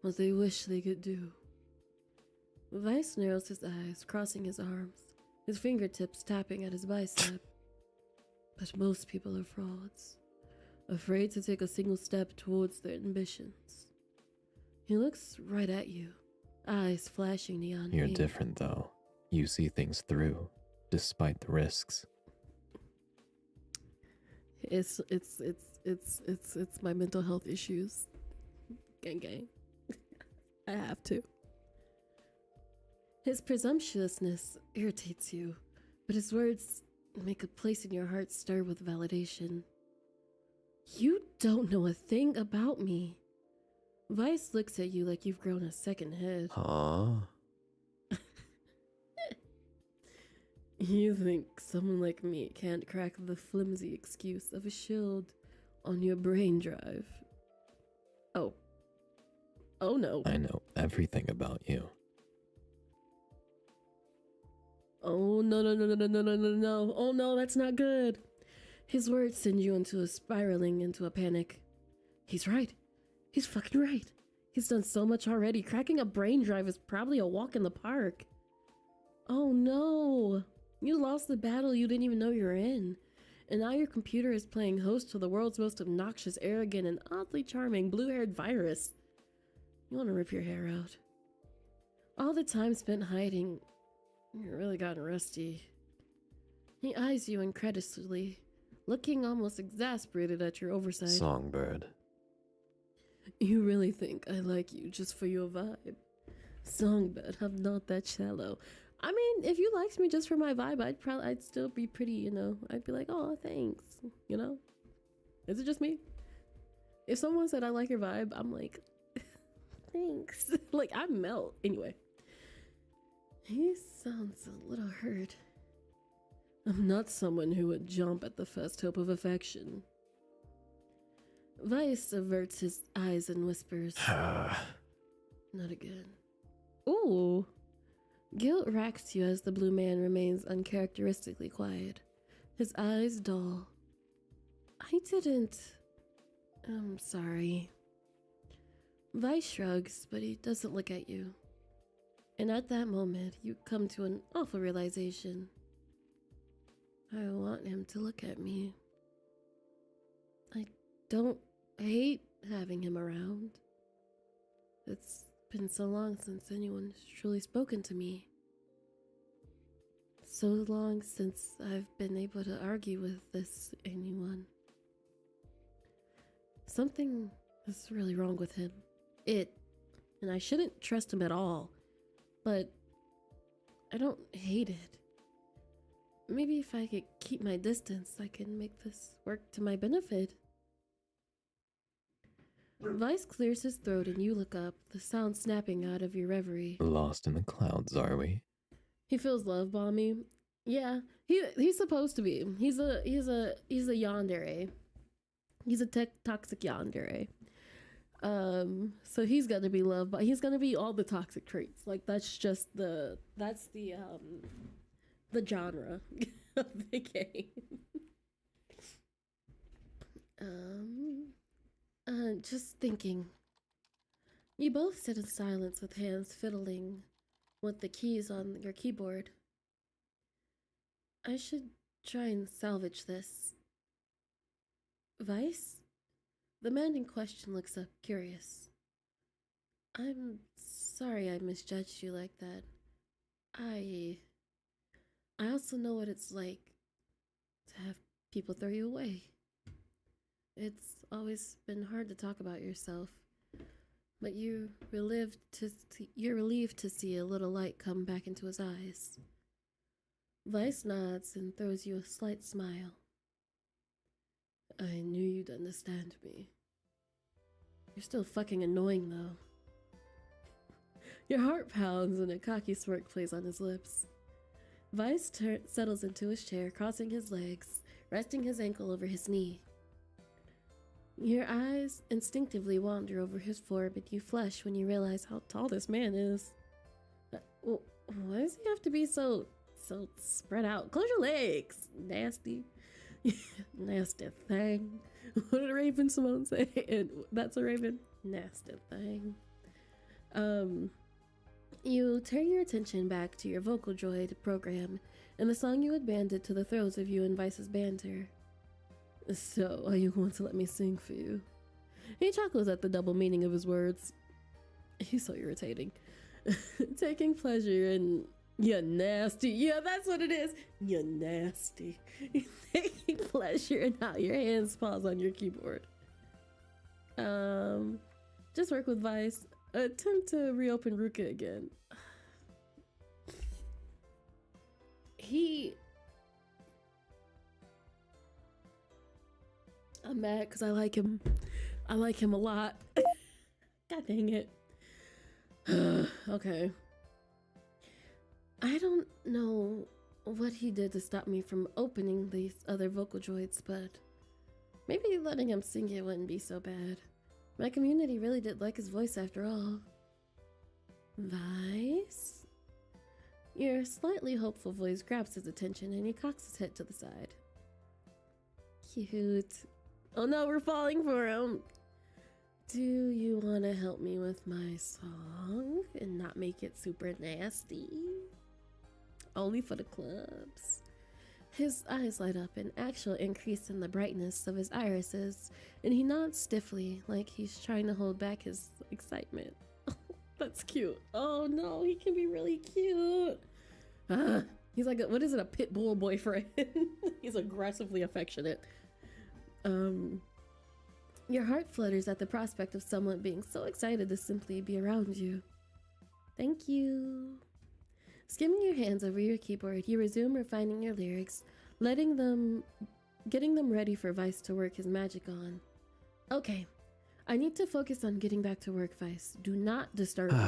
what they wish they could do. Vice narrows his eyes, crossing his arms, his fingertips tapping at his bicep. But most people are frauds, afraid to take a single step towards their ambitions. He looks right at you, eyes flashing neon. You're pink. different, though. You see things through, despite the risks. It's my mental health issues. Gang. I have to. His presumptuousness irritates you, but his words make a place in your heart stir with validation. You don't know a thing about me. Vice looks at you like you've grown a second head. Huh? You think someone like me can't crack the flimsy excuse of a shield on your brain drive. Oh no. I know everything about you. Oh no. Oh no, that's not good. His words send you spiraling into a panic. He's right. He's fucking right. He's done so much already. Cracking a brain drive is probably a walk in the park. Oh no. You lost the battle you didn't even know you're in. And now your computer is playing host to the world's most obnoxious, arrogant, and oddly charming blue-haired virus. You want to rip your hair out. All the time spent hiding, you're really gotten rusty. He eyes you incredulously, looking almost exasperated at your oversight. Songbird. You really think I like you just for your vibe? Songbird, I'm not that shallow. I mean, if you liked me just for my vibe, I'd still be pretty, I'd be like, oh, thanks, Is it just me? If someone said I like your vibe, I'm like, thanks. Like, I melt. Anyway. He sounds a little hurt. I'm not someone who would jump at the first hope of affection. Vice averts his eyes and whispers. Not again. Ooh. Guilt racks you as the blue man remains uncharacteristically quiet, his eyes dull. I didn't. I'm sorry. Vice shrugs, but he doesn't look at you. And at that moment, you come to an awful realization. I want him to look at me. I don't hate having him around. It's been so long since anyone's truly spoken to me. So long since I've been able to argue with anyone. Something is really wrong with him. And I shouldn't trust him at all. But I don't hate it. Maybe if I could keep my distance, I can make this work to my benefit. Vice clears his throat and you look up, the sound snapping out of your reverie. Lost in the clouds, are we? He feels love bomby. Yeah, he's supposed to be. He's a yandere. He's a toxic yandere. So he's gonna be loved, but he's gonna be all the toxic traits. Like that's the genre of the game. Just thinking. You both sit in silence with hands fiddling with the keys on your keyboard. I should try and salvage this. Vice? The man in question looks up, curious. I'm sorry I misjudged you like that. I also know what it's like to have people throw you away. It's always been hard to talk about yourself, but you're relieved to see a little light come back into his eyes. Vice nods and throws you a slight smile. I knew you'd understand me. You're still fucking annoying, though. Your heart pounds and a cocky smirk plays on his lips. Vice settles into his chair, crossing his legs, resting his ankle over his knee. Your eyes instinctively wander over his form, and you flush when you realize how tall this man is. Why does he have to be so spread out? Close your legs, nasty. Nasty thing. What did Raven Simone say? And that's a Raven. Nasty thing. You turn your attention back to your vocal droid program and the song you had banded to the throes of you and Vice's banter. So, are you going to let me sing for you? He chuckles at the double meaning of his words. He's so irritating. Taking pleasure in you're nasty. Yeah, that's what it is. You're nasty. Taking pleasure in how your hands pause on your keyboard. Just work with Vice. Attempt to reopen Ruka again. I'm mad because I like him. I like him a lot. God dang it. Okay. I don't know what he did to stop me from opening these other vocal droids, but maybe letting him sing it wouldn't be so bad. My community really did like his voice after all. Vice? Your slightly hopeful voice grabs his attention and he cocks his head to the side. Cute. Oh no, we're falling for him. Do you want to help me with my song and not make it super nasty? Only for the clubs. His eyes light up, an actual increase in the brightness of his irises, and he nods stiffly like he's trying to hold back his excitement. That's cute. Oh no, he can be really cute. He's like, what is it, a pit bull boyfriend? He's aggressively affectionate. Your heart flutters at the prospect of someone being so excited to simply be around you. Thank you. Skimming your hands over your keyboard, you resume refining your lyrics, getting them ready for Vice to work his magic on. Okay, I need to focus on getting back to work, Vice. Do not disturb me.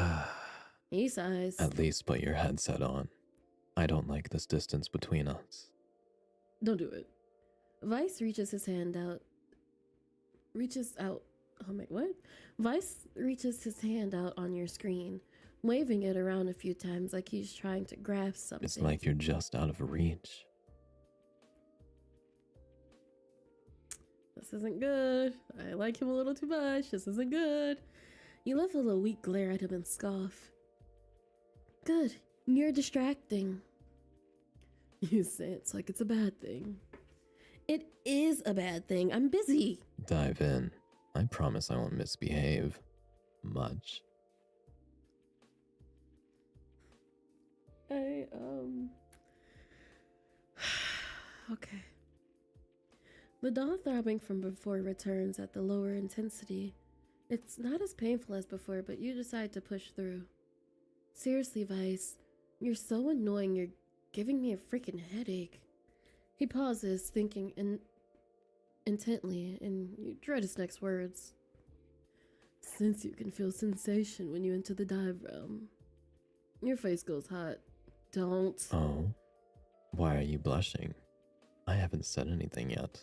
He sighs. At least put your headset on. I don't like this distance between us. Don't do it. Vice reaches his hand out. Oh my, what? Vice reaches his hand out on your screen, waving it around a few times like he's trying to grasp something. It's like you're just out of reach. This isn't good. I like him a little too much. This isn't good. You let a little weak glare at him and scoff. Good. You're distracting. You say it's like it's a bad thing. It is a bad thing. I'm busy. Dive in. I promise I won't misbehave. Much. Okay. The doll throbbing from before returns at the lower intensity. It's not as painful as before, but you decide to push through. Seriously, Vice, you're so annoying. You're giving me a freaking headache. He pauses, thinking intently, and you dread his next words. Since you can feel sensation when you enter the dive realm. Your face goes hot. Don't. Oh? Why are you blushing? I haven't said anything yet.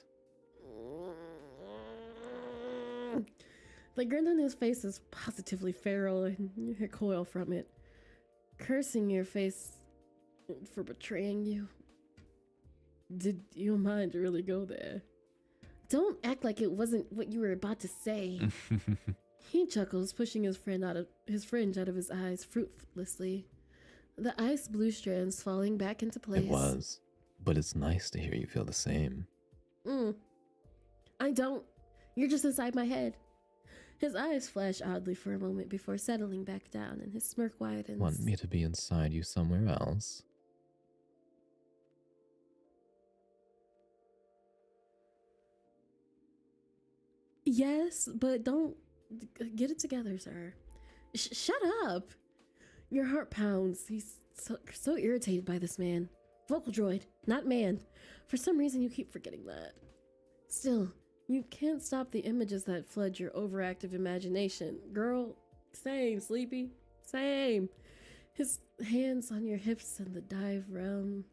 The grin on his face is positively feral, and you recoil from it, cursing your face for betraying you. Did your mind really go there? Don't act like it wasn't what you were about to say. He chuckles, pushing his fringe out of his eyes fruitlessly. The ice blue strands falling back into place. It was, but it's nice to hear you feel the same. I don't. You're just inside my head. His eyes flash oddly for a moment before settling back down, and his smirk widens. Want me to be inside you somewhere else? Yes, but don't. Get it together, sir. Shut up. Your heart pounds. He's so irritated by this man. Vocal droid, not man. For some reason, you keep forgetting that. Still, you can't stop the images that flood your overactive imagination. Girl, same, Sleepy. Same. His hands on your hips in the dive realm.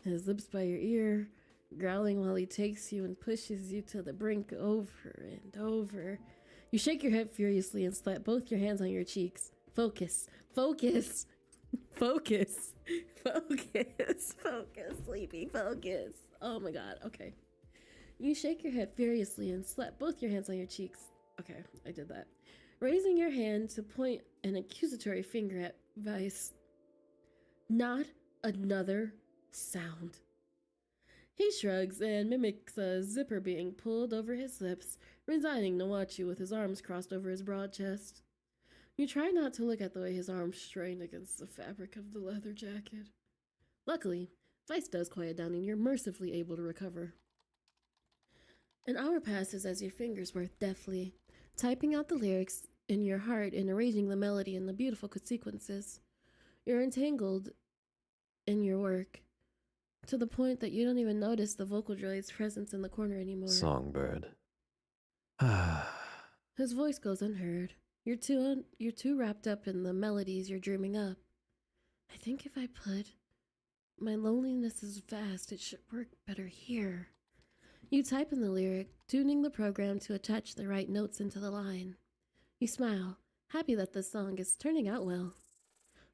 his lips by your ear, growling while he takes you and pushes you to the brink over and over. You shake your head furiously and slap both your hands on your cheeks. Focus, focus, focus, focus, focus, sleepy, focus. Oh my god, okay. You shake your head furiously and slap both your hands on your cheeks. Okay, I did that. Raising your hand to point an accusatory finger at Vice. Not another sound. He shrugs and mimics a zipper being pulled over his lips, resigning to watch you with his arms crossed over his broad chest. You try not to look at the way his arms strain against the fabric of the leather jacket. Luckily, Vice does quiet down and you're mercifully able to recover. An hour passes as your fingers work deftly, typing out the lyrics in your heart and arranging the melody in the beautiful sequences. You're entangled in your work, to the point that you don't even notice the vocal droid's presence in the corner anymore. Songbird. His voice goes unheard. You're too wrapped up in the melodies you're dreaming up. I think if I put my loneliness is vast, it should work better here. You type in the lyric, tuning the program to attach the right notes into the line. You smile, happy that the song is turning out well.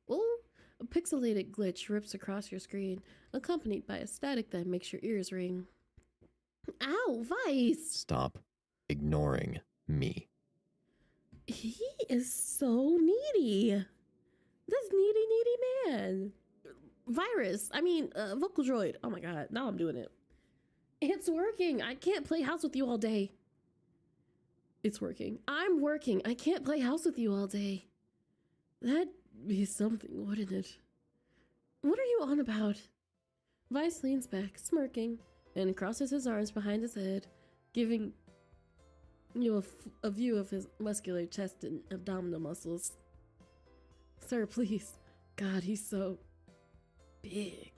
Oh, a pixelated glitch rips across your screen, accompanied by a static that makes your ears ring. Ow, Vice! Stop ignoring me. He is so needy. This needy man. Vocal droid. Oh my god, now I'm doing it. It's working. I can't play house with you all day. It's working. I'm working. I can't play house with you all day. That'd be something, wouldn't it? What are you on about? Vice leans back, smirking, and crosses his arms behind his head, giving you a view of his muscular chest and abdominal muscles. Sir, please. God, he's so big.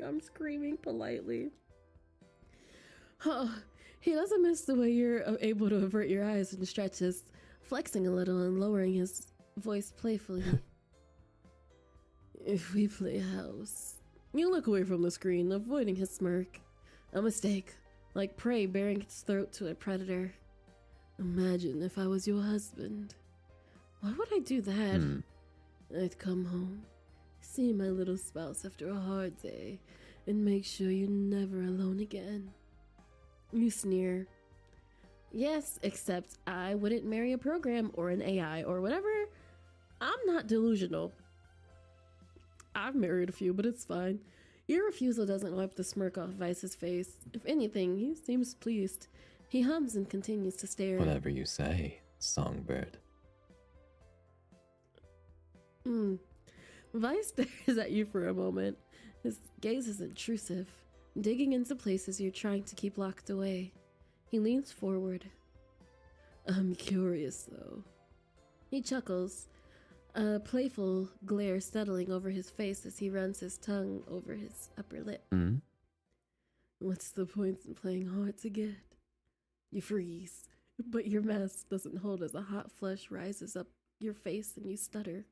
I'm screaming politely. Oh, he doesn't miss the way you're able to avert your eyes and stretches, flexing a little and lowering his voice playfully. If we play house. You look away from the screen, avoiding his smirk. A mistake, like prey bearing its throat to a predator. Imagine if I was your husband. Why would I do that? I'd come home, see my little spouse after a hard day, and make sure you're never alone again. You sneer. Yes, except I wouldn't marry a program or an AI or whatever. I'm not delusional. I've married a few, but it's fine. Your refusal doesn't wipe the smirk off Vice's face. If anything, he seems pleased. He hums and continues to stare. Whatever you say, Songbird. Vice stares at you for a moment. His gaze is intrusive, digging into places you're trying to keep locked away. He leans forward. I'm curious, though. He chuckles, a playful glare settling over his face as he runs his tongue over his upper lip. What's the point in playing hard to get? You freeze, but your mask doesn't hold as a hot flush rises up your face and you stutter.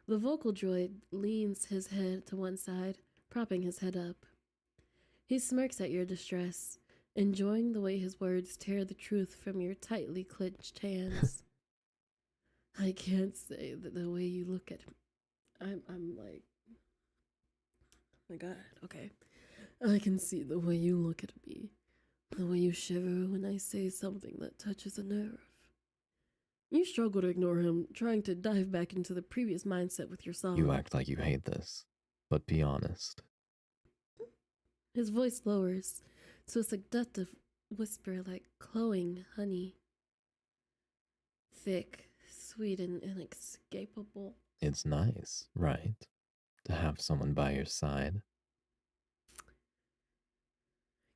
The vocal droid leans his head to one side, propping his head up. He smirks at your distress, enjoying the way his words tear the truth from your tightly clenched hands. I can't say that the way you look at me. I'm like, oh my god, okay. I can see the way you look at me, the way you shiver when I say something that touches a nerve. You struggle to ignore him, trying to dive back into the previous mindset with your song. You act like you hate this, but be honest. His voice lowers to a seductive whisper like cloying honey. Thick, sweet, and inescapable. It's nice, right? To have someone by your side.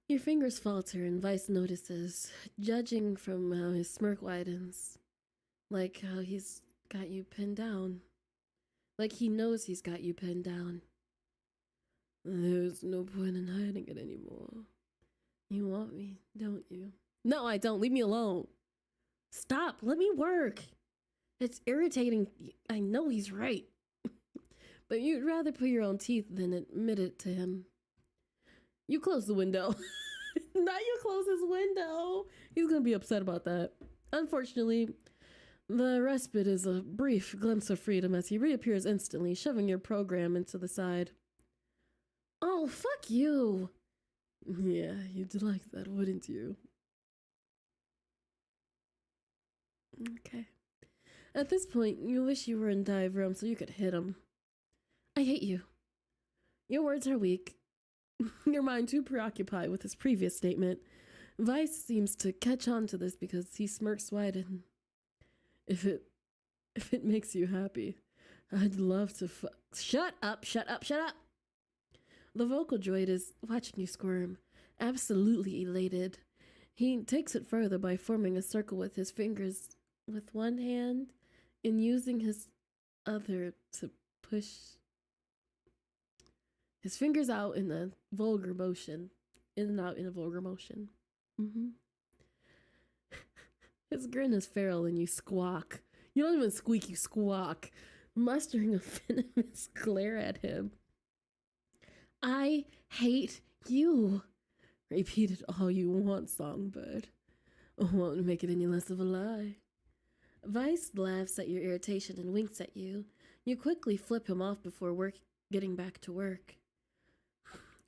Your fingers falter and Vice notices, judging from how his smirk widens. Like how he's got you pinned down. Like he knows he's got you pinned down. There's no point in hiding it anymore. You want me, don't you? No, I don't. Leave me alone. Stop. Let me work. It's irritating. I know he's right. but you'd rather put your own teeth than admit it to him. You close the window. Now you close his window. He's gonna be upset about that. Unfortunately, the respite is a brief glimpse of freedom as he reappears instantly, shoving your program into the side. Oh, fuck you. Yeah, you'd like that, wouldn't you? Okay. At this point, you wish you were in dive room so you could hit him. I hate you. Your words are weak. Your mind too preoccupied with his previous statement. Vice seems to catch on to this because he smirks wide and if it makes you happy, I'd love to Shut up, shut up, shut up! The vocal droid is watching you squirm, absolutely elated. He takes it further by forming a circle with his fingers with one hand and using his other to push his fingers out in a vulgar motion. In and out in a vulgar motion. His grin is feral and you squawk. You don't even squeak, you squawk, mustering a venomous glare at him. I hate you. Repeat it all you want, Songbird. Won't make it any less of a lie. Vice laughs at your irritation and winks at you. You quickly flip him off before getting back to work.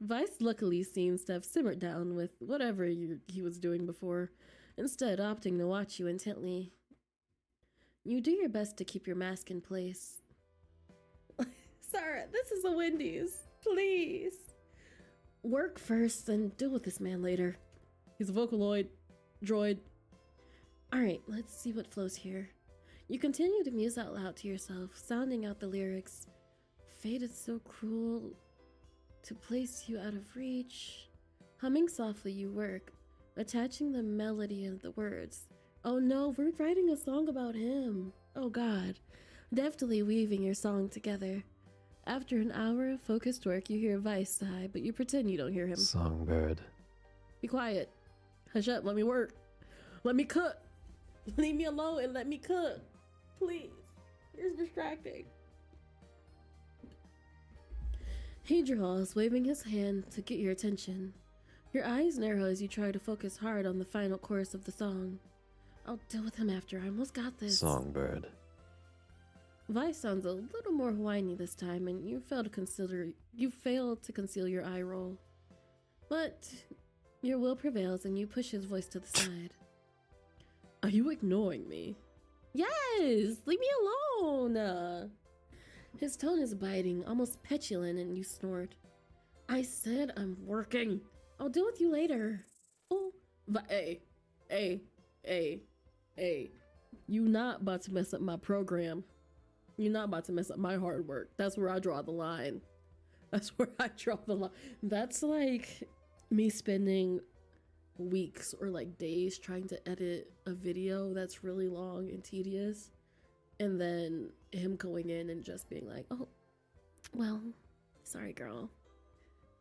Vice luckily seems to have simmered down with whatever he was doing before, instead opting to watch you intently. You do your best to keep your mask in place. Sir, this is a Wendy's. Please. Work first and deal with this man later. He's a Vocaloid droid. Alright, let's see what flows here. You continue to muse out loud to yourself, sounding out the lyrics. Fate is so cruel to place you out of reach. Humming softly, you work, attaching the melody and the words. Oh no, we're writing a song about him. Oh god. Deftly weaving your song together. After an hour of focused work, you hear Vice sigh, but you pretend you don't hear him. Songbird. Be quiet. Hush up, let me work. Let me cook. Leave me alone and let me cook. Please. You're distracting. He draws, waving his hand to get your attention. Your eyes narrow as you try to focus hard on the final chorus of the song. I'll deal with him after. I almost got this. Songbird. Vice sounds a little more whiny this time, and you fail to conceal your eye roll. But your will prevails, and you push his voice to the side. Are you ignoring me? Yes! Leave me alone! His tone is biting, almost petulant, and you snort. I said I'm working. I'll deal with you later. Oh, hey. You not about to mess up my program. You're not about to mess up my hard work. That's where I draw the line. That's where I draw the line. That's like me spending weeks or like days trying to edit a video that's really long and tedious. And then him going in and just being like, oh, well, sorry, girl.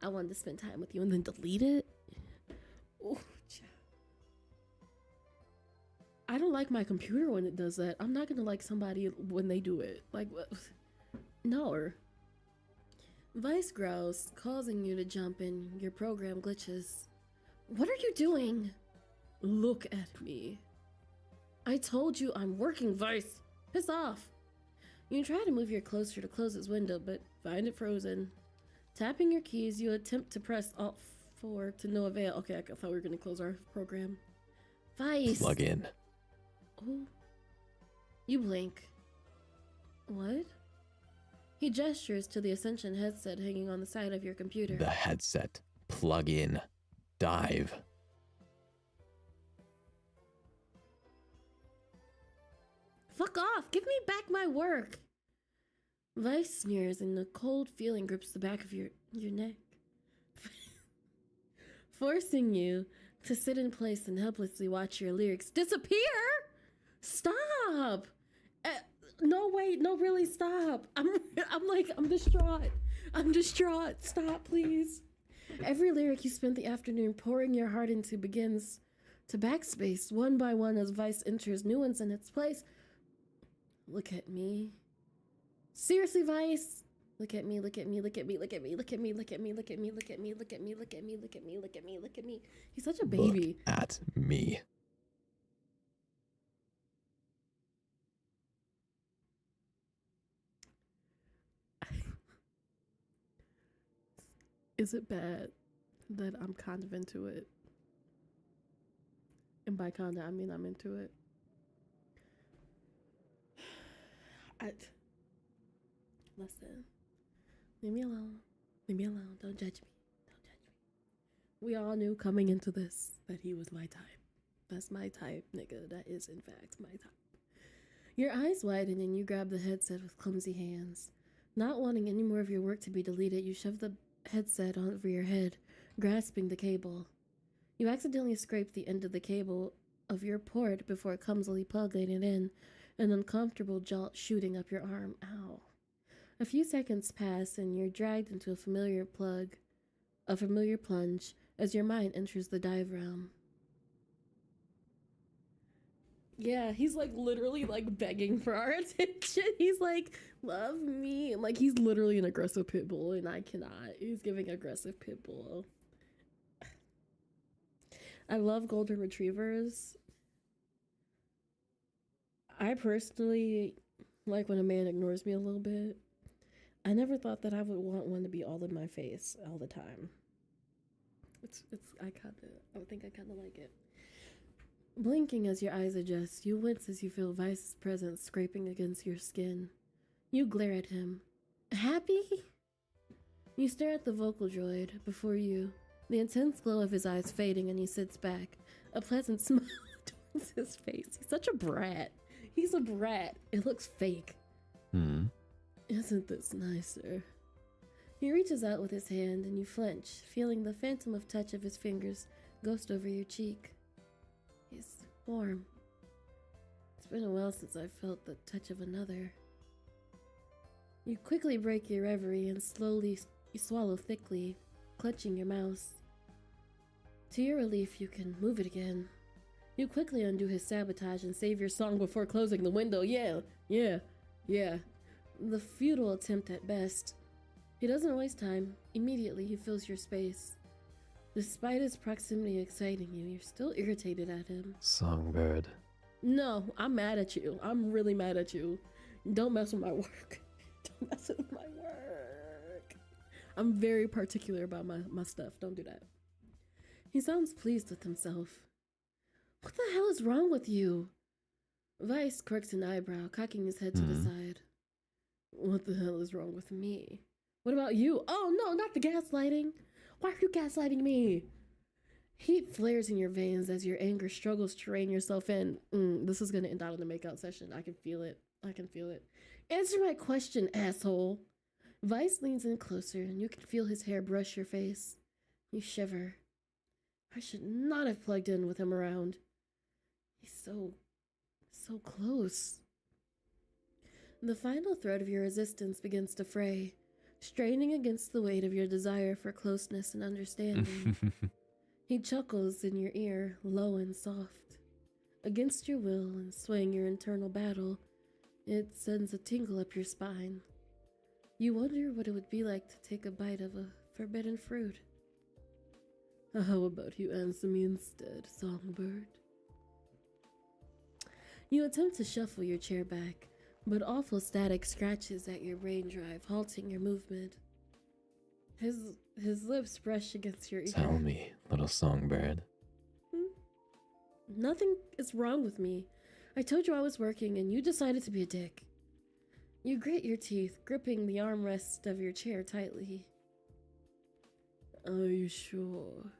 I wanted to spend time with you and then delete it. Ooh, I don't like my computer when it does that. I'm not gonna like somebody when they do it. Like, no. Vice growls, causing you to jump in. Your program glitches. What are you doing? Look at me. I told you I'm working, Vice. Piss off. You try to move your cursor to close his window, but find it frozen. Tapping your keys, you attempt to press Alt 4 to no avail. Okay, I thought we were gonna close our program. Vice. Plug in. Oh. You blink. What? He gestures to the Ascension headset hanging on the side of your computer. The headset. Plug in. Dive. Fuck off! Give me back my work! Vice sneers and a cold feeling grips the back of your neck. Forcing you to sit in place and helplessly watch your lyrics disappear? Stop! No, wait, no, really, stop. I'm distraught. I'm distraught. Stop, please. Every lyric you spent the afternoon pouring your heart into begins to backspace one by one as Vice enters new ones in its place. Look at me. Seriously, Vice? Look at me, look at me, look at me, look at me, look at me, look at me, look at me, look at me, look at me, look at me, look at me, look at me, look at me. He's such a baby. Look at me. Is it bad that I'm kind of into it? And by kind of, I mean I'm into it. Listen. Leave me alone. Leave me alone. Don't judge me. Don't judge me. We all knew coming into this that he was my type. That's my type, nigga. That is, in fact, my type. Your eyes widen and you grab the headset with clumsy hands. Not wanting any more of your work to be deleted, you shove the headset over your head, grasping the cable. You accidentally scrape the end of the cable of your port before clumsily plugging it in, an uncomfortable jolt shooting up your arm. Ow. A few seconds pass and you're dragged into a familiar plunge as your mind enters the dive realm. Yeah, he's like literally like begging for our attention. He's like, love me. Like he's literally an aggressive pit bull and I cannot. He's giving aggressive pit bull. I love golden retrievers. I personally like when a man ignores me a little bit. I never thought that I would want one to be all in my face all the time. I think I kind of like it. Blinking as your eyes adjust, you wince as you feel Vice's presence scraping against your skin. You glare at him. Happy? You stare at the vocal droid before you, the intense glow of his eyes fading, and he sits back, a pleasant smile towards his face. He's such a brat. He's a brat. It looks fake. Isn't this nicer? He reaches out with his hand and you flinch, feeling the phantom of touch of his fingers ghost over your cheek. He's warm. It's been a while since I've felt the touch of another. You quickly break your reverie and slowly swallow thickly, clutching your mouse. To your relief, you can move it again. You quickly undo his sabotage and save your song before closing the window. Yeah. The futile attempt at best. He doesn't waste time. Immediately, he fills your space. Despite his proximity exciting you, you're still irritated at him. Songbird. No, I'm mad at you. I'm really mad at you. Don't mess with my work. Don't mess with my work. I'm very particular about my stuff. Don't do that. He sounds pleased with himself. What the hell is wrong with you? Vice quirks an eyebrow, cocking his head to the side. What the hell is wrong with me? What about you? Oh no, not the gaslighting. Why are you gaslighting me? Heat flares in your veins as your anger struggles to rein yourself in. This is gonna end out in a makeout session. I can feel it. Answer my question, asshole. Vice leans in closer and you can feel his hair brush your face. You shiver. I should not have plugged in with him around. He's so close. The final thread of your resistance begins to fray, straining against the weight of your desire for closeness and understanding. He chuckles in your ear, low and soft. Against your will and swaying your internal battle, it sends a tingle up your spine. You wonder what it would be like to take a bite of a forbidden fruit. How about you answer me instead, Songbird? You attempt to shuffle your chair back, but awful static scratches at your brain drive, halting your movement. His lips brush against your ear. Tell me, little songbird. Nothing is wrong with me. I told you I was working and you decided to be a dick. You grit your teeth, gripping the armrest of your chair tightly. Are you sure?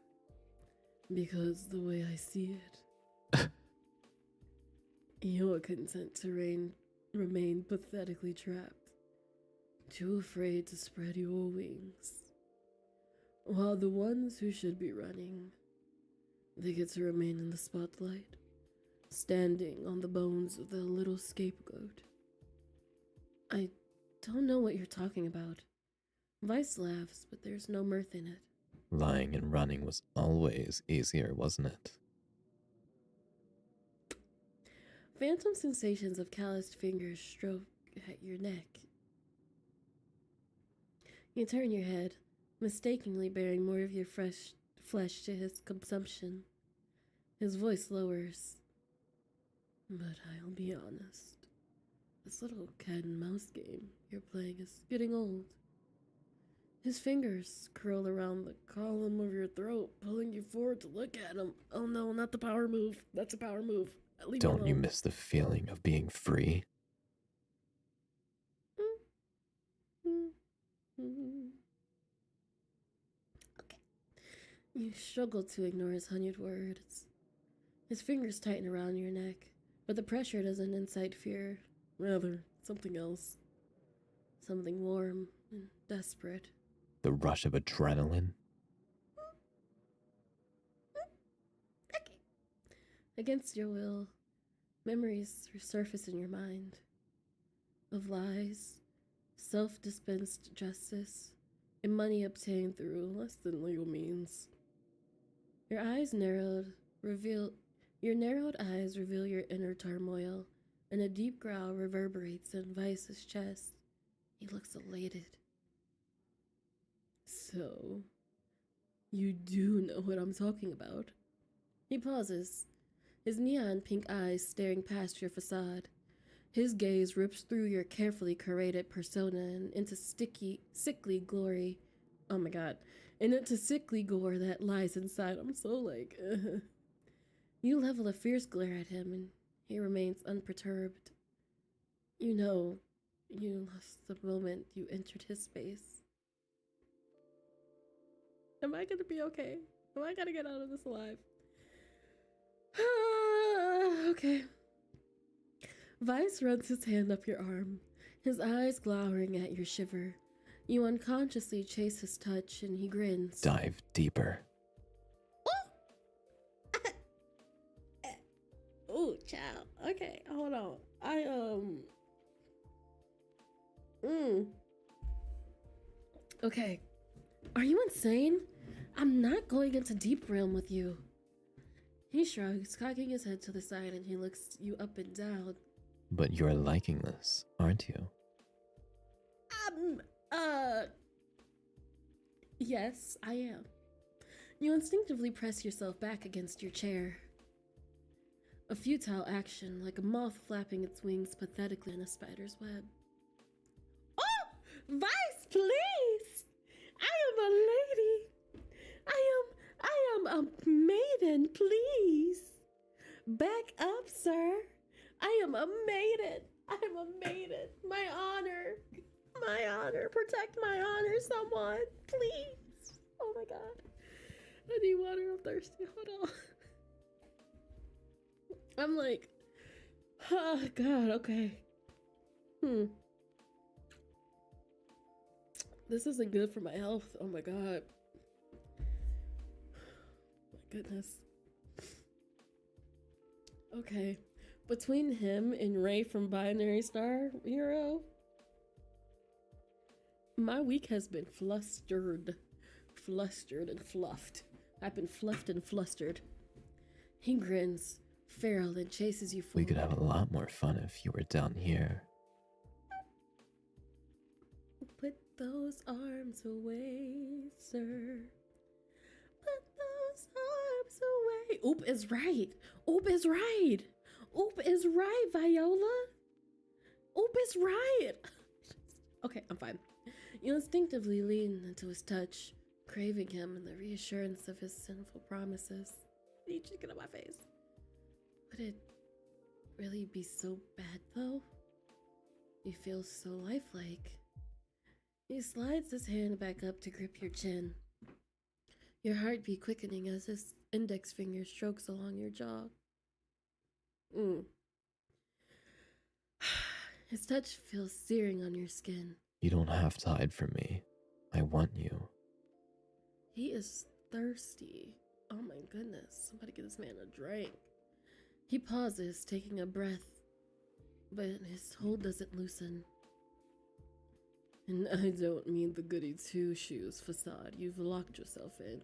Because the way I see it, you're content to remain pathetically trapped, too afraid to spread your wings. While the ones who should be running, they get to remain in the spotlight, standing on the bones of the little scapegoat. I don't know what you're talking about. Vice laughs, but there's no mirth in it. Lying and running was always easier, wasn't it? Phantom sensations of calloused fingers stroke at your neck. You turn your head, mistakenly bearing more of your fresh flesh to his consumption. His voice lowers. But I'll be honest. This little cat and mouse game you're playing is getting old. His fingers curl around the column of your throat, pulling you forward to look at him. Oh no, not the power move. That's a power move. Leave me Don't you alone. miss the feeling of being free? Okay. You struggle to ignore his honeyed words. His fingers tighten around your neck, but the pressure doesn't incite fear. Rather, something else. Something warm and desperate. The rush of adrenaline? Okay. Against your will, memories resurface in your mind. Of lies, self-dispensed justice, and money obtained through less than legal means. Your narrowed eyes reveal your inner turmoil, and a deep growl reverberates in Vice's chest. He looks elated. So, you do know what I'm talking about. He pauses, his neon pink eyes staring past your facade. His gaze rips through your carefully curated persona and into sickly glory. Oh my god. And into sickly gore that lies inside. I'm so like, You level a fierce glare at him, and he remains unperturbed. You know, you lost the moment you entered his space. Am I gonna be okay? Am I gonna get out of this alive? Okay. Vice runs his hand up your arm, his eyes glowering at your shiver. You unconsciously chase his touch, and he grins. Dive deeper. Ooh, child. Okay, hold on. Okay. Are you insane? I'm not going into Deep Realm with you. He shrugs, cocking his head to the side, and he looks you up and down. But you're liking this, aren't you? Yes, I am. You instinctively press yourself back against your chair. A futile action, like a moth flapping its wings pathetically in a spider's web. Oh! Vice, please! I am a lady! I am a maiden, please! Back up, sir! I am a maiden! I am a maiden! My honor! My honor! Protect my honor, someone! Please! Oh my god. I need water, I'm thirsty. Hold on. I'm like, oh god, okay. This isn't good for my health. Oh my god. My goodness. Okay. Between him and Ray from Binary Star Hero, my week has been flustered and fluffed. I've been fluffed and flustered. He grins, feral, and chases you forward. We could have a lot more fun if you were down here. Put those arms away, sir. Put those arms away. Oop is right. Oop is right. Oop is right, Viola. Oop is right. Okay, I'm fine. You instinctively lean into his touch, craving him and the reassurance of his sinful promises. You just get on my face. Would it really be so bad, though? You feel so lifelike. He slides his hand back up to grip your chin, your heartbeat quickening as his index finger strokes along your jaw. His touch feels searing on your skin. You don't have to hide from me. I want you. He is thirsty. Oh my goodness. Somebody get this man a drink. He pauses, taking a breath, but his hold doesn't loosen. And I don't mean the goody two-shoes facade you've locked yourself in.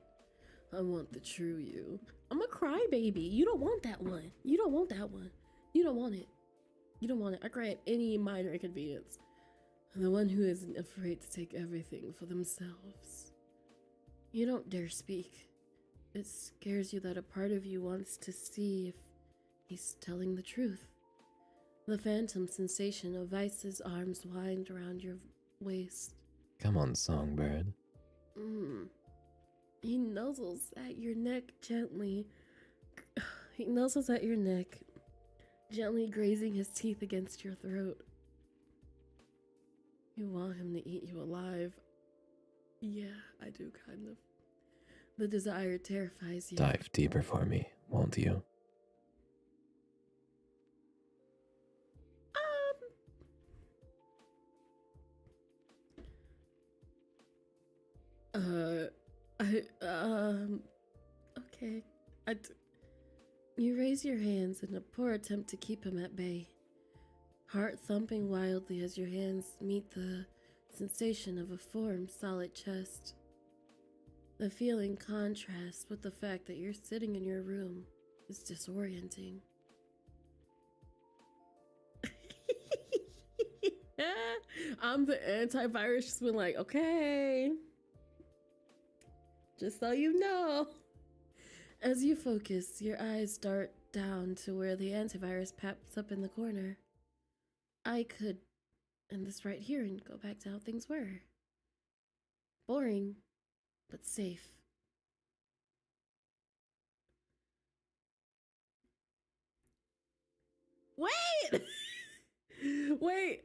I want the true you. I'm a crybaby. You don't want that one. You don't want that one. You don't want it. You don't want it. I grant any minor inconvenience. The one who isn't afraid to take everything for themselves. You don't dare speak. It scares you that a part of you wants to see if he's telling the truth. The phantom sensation of Vice's arms wind around your waist. Come on, Songbird. He nuzzles at your neck gently. He nuzzles at your neck, gently grazing his teeth against your throat. You want him to eat you alive. Yeah, I do, kind of. The desire terrifies you. Dive deeper for me, won't you? Okay. You raise your hands in a poor attempt to keep him at bay. Heart thumping wildly as your hands meet the sensation of a firm, solid chest. The feeling contrasts with the fact that you're sitting in your room. It's disorienting. I'm the antivirus, just been like, okay. Just so you know. As you focus, your eyes dart down to where the antivirus pops up in the corner. I could end this right here and go back to how things were. Boring, but safe. Wait! Wait.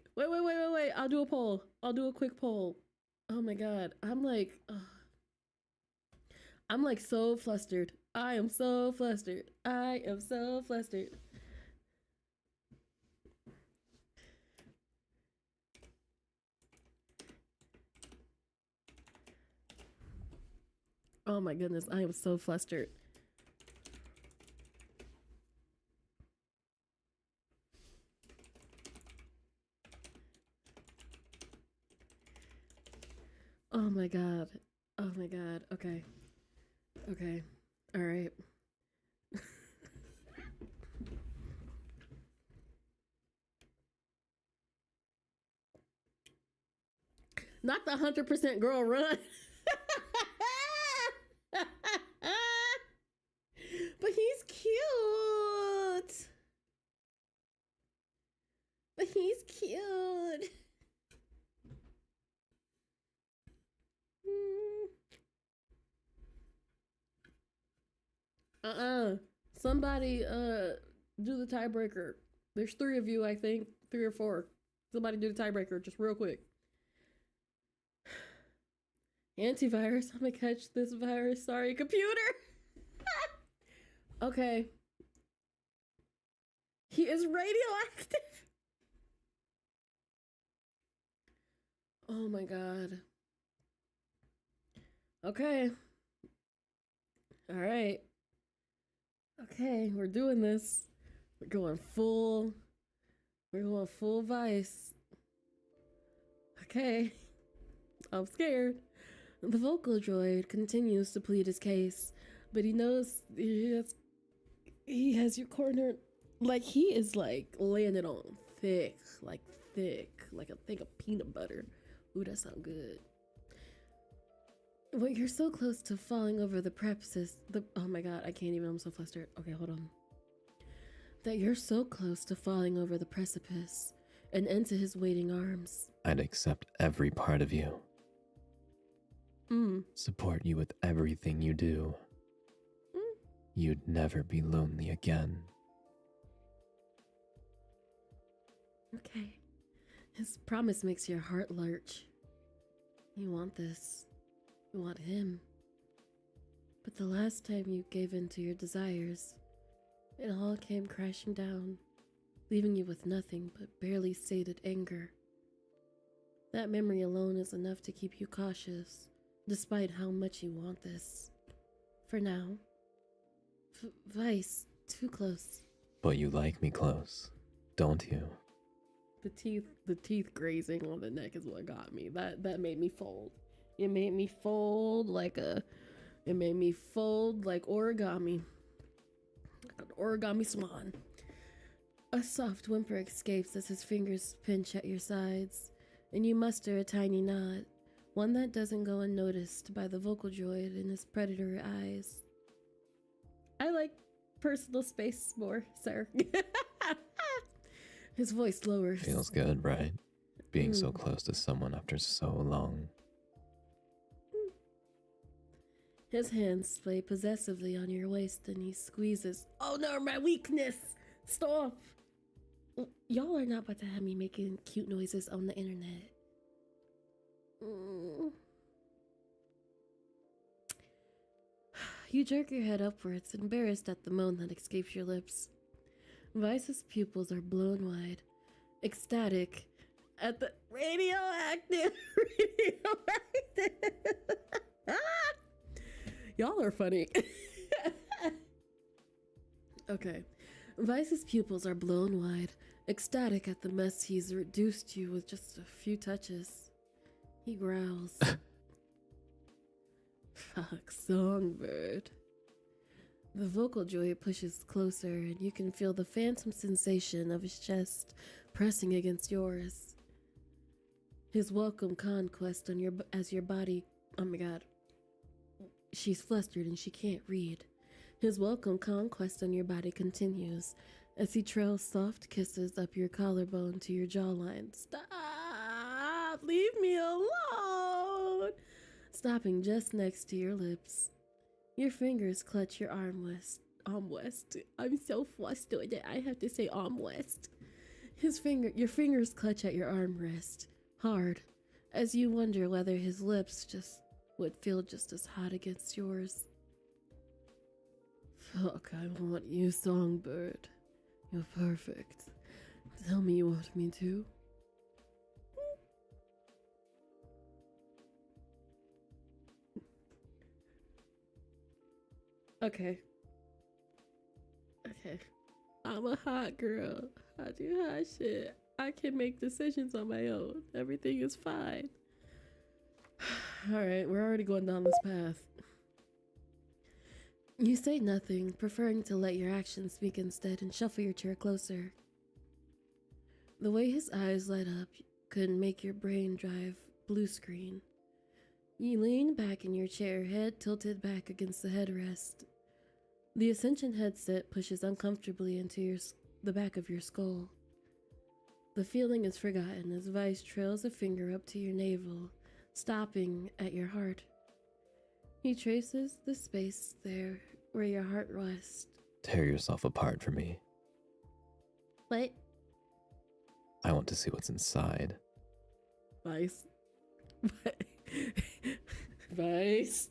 I'll do a poll. I'll do a quick poll. Oh my god. I'm like so flustered. I am so flustered. Oh my goodness, I am so flustered. Oh my god. Okay. All right. Not the 100% girl run. But he's cute. Somebody do the tiebreaker. There's 3 of you, I think. 3 or 4. Somebody do the tiebreaker just real quick. Antivirus, I'm gonna catch this virus. Sorry, computer. Okay. He is radioactive. Oh my god. Okay. All right. Okay, we're doing this. We're going full Vice. Okay. I'm scared. The vocal droid continues to plead his case, but he knows he has you cornered. Like, he is like laying it on thick, like a thing of peanut butter. Ooh, that sounds good. Well, you're so close to falling over the precipice. Oh my god, I can't even. I'm so flustered. Okay, hold on. That you're so close to falling over the precipice and into his waiting arms. I'd accept every part of you. Support you with everything you do. You'd never be lonely again. Okay. His promise makes your heart lurch. You want this. You want him. But the last time you gave in to your desires, it all came crashing down, leaving you with nothing but barely sated anger. That memory alone is enough to keep you cautious, despite how much you want this. For now. Vice, too close. But you like me close, don't you? The teeth grazing on the neck is what got me. That made me fold. It made me fold like origami. Like an origami swan. A soft whimper escapes as his fingers pinch at your sides, and you muster a tiny nod, one that doesn't go unnoticed by the vocal droid in his predator eyes. I like personal space more, sir. His voice lowers. Feels good, right? Being so close to someone after so long. His hands play possessively on your waist and he squeezes. Oh no, my weakness! Stop! Y'all are not about to have me making cute noises on the internet. You jerk your head upwards, embarrassed at the moan that escapes your lips. Vice's pupils are blown wide, ecstatic at the radioactive. Y'all are funny. Okay. Vice's pupils are blown wide, ecstatic at the mess he's reduced you with just a few touches. He growls. Fuck, Songbird. The vocal droid pushes closer, and you can feel the phantom sensation of his chest pressing against yours. His welcome conquest on as your body. Oh my god. She's flustered and she can't read. His welcome conquest on your body continues as he trails soft kisses up your collarbone to your jawline. Stop! Leave me alone! Stopping just next to your lips. Your fingers clutch your arm west. I'm so flustered that I have to say arm west. Your fingers clutch at your armrest, hard, as you wonder whether his lips would feel just as hot against yours. Fuck, I want you, Songbird. You're perfect. Tell me you want me to. Okay. I'm a hot girl. I do hot shit. I can make decisions on my own. Everything is fine. Alright, we're already going down this path. You say nothing, preferring to let your actions speak instead and shuffle your chair closer. The way his eyes light up could make your brain drive blue screen. You lean back in your chair, head tilted back against the headrest. The Ascension headset pushes uncomfortably into the back of your skull. The feeling is forgotten as Vice trails a finger up to your navel, stopping at your heart. He traces the space there where your heart rests. Tear yourself apart for me. What? I want to see what's inside. Vice. Vice.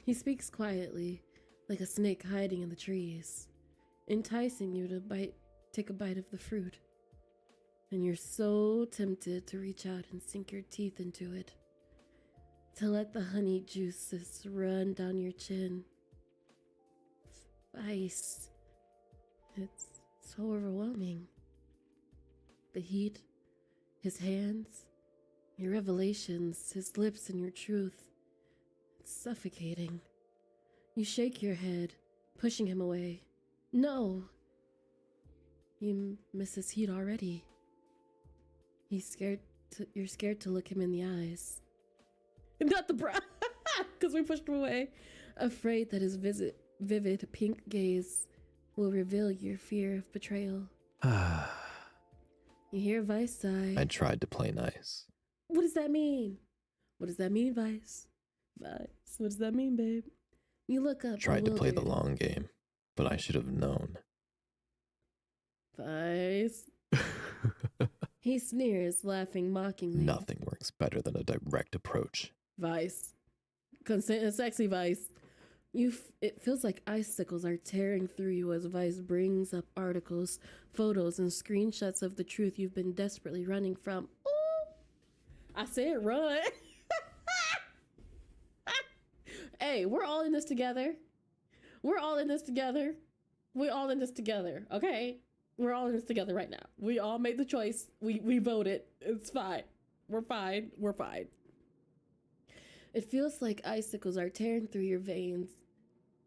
He speaks quietly, like a snake hiding in the trees, enticing you to take a bite of the fruit. And you're so tempted to reach out and sink your teeth into it, to let the honey juices run down your chin. Vice. It's so overwhelming. The heat, his hands, your revelations, his lips and your truth. It's suffocating. You shake your head, pushing him away. No! You miss his heat already. You're scared to look him in the eyes. Not the bra, because we pushed him away. Afraid that his vivid pink gaze will reveal your fear of betrayal. You hear Vice sigh. I tried to play nice. What does that mean? What does that mean, Vice? Vice, what does that mean, babe? You look up. Tried to play the long game, but I should have known. Vice. He sneers, laughing mockingly. Nothing works better than a direct approach. Vice. Consent is sexy, Vice. It feels like icicles are tearing through you as Vice brings up articles, photos, and screenshots of the truth you've been desperately running from. Ooh! I said run. Hey, we're all in this together. We're all in this together. We're all in this together, okay? We're all in this together right now. We all made the choice. We voted. It's fine. We're fine. We're fine. It feels like icicles are tearing through your veins,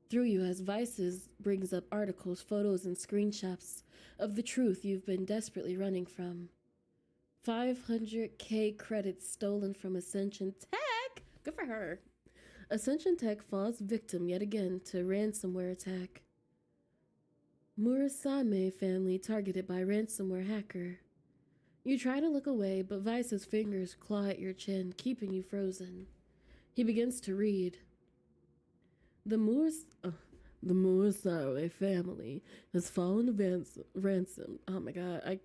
through you as Vices brings up articles, photos, and screenshots of the truth you've been desperately running from. 500k credits stolen from Ascension Tech. Good for her. Ascension Tech falls victim yet again to ransomware attack. Murasame family targeted by ransomware hacker. You try to look away, but Vice's fingers claw at your chin, keeping you frozen. He begins to read. The Murasame family has fallen ransom. Oh my god!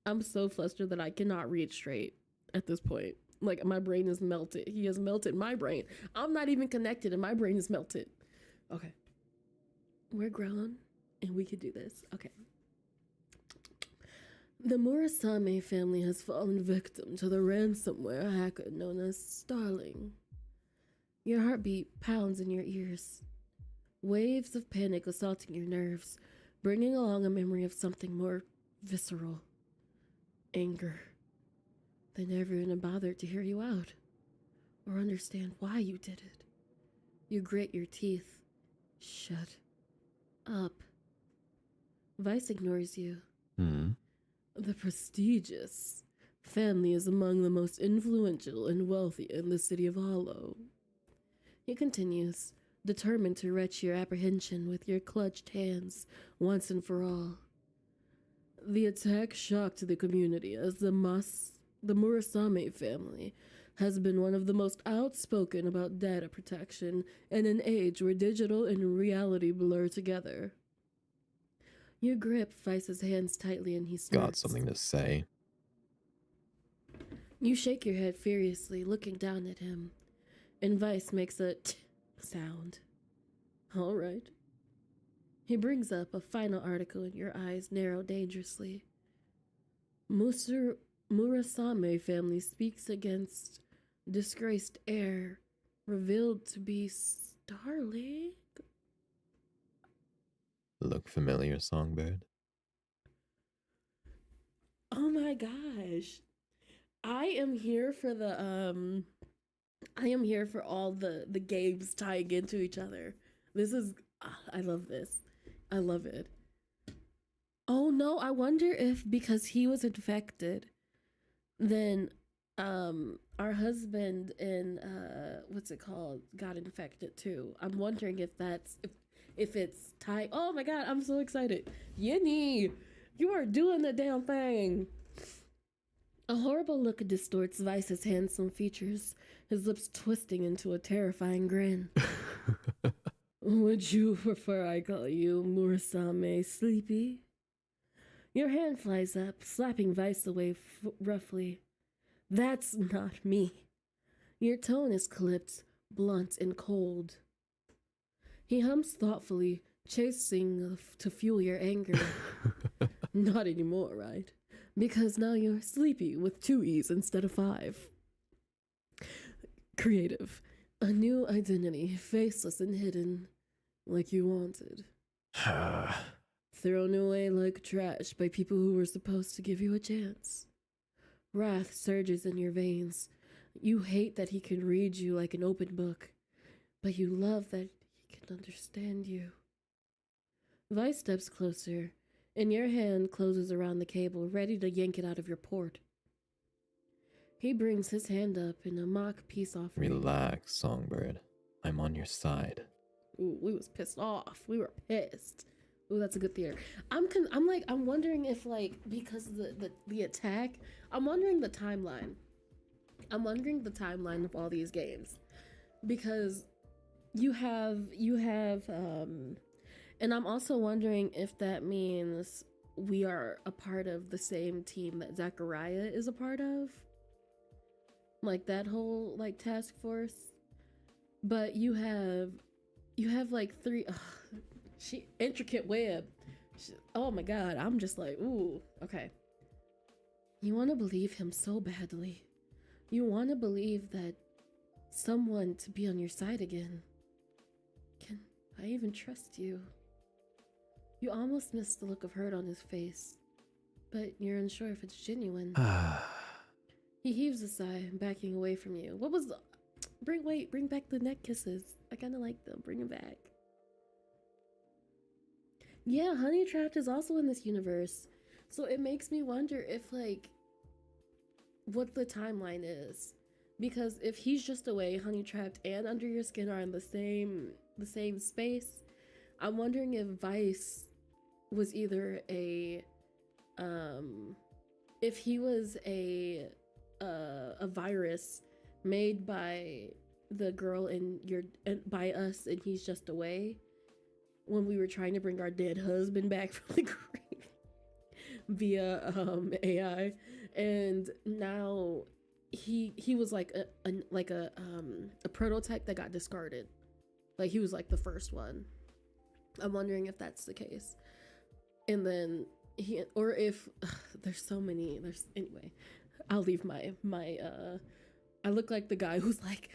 I'm so flustered that I cannot read straight at this point. Like, my brain is melted. He has melted my brain. I'm not even connected, and my brain is melted. Okay, we're grown, and we can do this. Okay. The Murasame family has fallen victim to the ransomware hacker known as Starling. Your heartbeat pounds in your ears. Waves of panic assaulting your nerves, bringing along a memory of something more visceral. Anger. They never even bothered to hear you out, or understand why you did it. You grit your teeth. Shut up. Vice ignores you. The prestigious family is among the most influential and wealthy in the city of Hollow. He continues, determined to wrench your apprehension with your clutched hands once and for all. The attack shocked the community as the Murasame family has been one of the most outspoken about data protection in an age where digital and reality blur together. You grip Vice's hands tightly and he smirks. Got something to say. You shake your head furiously, looking down at him, and Vice makes a sound. All right. He brings up a final article and your eyes narrow dangerously. Murasame family speaks against disgraced heir, revealed to be Starling. Look familiar, Songbird? Oh my gosh. I am here for all the games tying into each other. This is I love this. I love it. Oh no, I wonder if because he was infected, then our husband and what's it called got infected too. I'm wondering if that's if it's tied. Oh my god, I'm so excited. Yinny, you are doing the damn thing. A horrible look distorts Vice's handsome features, his lips twisting into a terrifying grin. Would you prefer I call you Murasame Sleepy? Your hand flies up, slapping Vice away roughly. That's not me. Your tone is clipped, blunt, and cold. He hums thoughtfully, chasing to fuel your anger. Not anymore, right? Because now you're sleepy with 2 E's instead of 5. Creative. A new identity, faceless and hidden, like you wanted. Thrown away like trash by people who were supposed to give you a chance. Wrath surges in your veins. You hate that he can read you like an open book, but you love that he can understand you. Vice steps closer, and your hand closes around the cable, ready to yank it out of your port. He brings his hand up in a mock peace offering. Relax, Songbird. I'm on your side. Ooh, we was pissed off. We were pissed. Ooh, that's a good theater. I'm wondering if, like, because the attack, I'm wondering the timeline. I'm wondering the timeline of all these games, because you have, and I'm also wondering if that means we are a part of the same team that Zachariah is a part of, like that whole like task force. But you have like 3. Intricate web. Oh my god, I'm just like, ooh, okay. You want to believe him so badly. You want to believe that someone to be on your side again. Can I even trust you? You almost miss the look of hurt on his face, but you're unsure if it's genuine. He heaves a sigh, backing away from you. What was the... Bring back the neck kisses. I kind of like them. Bring them back. Yeah, Honey Trapped is also in this universe. So it makes me wonder if, like, what the timeline is. Because if he's just away, honey trapped, and under your skin are in the same space, I'm wondering if Vice was either if he was a virus made by the girl by us, and he's just away when we were trying to bring our dead husband back from the grave via AI, and now he was like a prototype that got discarded, like he was like the first one. I'm wondering if that's the case, and then or if there's anyway, I'll leave my I look like the guy who's like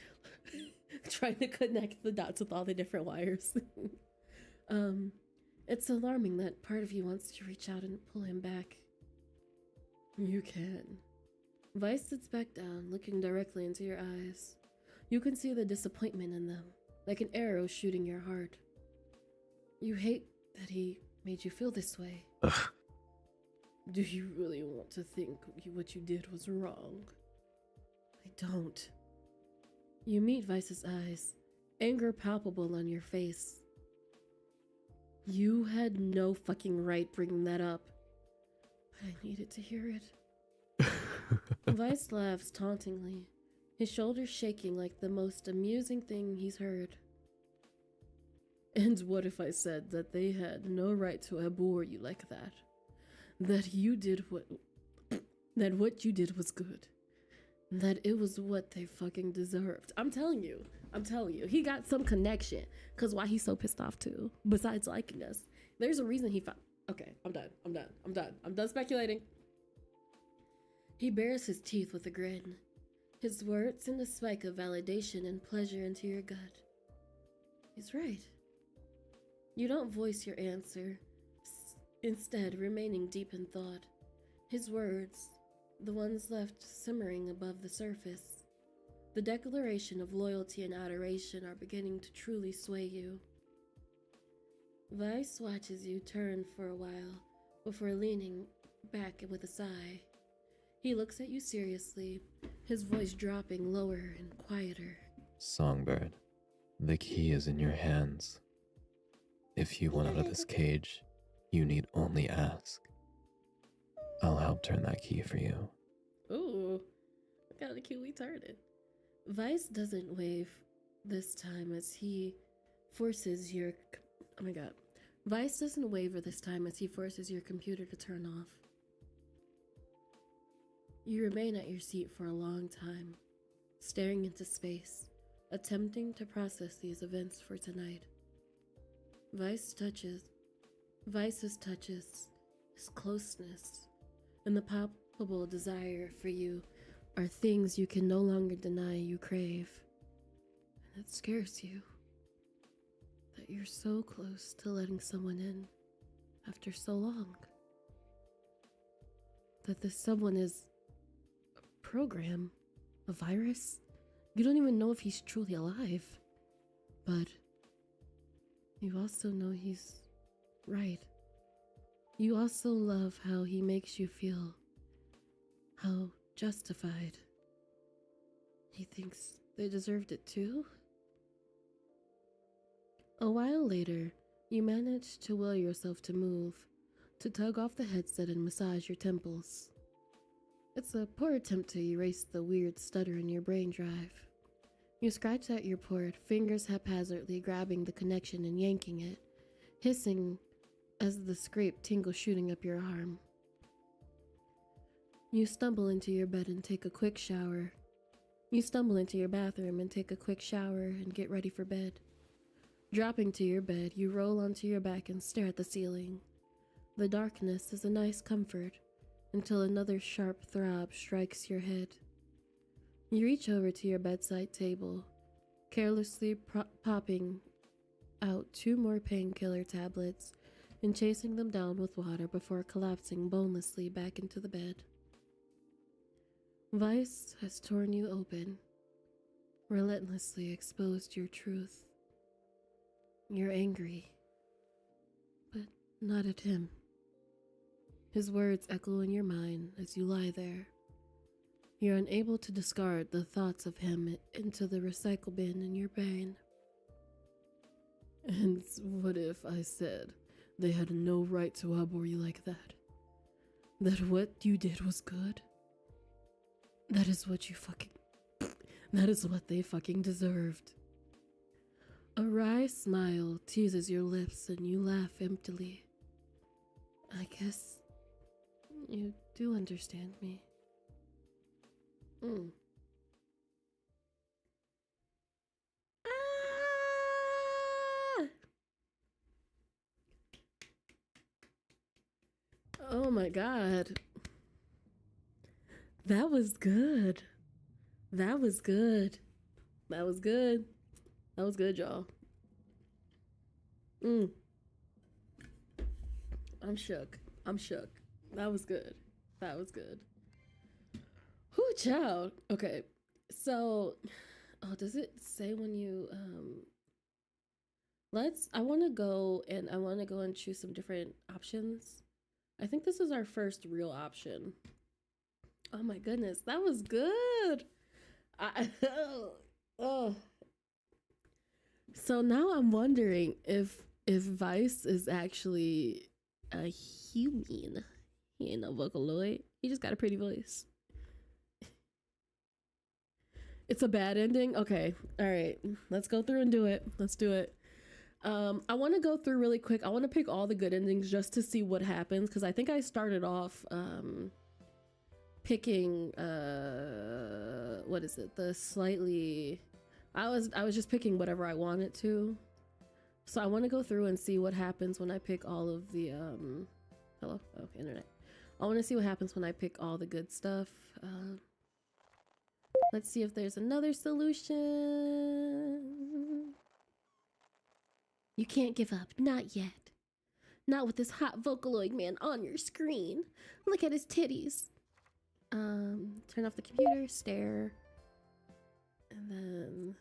trying to connect the dots with all the different wires. It's alarming that part of you wants to reach out and pull him back. You can. Vice sits back down, looking directly into your eyes. You can see the disappointment in them, like an arrow shooting your heart. You hate that he made you feel this way. Ugh. Do you really want to think what you did was wrong? I don't. You meet Vice's eyes, anger palpable on your face. You had no fucking right bringing that up, but I needed to hear it. Vice laughs tauntingly, his shoulders shaking like the most amusing thing he's heard. And what if I said that they had no right to abhor you like that? That what you did was good. That it was what they fucking deserved. I'm telling you, he got some connection. Cause why he's so pissed off too, besides liking us. There's a reason he found. Okay, I'm done speculating. He bares his teeth with a grin. His words send a spike of validation and pleasure into your gut. He's right. You don't voice your answer, instead remaining deep in thought. His words, the ones left simmering above the surface, the declaration of loyalty and adoration, are beginning to truly sway you. Vice watches you turn for a while before leaning back with a sigh. He looks at you seriously, his voice dropping lower and quieter. Songbird, the key is in your hands. If you want out of this cage, you need only ask. I'll help turn that key for you. Ooh, look how cute we turned it. Vice doesn't wave this time as he forces your... Oh my god. Vice doesn't waver this time as he forces your computer to turn off. You remain at your seat for a long time, staring into space, attempting to process these events for tonight. Vice's touches, his closeness, and the palpable desire for you are things you can no longer deny you crave. And it scares you that you're so close to letting someone in after so long. That this someone is a program, a virus. You don't even know if he's truly alive. But you also know he's right. You also love how he makes you feel, how justified. He thinks they deserved it too? A while later, you manage to will yourself to move, to tug off the headset and massage your temples. It's a poor attempt to erase the weird stutter in your brain drive. You scratch at your port, fingers haphazardly grabbing the connection and yanking it, hissing as the scrape tingles shooting up your arm. You stumble into your bed and take a quick shower. You stumble into your bathroom and take a quick shower and get ready for bed. Dropping to your bed, you roll onto your back and stare at the ceiling. The darkness is a nice comfort until another sharp throb strikes your head. You reach over to your bedside table, carelessly popping out 2 more painkiller tablets and chasing them down with water before collapsing bonelessly back into the bed. Vice has torn you open, relentlessly exposed your truth. You're angry, but not at him. His words echo in your mind as you lie there, You're unable to discard the thoughts of him into the recycle bin in your brain. And what if I said they had no right to harbor you like that? That what you did was good? That is what you fucking... That is what they fucking deserved. A wry smile teases your lips and you laugh emptily. I guess you do understand me. Ah! Oh my god. That was good. That was good. That was good. That was good, y'all. I'm shook. I'm shook. That was good. That was good. Whoo, child. Okay. So, does it say when you, I want to go and choose some different options. I think this is our first real option. Oh my goodness. That was good. Oh. So now I'm wondering if Vice is actually a human. He ain't no Vocaloid. He just got a pretty voice. It's a bad ending? Okay. All right. Let's go through and do it. Let's do it. I want to go through really quick. I want to pick all the good endings just to see what happens, because I think I started off picking what is it? The slightly I was just picking whatever I wanted to. So I want to go through and see what happens when I pick all of the hello? Oh, internet. I want to see what happens when I pick all the good stuff. Let's see if there's another solution. You can't give up. Not yet. Not with this hot Vocaloid man on your screen. Look at his titties. Turn off the computer, stare. And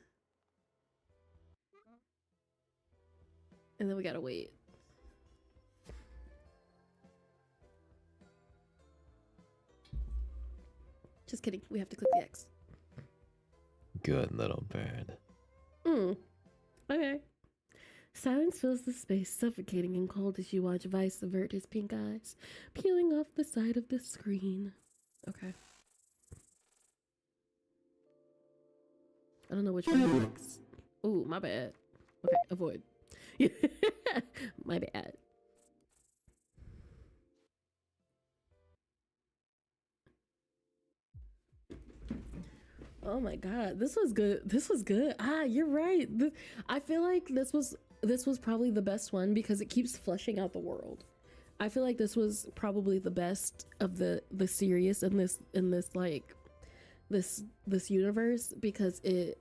then we gotta wait. Just kidding. We have to click the X. Good little bird. Okay. Silence fills the space, suffocating and cold as you watch Vice avert his pink eyes, peeling off the side of the screen. Okay. I don't know which one next. Ooh, my bad. Okay, avoid. My bad. Oh my god, this was good. This was good. You're right. I feel like this was probably the best one because it keeps fleshing out the world. I feel like this was probably the best of the series in this like this universe, because it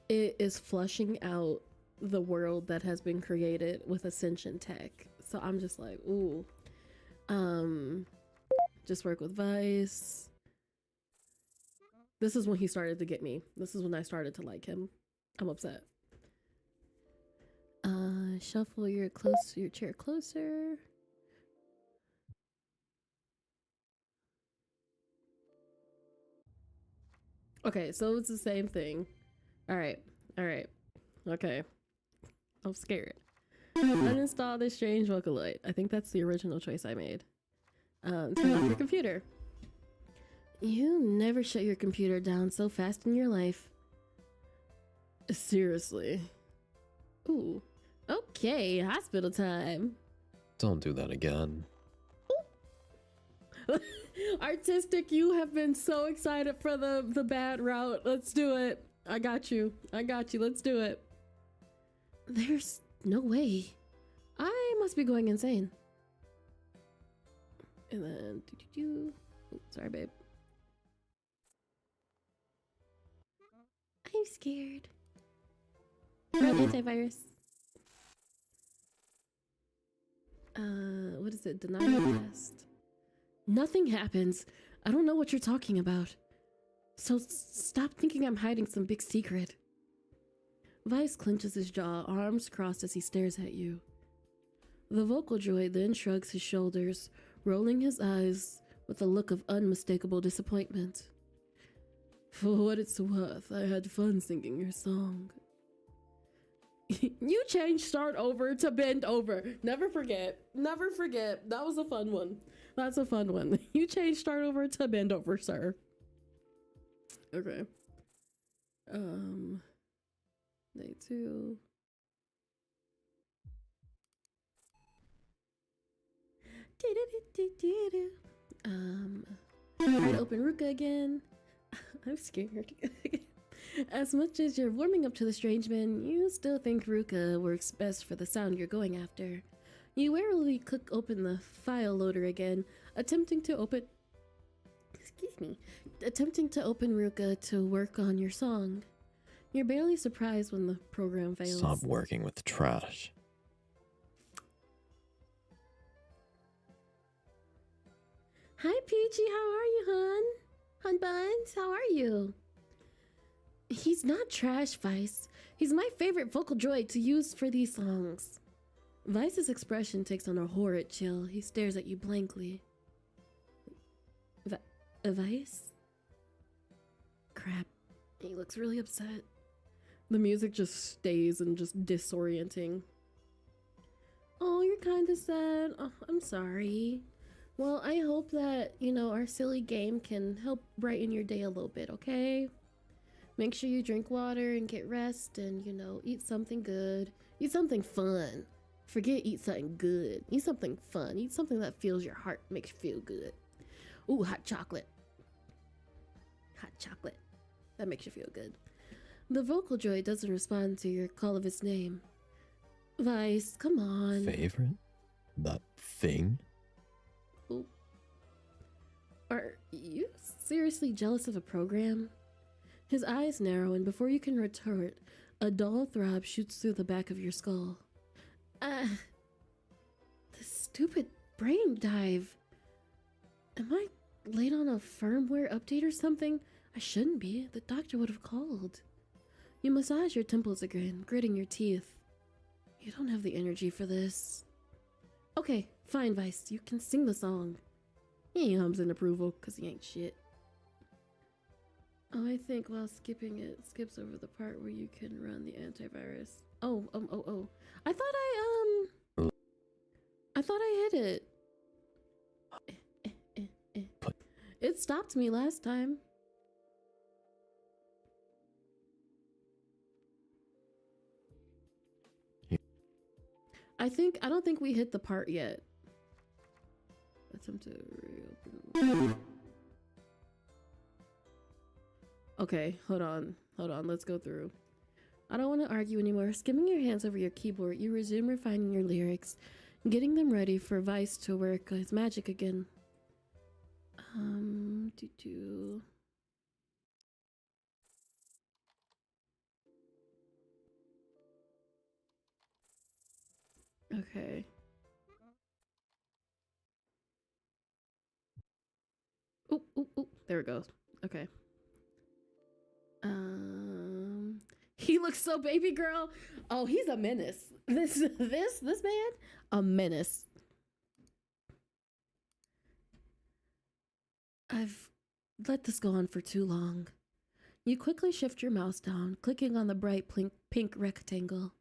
is fleshing out the world that has been created with Ascension Tech. So I'm just like, ooh. Just work with Vice. This is when he started to get me. This is when I started to like him. I'm upset. Shuffle your chair closer. Okay, so it's the same thing. All right. Okay. I'm scared. Uninstall this strange Vocaloid. I think that's the original choice I made. Turn off your computer. You never shut your computer down so fast in your life. Seriously. Ooh. Okay, hospital time. Don't do that again. Artistic, you have been so excited for the bad route. Let's do it. I got you. Let's do it. There's no way. I must be going insane. And then oh, sorry, babe. I'm scared. Run antivirus. What is it? Deny request. Nothing happens. I don't know what you're talking about. So stop thinking I'm hiding some big secret. Vice clenches his jaw, arms crossed as he stares at you. The vocal droid then shrugs his shoulders, rolling his eyes with a look of unmistakable disappointment. For what it's worth, I had fun singing your song. You changed start over to bend over. Never forget. Never forget. That was a fun one. That's a fun one. You changed start over to bend over, sir. Okay. Day 2. I'd open Ruka again. I'm scared. As much as you're warming up to the strange man, you still think Ruka works best for the sound you're going after. You warily click open the file loader again, attempting to open Ruka to work on your song. You're barely surprised when the program fails. Stop working with trash. Hi, Peachy. How are you, hon? Hun Buns, how are you? He's not trash, Vice. He's my favorite vocal droid to use for these songs. Vice's expression takes on a horrid chill. He stares at you blankly. Vice? Crap. He looks really upset. The music just stays and just disorienting. Oh, you're kind of sad. Oh, I'm sorry. Well, I hope that, our silly game can help brighten your day a little bit, okay? Make sure you drink water and get rest and, eat something good. Eat something fun. Forget eat something good. Eat something fun. Eat something that fills your heart, makes you feel good. Ooh, hot chocolate. Hot chocolate. That makes you feel good. The vocal droid doesn't respond to your call of its name. Vice, come on. Favorite? That thing? Ooh. Are you seriously jealous of a program? His eyes narrow, and before you can retort, a dull throb shoots through the back of your skull. This stupid brain dive. Am I late on a firmware update or something? I shouldn't be. The doctor would have called. You massage your temples again, gritting your teeth. You don't have the energy for this. Okay, fine, Vice. You can sing the song. He hums in approval, because he ain't shit. Oh, I think while skipping it, skips over the part where you can run the antivirus. Oh. I thought I hit it. It stopped me last time. I don't think we hit the part yet. Attempt to reopen. Okay, hold on. Let's go through. I don't want to argue anymore. Skimming your hands over your keyboard, you resume refining your lyrics, getting them ready for Vice to work his magic again. Okay. Ooh, there it goes. Okay. He looks so baby girl. Oh, he's a menace. This man, a menace. I've let this go on for too long. You quickly shift your mouse down, clicking on the bright pink rectangle.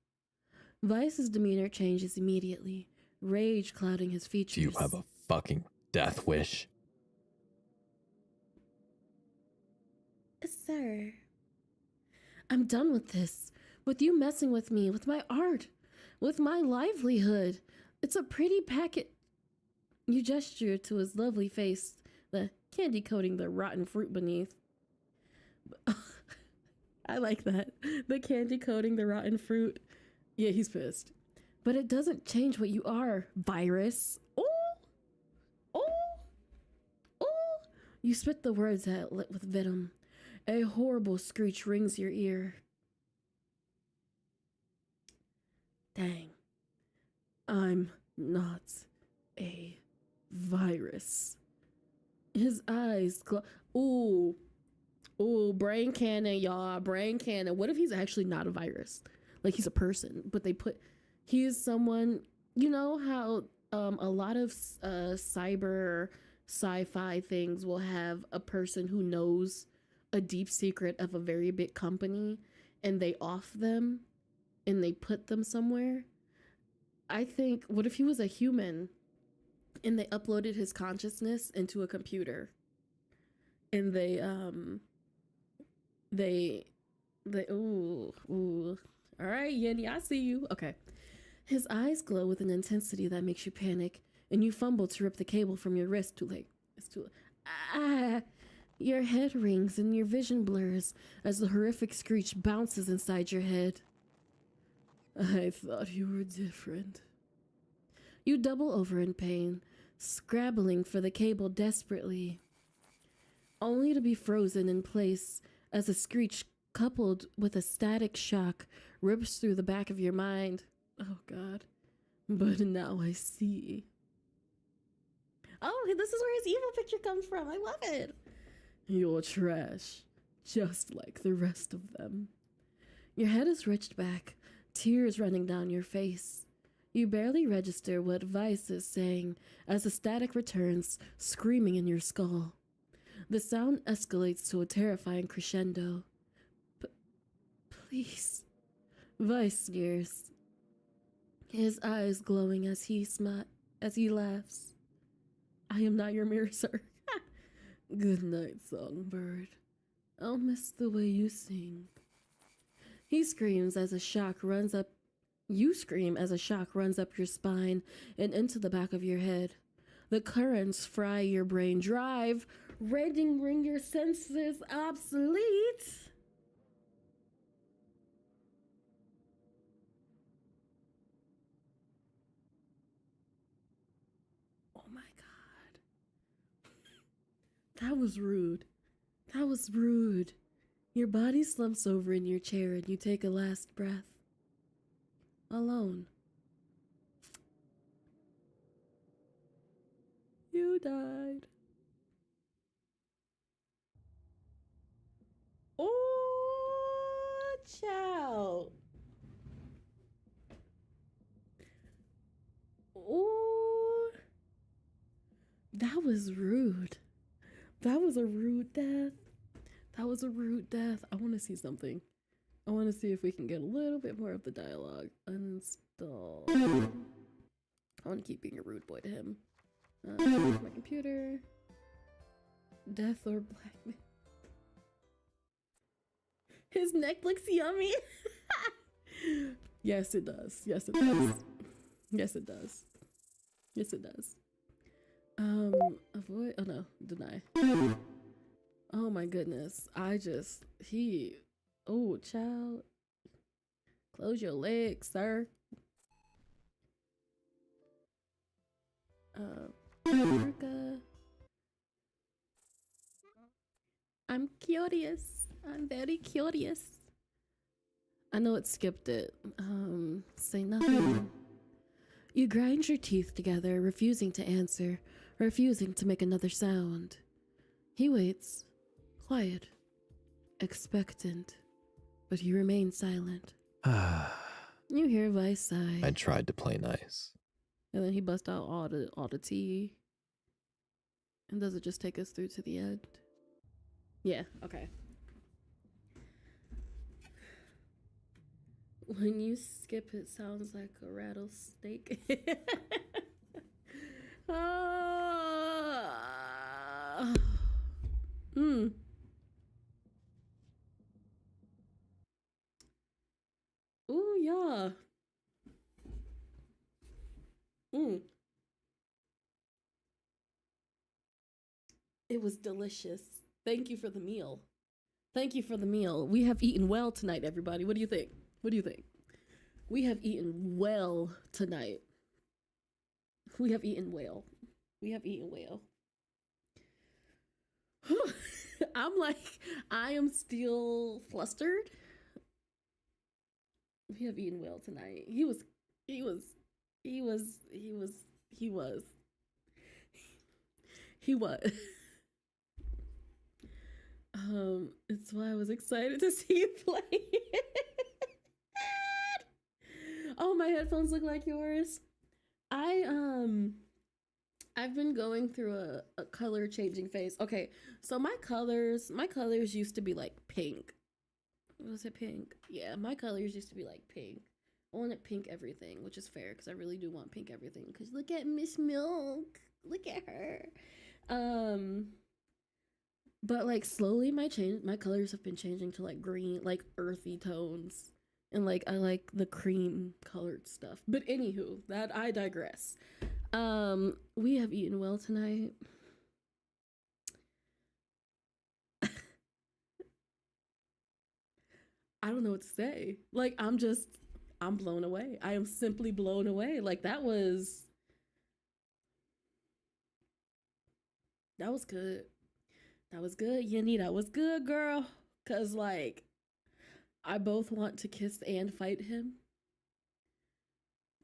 Vice's demeanor changes immediately, rage clouding his features. Do you have a fucking death wish? Sir, I'm done with this. With you messing with me, with my art, with my livelihood. It's a pretty packet. You gesture to his lovely face, the candy coating the rotten fruit beneath. I like that. The candy coating the rotten fruit. Yeah, he's pissed. But it doesn't change what you are, virus. Oh! You spit the words out with venom. A horrible screech rings your ear. Dang. I'm not a virus. His eyes Ooh, brain cannon, y'all. Brain cannon. What if he's actually not a virus? Like, he's a person, but he is someone, you know how a lot of cyber sci-fi things will have a person who knows a deep secret of a very big company and they off them and they put them somewhere. I think, what if he was a human and they uploaded his consciousness into a computer and they ooh, all right, Yenny, I see you. Okay. His eyes glow with an intensity that makes you panic, and you fumble to rip the cable from your wrist. Too late. It's too late. Ah! Your head rings and your vision blurs as the horrific screech bounces inside your head. I thought you were different. You double over in pain, scrabbling for the cable desperately, only to be frozen in place as a screech coupled with a static shock rips through the back of your mind. Oh God. But now I see. Oh, this is where his evil picture comes from. I love it. You're trash, just like the rest of them. Your head is reached back, tears running down your face. You barely register what Vice is saying as the static returns, screaming in your skull. The sound escalates to a terrifying crescendo. Please. Vice sneers, his eyes glowing as he laughs. I am not your mirror, sir. Good night, songbird. I'll miss the way you sing. He screams as a shock runs up. You scream as a shock runs up your spine and into the back of your head. The currents fry your brain, drive, rendering your senses obsolete. Oh my God. That was rude. That was rude. Your body slumps over in your chair and you take a last breath. Alone. You died. Oh, child. Oh, that was rude. That was a rude death. That was a rude death. I want to see something. I want to see if we can get a little bit more of the dialogue. Uninstall. I want to keep being a rude boy to him. My computer. Death or blackmail. His neck looks yummy. Yes, it does. Yes, it does. Yes, it does. Yes, it does. Avoid. Oh no, deny. Oh my goodness. Oh, child. Close your legs, sir. Africa. I'm curious. I'm very curious. I know it skipped it. Say nothing. You grind your teeth together, refusing to answer, refusing to make another sound. He waits, quiet, expectant, but you remain silent. You hear Vice sigh. I tried to play nice. And then he busts out all the tea. And does it just take us through to the end? Yeah, okay. When you skip, it sounds like a rattlesnake. Ooh, yeah. It was delicious. Thank you for the meal. Thank you for the meal. We have eaten well tonight, everybody. What do you think? What do you think? We have eaten well tonight. We have eaten well. We have eaten well. I'm like, I am still flustered. We have eaten well tonight. He was. It's why I was excited to see you play. Oh, my headphones look like yours. I've been going through a color changing phase. Okay, so my colors used to be like pink. Was it pink? Yeah, my colors used to be like pink. I wanted pink everything, which is fair because I really do want pink everything. Because look at Miss Milk. Look at her. Um, but like slowly my colors have been changing to like green, like earthy tones. And like I like the cream colored stuff. But anywho, that I digress. We have eaten well tonight. I don't know what to say. Like I'm blown away. I am simply blown away. Like that was good. That was good, Yenny. That was good, girl. Cause like I both want to kiss and fight him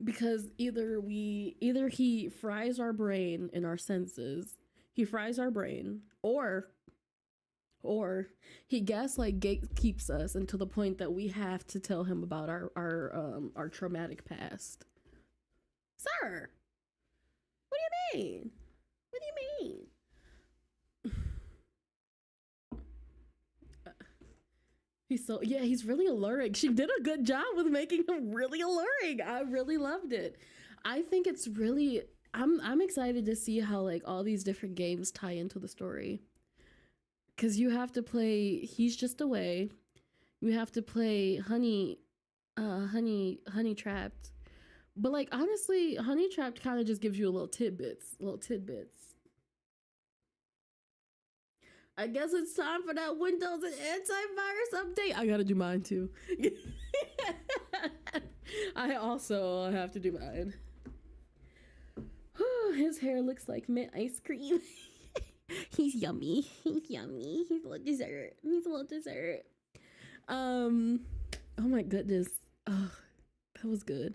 because either he fries our brain in our senses, he fries our brain, or he gaslight gatekeeps us until the point that we have to tell him about our traumatic past. Sir, what do you mean? What do you mean? He's really alluring. She did a good job with making him really alluring. I really loved it. I think it's really I'm excited to see how like all these different games tie into the story. Cause you have to play He's Just Away. You have to play Honey Trapped. But like honestly, Honey Trapped kind of just gives you a little tidbits. I guess it's time for that Windows and antivirus update. I gotta do mine too. I also have to do mine. His hair looks like mint ice cream. He's yummy. He's yummy. He's a little dessert. He's a little dessert. Oh my goodness. Oh, that was good.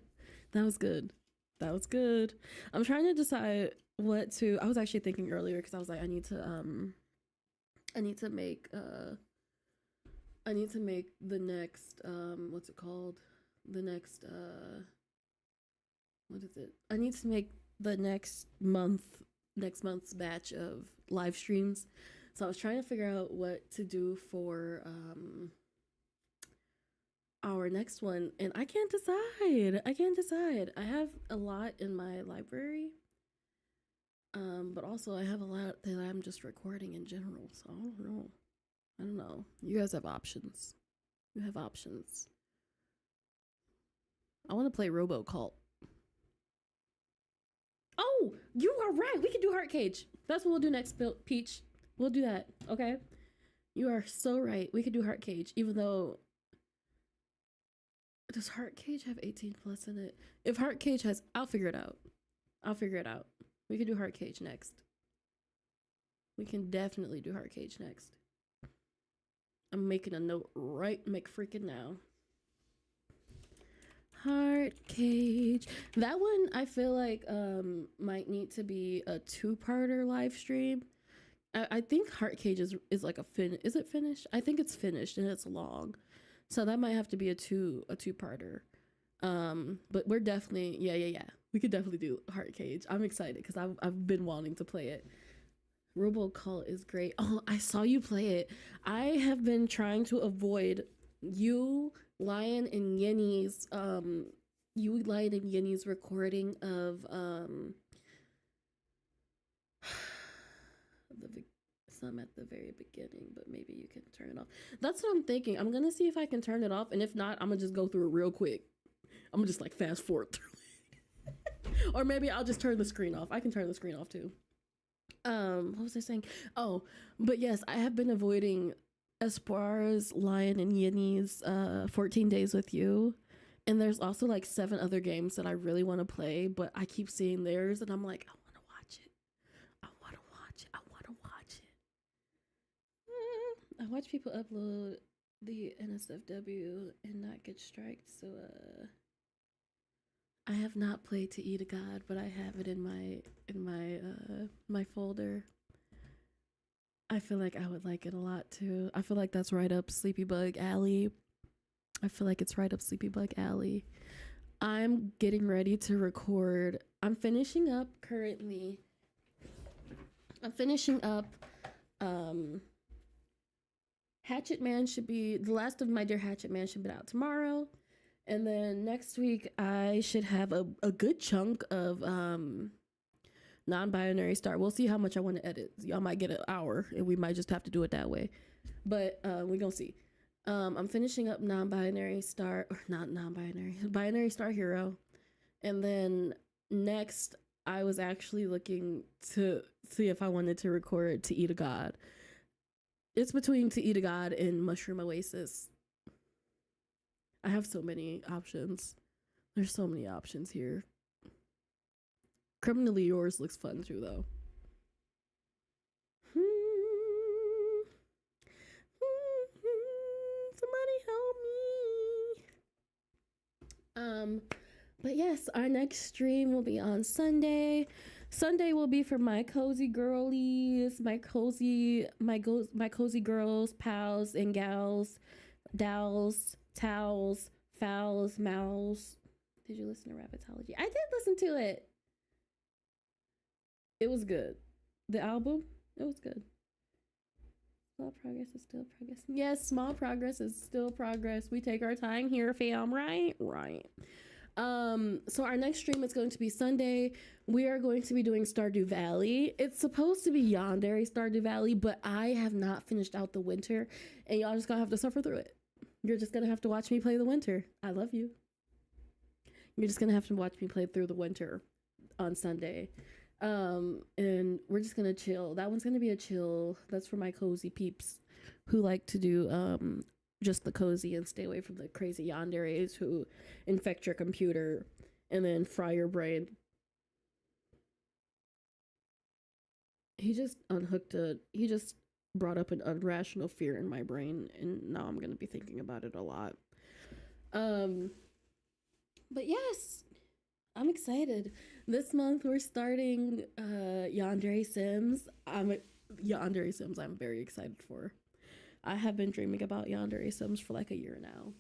That was good. That was good. I'm trying to decide what to. I was actually thinking earlier because I was like, I need to make the next what's it called? The next what is it? I need to make the next month's batch of live streams. So I was trying to figure out what to do for our next one and I can't decide. I have a lot in my library. But also I have a lot that I'm just recording in general, so I don't know. You guys have options. You have options. I want to play Robo Cult. Oh, you are right. We can do Heart Cage. That's what we'll do next, Peach. We'll do that. Okay. You are so right. We could do Heart Cage, even though. Does Heart Cage have 18 plus in it? If Heart Cage has, I'll figure it out. We could do Heart Cage next. We can definitely do Heart Cage next. I'm making a note right freaking now. Heart Cage. That one I feel like might need to be a 2-parter live stream. I think Heart Cage is like is it finished? I think it's finished and it's long. So that might have to be a two-parter. But we're definitely yeah. We could definitely do Heart Cage. I'm excited because I've been wanting to play it. Robocall is great. Oh, I saw you play it. I have been trying to avoid you, Lion, and Yenny's recording of some at the very beginning, but maybe you can turn it off. That's what I'm thinking. I'm gonna see if I can turn it off, and if not, I'm gonna just go through it real quick. I'm gonna just like fast forward through it. Or maybe I'll just turn the screen off. I can turn the screen off too. What was I saying? Oh, but yes, I have been avoiding Espoir's, Lion, and Yenny's 14 Days with You. And there's also like 7 other games that I really want to play, but I keep seeing theirs and I'm like, I want to watch it. I watch people upload the NSFW and not get striked, so I have not played To Eat a God, but I have it in my folder. I feel like I would like it a lot too. I feel like that's right up Sleepy Bug Alley. I'm getting ready to record. I'm finishing up currently I'm finishing up. Hatchet Man should be the last of My Dear Hatchet Man should be out tomorrow, and then next week I should have a good chunk of non-binary Star. We'll see how much I want to edit. Y'all might get an hour, and we might just have to do it that way. But we're gonna see. I'm finishing up non-binary Star, or not non-binary, binary Star Hero, and then next I was actually looking to see if I wanted to record To Eat a God. It's between To Eat a God and Mushroom Oasis. I have so many options. There's so many options here. Criminally Yours looks fun too, though. Somebody help me. But yes, our next stream will be on Sunday. Sunday will be for my cozy girlies, my cozy girls, pals and gals, dowels, towels, fowls, mouths. Did you listen to Rabbitology? I did listen to it. It was good. The album, it was good. Small progress is still progress. Yes, small progress is still progress. We take our time here, fam, right? Right. So our next stream is going to be Sunday. We are going to be doing Stardew Valley. It's supposed to be Yandere Stardew Valley, but I have not finished out the winter, and y'all just gonna have to suffer through it. You're just gonna have to watch me play the winter. I love you. You're just gonna have to watch me play through the winter on Sunday. And we're just gonna chill. That one's gonna be a chill. That's for my cozy peeps who like to do just the cozy and stay away from the crazy yanderes who infect your computer and then fry your brain. He just brought up an irrational fear in my brain, and now I'm gonna be thinking about it a lot. But yes, I'm excited. This month we're starting Yandere Sims. Yandere Sims I'm very excited for. I have been dreaming about Yandere Sims for like a year now.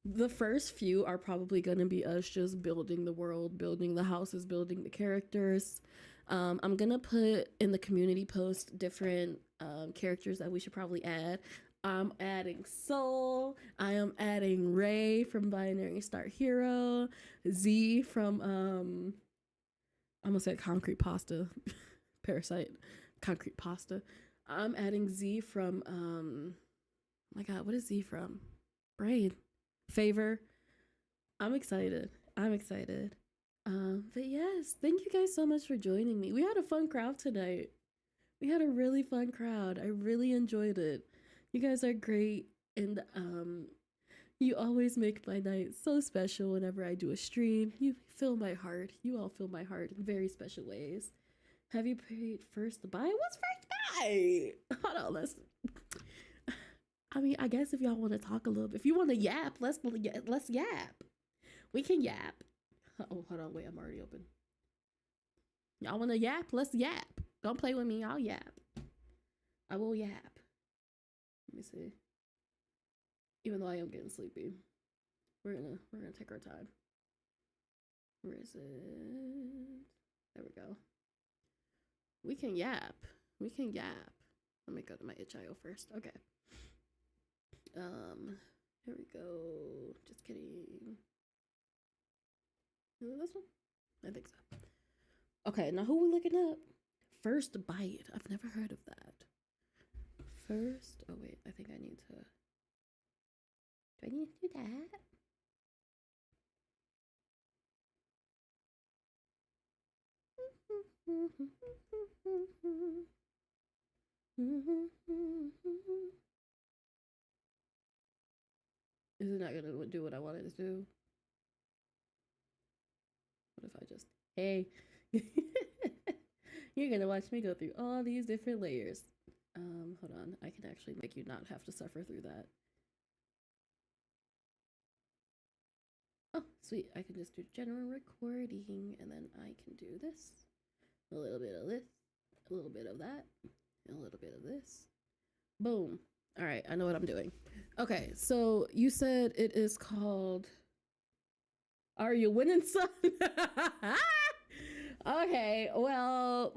The first few are probably going to be us just building the world, building the houses, building the characters. I'm going to put in the community post different characters that we should probably add. I'm adding Soul. I am adding Ray from Binary Star Hero. Z from, I'm going to say Concrete Pasta. Parasite. Concrete Pasta. I'm adding Z from, my God, what is Z from? Brain. Favor. I'm excited. But yes, thank you guys so much for joining me. We had a fun crowd tonight. We had a really fun crowd. I really enjoyed it. You guys are great, and you always make my night so special whenever I do a stream. You fill my heart. You all fill my heart in very special ways. Have you played First Bite? What's First Bite? Hold on, I guess if y'all want to talk a little bit, if you want to yap, let's yap. We can yap. Oh, hold on, wait, I'm already open. Y'all want to yap? Let's yap. Don't play with me. I'll yap. I will yap. Let me see. Even though I am getting sleepy, we're gonna take our time. Where is it? There we go. We can yap. Let me go to my itch.io first. Okay. Here we go. Just kidding. Is it this one? I think so. Okay, now who we looking up? First Bite. I've never heard of that. First. Oh wait, I think I need to. Do I need to do that? Is it not gonna do what I wanted it to do? What if I just, hey, you're gonna watch me go through all these different layers. Hold on, I can actually make you not have to suffer through that. Oh, sweet, I can just do general recording, and then I can do this. A little bit of this, a little bit of that, and a little bit of this. Boom. All right, I know what I'm doing. Okay, so you said it is called Are You Winning, Son? Okay, well,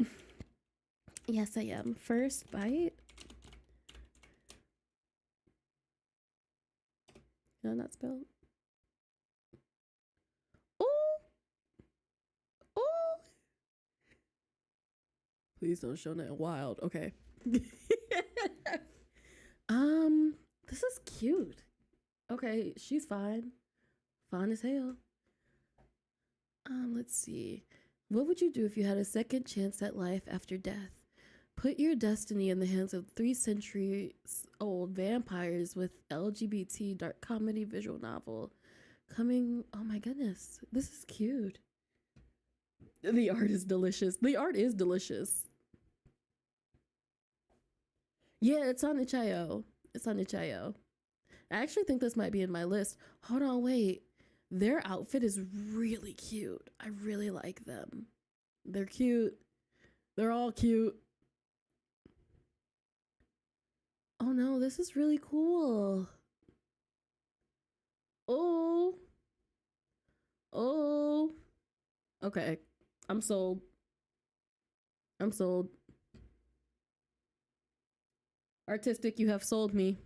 Yes, I am. First bite. No, not spelled. Oh, oh. Please don't show that wild. Okay. This is cute. Okay, she's fine. Fine as hell. Let's see. What would you do if you had a second chance at life after death? Put your destiny in the hands of 3 centuries old vampires with LGBT dark comedy visual novel coming. Oh my goodness. This is cute. The art is delicious. The art is delicious. Yeah, it's on itch.io. It's on itch.io. I actually think this might be in my list. Hold on, wait. Their outfit is really cute. I really like them. They're cute. They're all cute. Oh no, this is really cool. Oh. Oh. Okay. I'm sold. I'm sold. Artistic, you have sold me.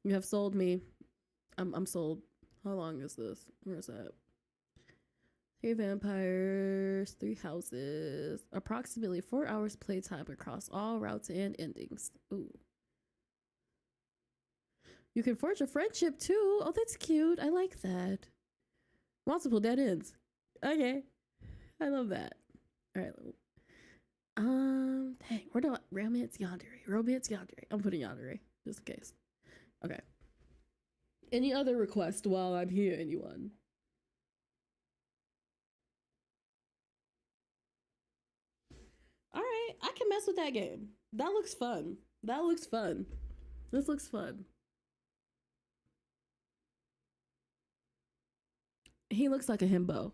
You have sold me. I'm sold. How long is this? Where is that? 3 vampires, 3 houses, approximately 4 hours playtime across all routes and endings. Ooh. You can forge a friendship too. Oh, that's cute. I like that. Multiple dead ends. Okay. I love that. All right. Dang, we're not romance yandere. Romance yandere. I'm putting yandere just in case. Okay. Any other request while I'm here, anyone? All right, I can mess with that game. That looks fun. That looks fun. This looks fun. He looks like a himbo.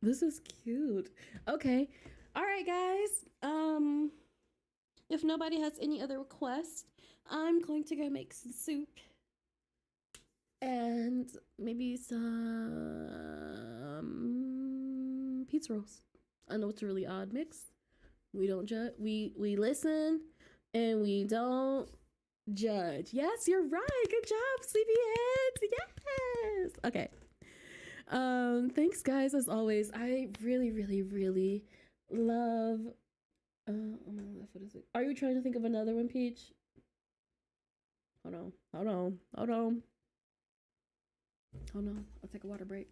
This is cute. Okay. All right, guys. If nobody has any other requests, I'm going to go make some soup and maybe some pizza rolls. I know it's a really odd mix. We don't judge. We listen and we don't judge. Yes, you're right. Good job, sleepyheads. Yes. Okay. Thanks guys, as always. I really love on my left, what is it? Are you trying to think of another one, Peach? Hold on. I'll take a water break.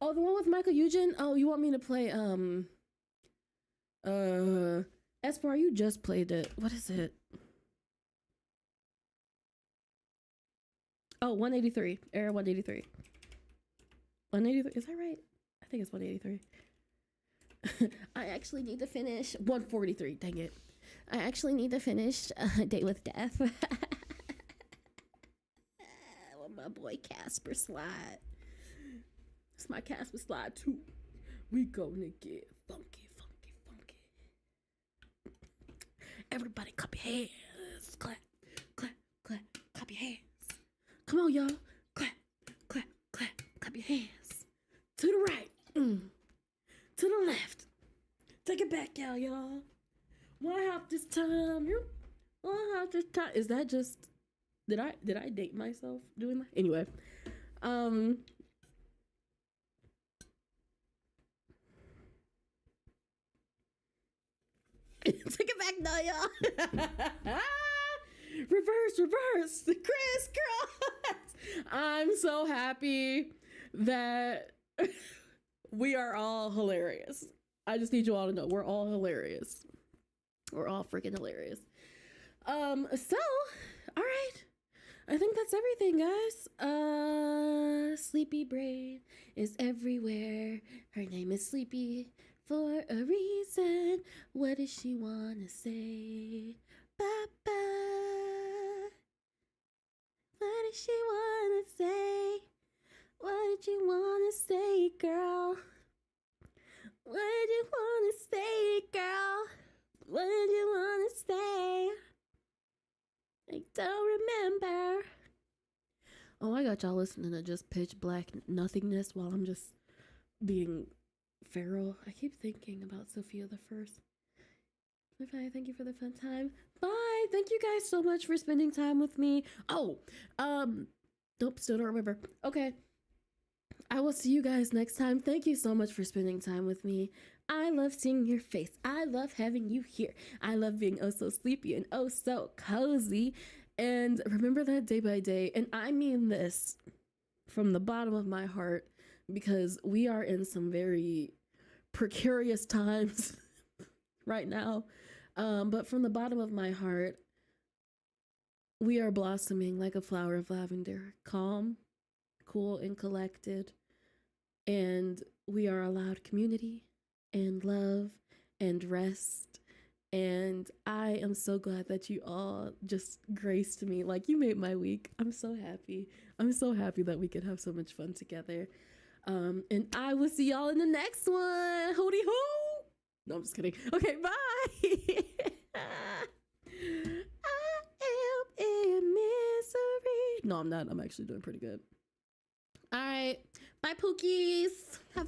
Oh, the one with Michael Eugen? Oh, you want me to play Esper, you just played it. What is it? Oh, 183. Era 183. 183, is that right? I think it's 183. I actually need to finish 143. Dang it. I actually need to finish Date with Death. With my boy Casper Slide. It's my Casper Slide too. We gonna get funky. Everybody clap your hands. Clap. Clap your hands. Come on, y'all. Clap your hands. To the right. To the left. Take it back, y'all. One hop this time. One hop this time. Is that just... Did I date myself doing that? Anyway. Take it back now, y'all. Reverse. Crisscross. I'm so happy that we are all hilarious. I just need you all to know we're all hilarious. We're all freaking hilarious. So, all right. I think that's everything, guys. Sleepy Brain is everywhere. Her name is Sleepy for a reason. What does she wanna say? Bye-bye. What does she wanna say? What did you wanna say, girl? What did you wanna say, girl? What did you wanna say? I don't remember. Oh, I got y'all listening to just pitch black nothingness while I'm just being feral. I keep thinking about Sophia the First. Bye. Thank you for the fun time. Bye. Thank you guys so much for spending time with me. Oh, nope, still don't remember. Okay. I will see you guys next time. Thank you so much for spending time with me. I love seeing your face. I love having you here. I love being oh so sleepy and oh so cozy. And remember that day by day. And I mean this from the bottom of my heart because we are in some very precarious times right now. But from the bottom of my heart, we are blossoming like a flower of lavender, calm, cool, and collected. And we are allowed community and love and rest. And I am so glad that you all just graced me. Like, you made my week. I'm so happy. I'm so happy that we could have so much fun together. And I will see y'all in the next one. Hooty hoo! No, I'm just kidding. Okay, bye. I am in misery. No, I'm not. I'm actually doing pretty good. All right. Bye, Pookies. Have a